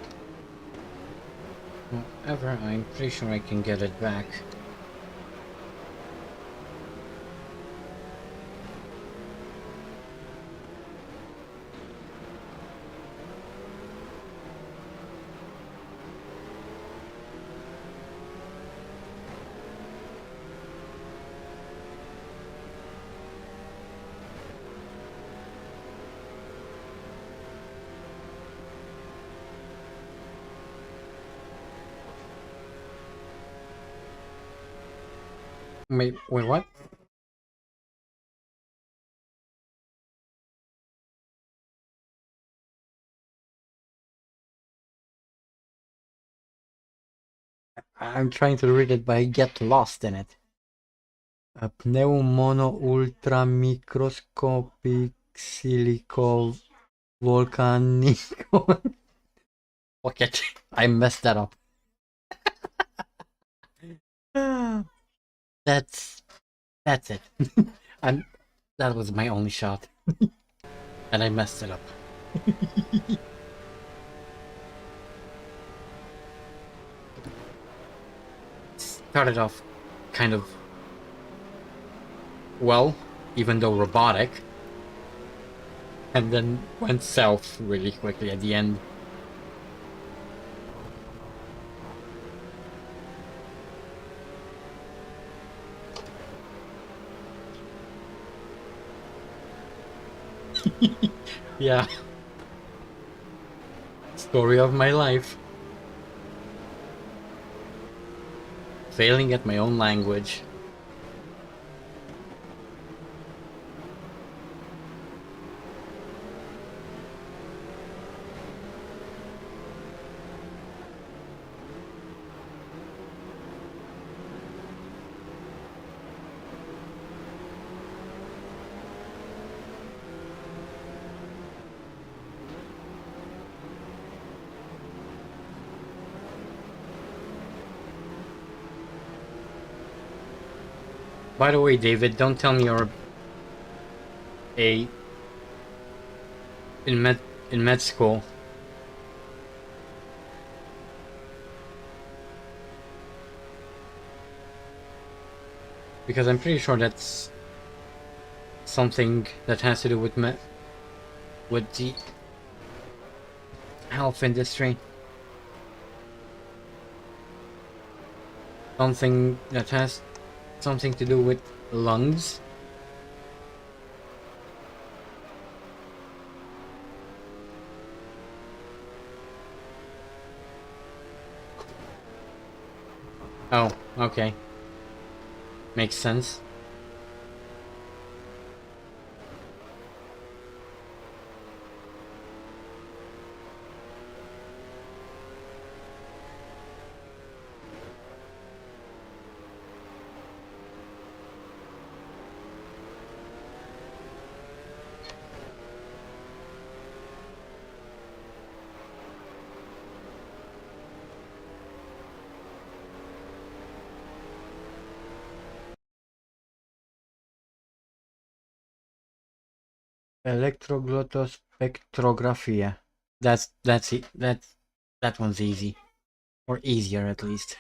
However, I'm pretty sure I can get it back. Wait, what? I'm trying to read it, but I get lost in it. A pneumono ultramicroscopic silico volcanico. Fuck it, I messed that up. That's it. I'm that was my only shot. And I messed it up. Started off kind of well, even though robotic, and then went south really quickly at the end. Yeah. Story of my life. Failing at my own language. By the way, David, don't tell me you're in med school. Because I'm pretty sure that's something that has to do with the health industry. Something that has something to do with lungs. Oh, okay. Makes sense. Electroglottospectrographia. That's it. That one's easy, or easier at least.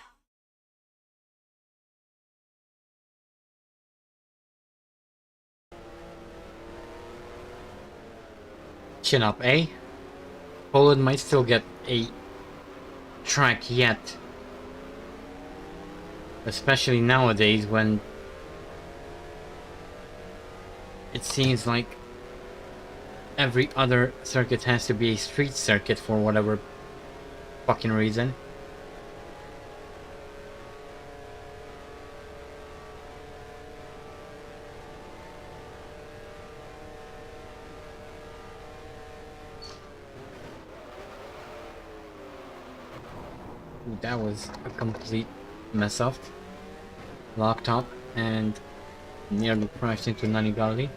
Chin up, eh? Poland might still get a track yet. Especially nowadays when it seems like every other circuit has to be a street circuit for whatever fucking reason. Ooh, that was a complete mess up. Locked up and nearly crashed into Nanigali.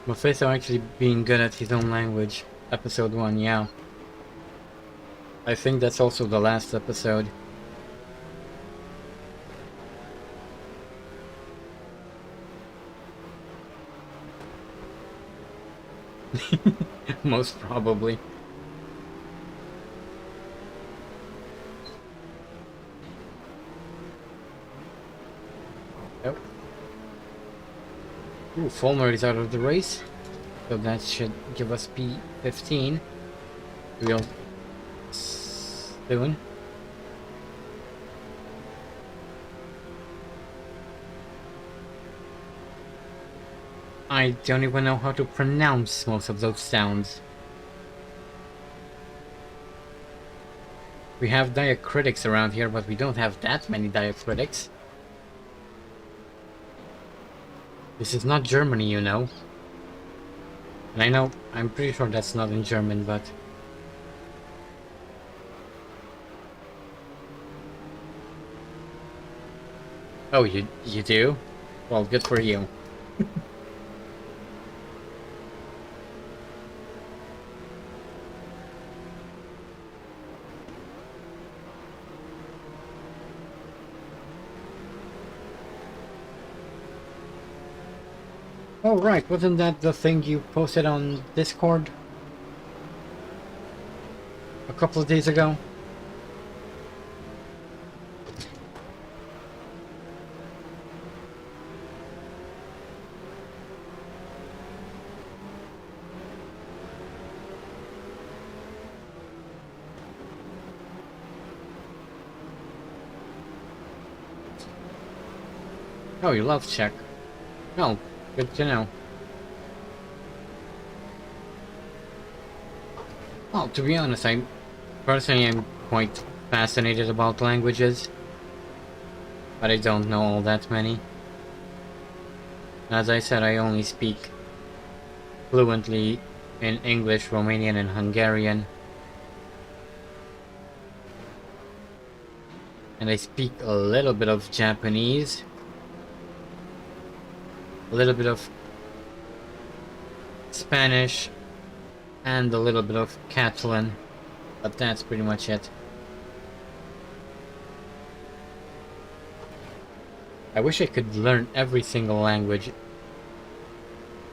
Mephisto actually being good at his own language. Episode 1, yeah. I think that's also the last episode. Most probably. Yep. Ooh, Fulmer is out of the race. So that should give us P15 real soon. I don't even know how to pronounce most of those sounds. We have diacritics around here, but we don't have that many diacritics. This is not Germany, you know. And I know, I'm pretty sure that's not in German, but... Oh, you do? Well, good for you. Oh right, wasn't that the thing you posted on Discord a couple of days ago? Oh, you love Czech. Oh, good to know. Well, to be honest, I personally am quite fascinated about languages, but I don't know all that many. As I said, I only speak fluently in English, Romanian, and Hungarian. And I speak a little bit of Japanese. A little bit of Spanish. And a little bit of Catalan. But that's pretty much it. I wish I could learn every single language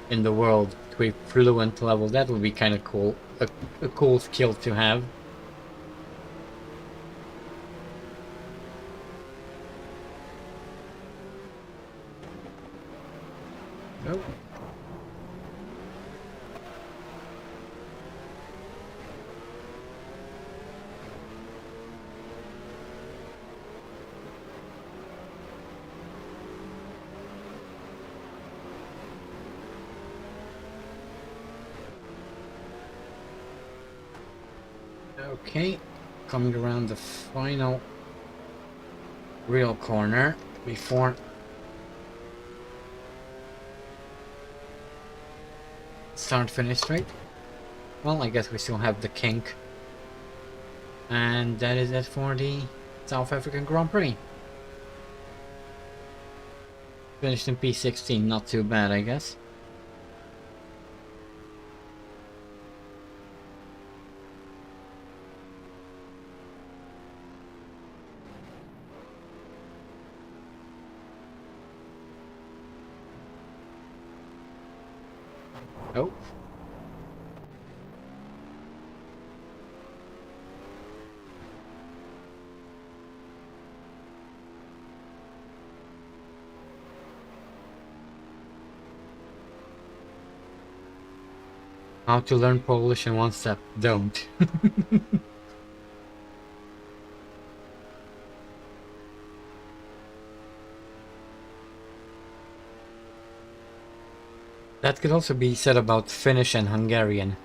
in the world to a fluent level. That would be kind of cool. A cool skill to have. Nope. Okay, coming around the final real corner before start finish straight. Well, I guess we still have the kink. And that is it for the South African Grand Prix. Finished in P16, not too bad, I guess. Oh. How to learn Polish in one step. Don't. That could also be said about Finnish and Hungarian.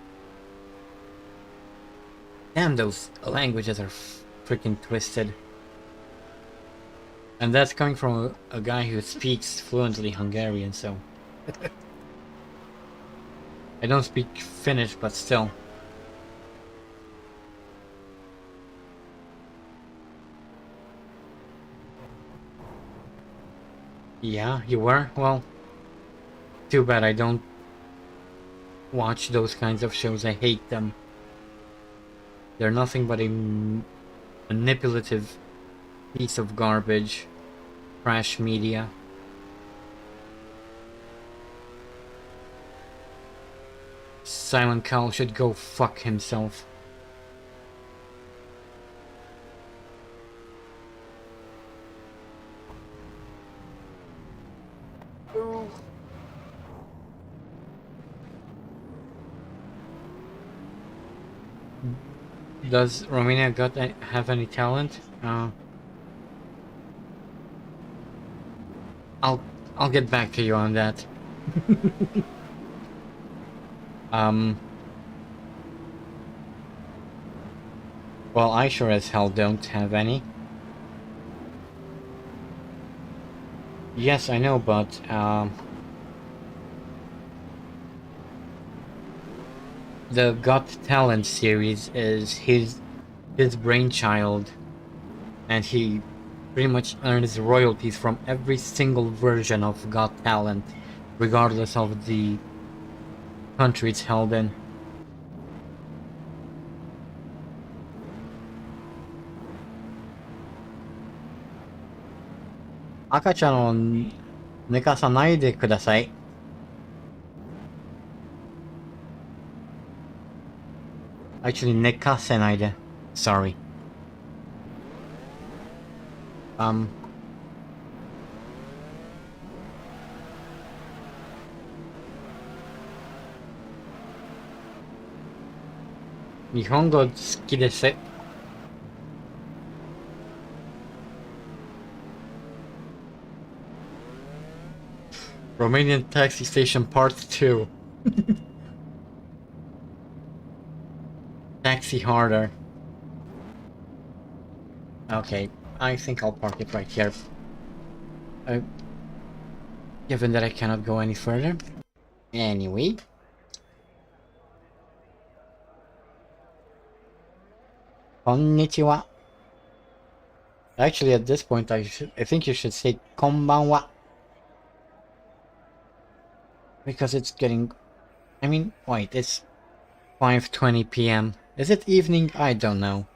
Damn, those languages are freaking twisted. And that's coming from a guy who speaks fluently Hungarian, so... I don't speak Finnish, but still. Yeah, you were? Well, too bad I don't watch those kinds of shows. I hate them. They're nothing but a manipulative piece of garbage. Trash media. Simon Cowell should go fuck himself. Does Romania have any talent? I'll I'll get back to you on that. um. Well, I sure as hell don't have any. Yes, I know, but the Got Talent series is his brainchild, and he pretty much earns royalties from every single version of Got Talent, regardless of the country it's held in. Akacha no nekasanai de kudasai. Actually, nekasenai de. Sorry. 日本語好きです。Romanian Taxi Station Part 2. Taxi harder. Okay, I think I'll park it right here. Given that I cannot go any further. Anyway. Konnichiwa. Actually, at this point, I think you should say konbanwa. Because it's getting... I mean, wait, it's 5:20 p.m. Is it evening? I don't know.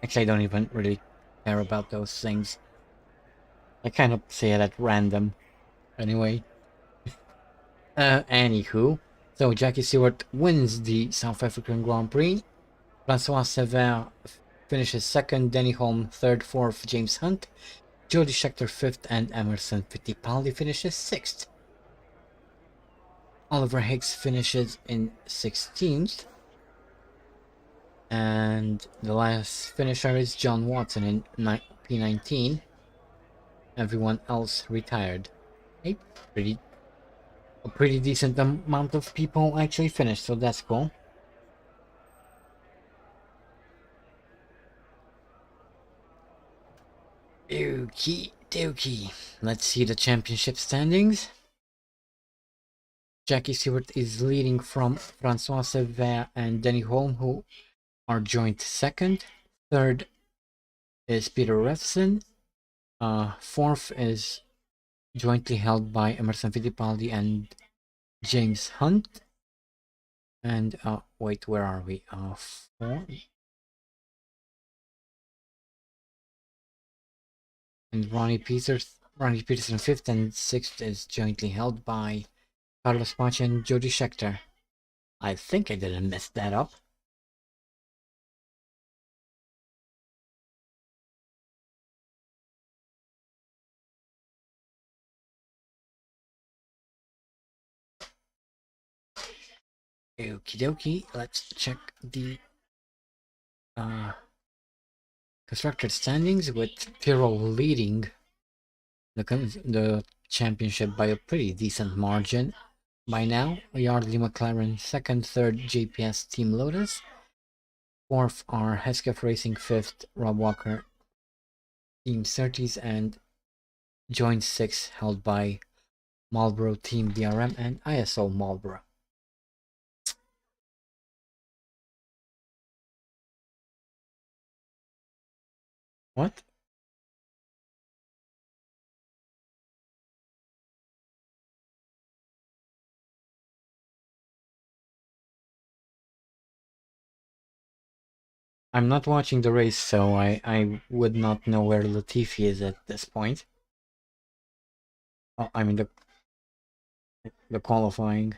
Actually, I don't even really care about those things. I kind of say it at random. Anyway. Anywho. So, Jackie Stewart wins the South African Grand Prix. Francois Sever finishes second, Denny Holm third, fourth, James Hunt, Jody Scheckter fifth, and Emerson Fittipaldi finishes sixth. Oliver Higgs finishes in 16th. And the last finisher is John Watson in P19. Everyone else retired. A pretty decent amount of people actually finished, so that's cool. Okie dokie. Let's see the championship standings. Jackie Stewart is leading from Francois Sever and Denny Holm, who are joint second. Third is Peter Refson. Fourth is jointly held by Emerson Fittipaldi and James Hunt. And wait, where are we? Four. And Ronnie Peterson fifth, and sixth is jointly held by Carlos Pache and Jody Scheckter. I think I didn't mess that up. Okie dokie, let's check the constructed standings with Tyrrell leading the championship by a pretty decent margin. By now, Yardley McLaren second, third JPS Team Lotus, fourth are Hesketh Racing, fifth Rob Walker Team Surtees, and joint sixth held by Marlboro Team DRM and ISO Marlboro. What? I'm not watching the race, so I would not know where Latifi is at this point. Oh, I mean the qualifying.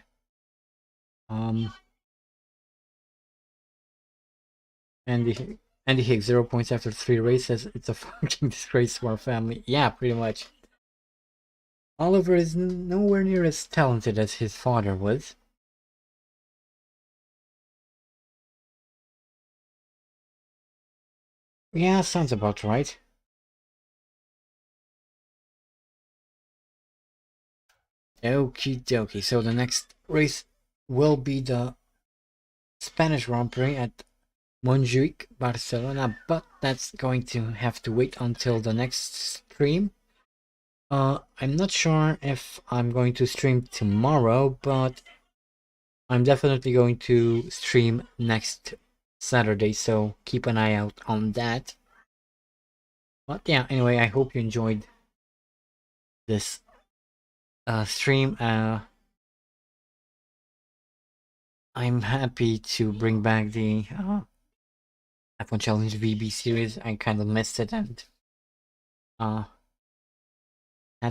Andy Higgs 0 points after 3 races. It's a fucking disgrace to our family. Yeah, pretty much. Oliver is nowhere near as talented as his father was. Yeah, sounds about right. Okie dokie. So the next race will be the Spanish Grand Prix at Montjuic, Barcelona, but that's going to have to wait until the next stream. I'm not sure if I'm going to stream tomorrow, but I'm definitely going to stream next Saturday, so keep an eye out on that. But yeah, anyway, I hope you enjoyed this stream. I'm happy to bring back the F1 Challenge VB series. I kind of missed it and had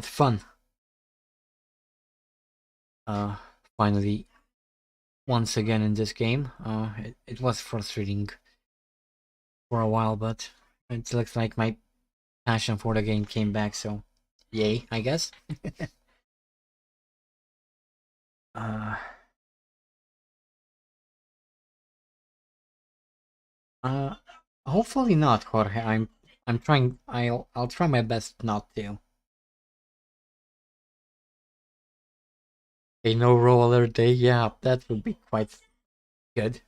fun. Finally, once again in this game. It was frustrating for a while, but it looks like my passion for the game came back, so yay, I guess. uh, uh, Hopefully not, Jorge. I'm trying. I'll try my best not to. A no roller day, yeah, that would be quite good.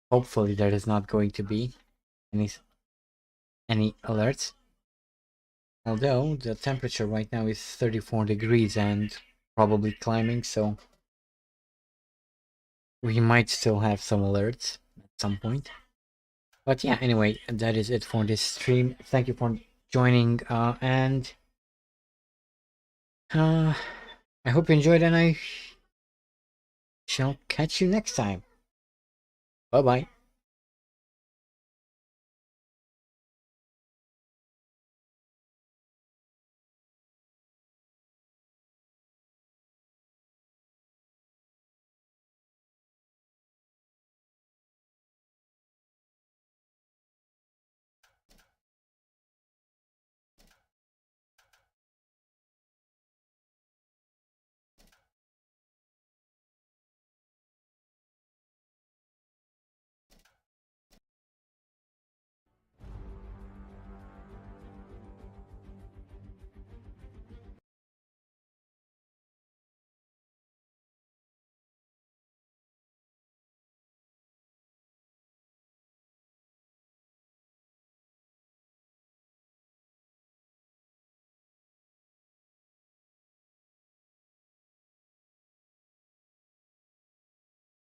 Hopefully there is not going to be any alerts. Although the temperature right now is 34 degrees and probably climbing, so we might still have some alerts at some point. But yeah, anyway, that is it for this stream. Thank you for joining, and I hope you enjoyed, and I shall catch you next time. Bye bye.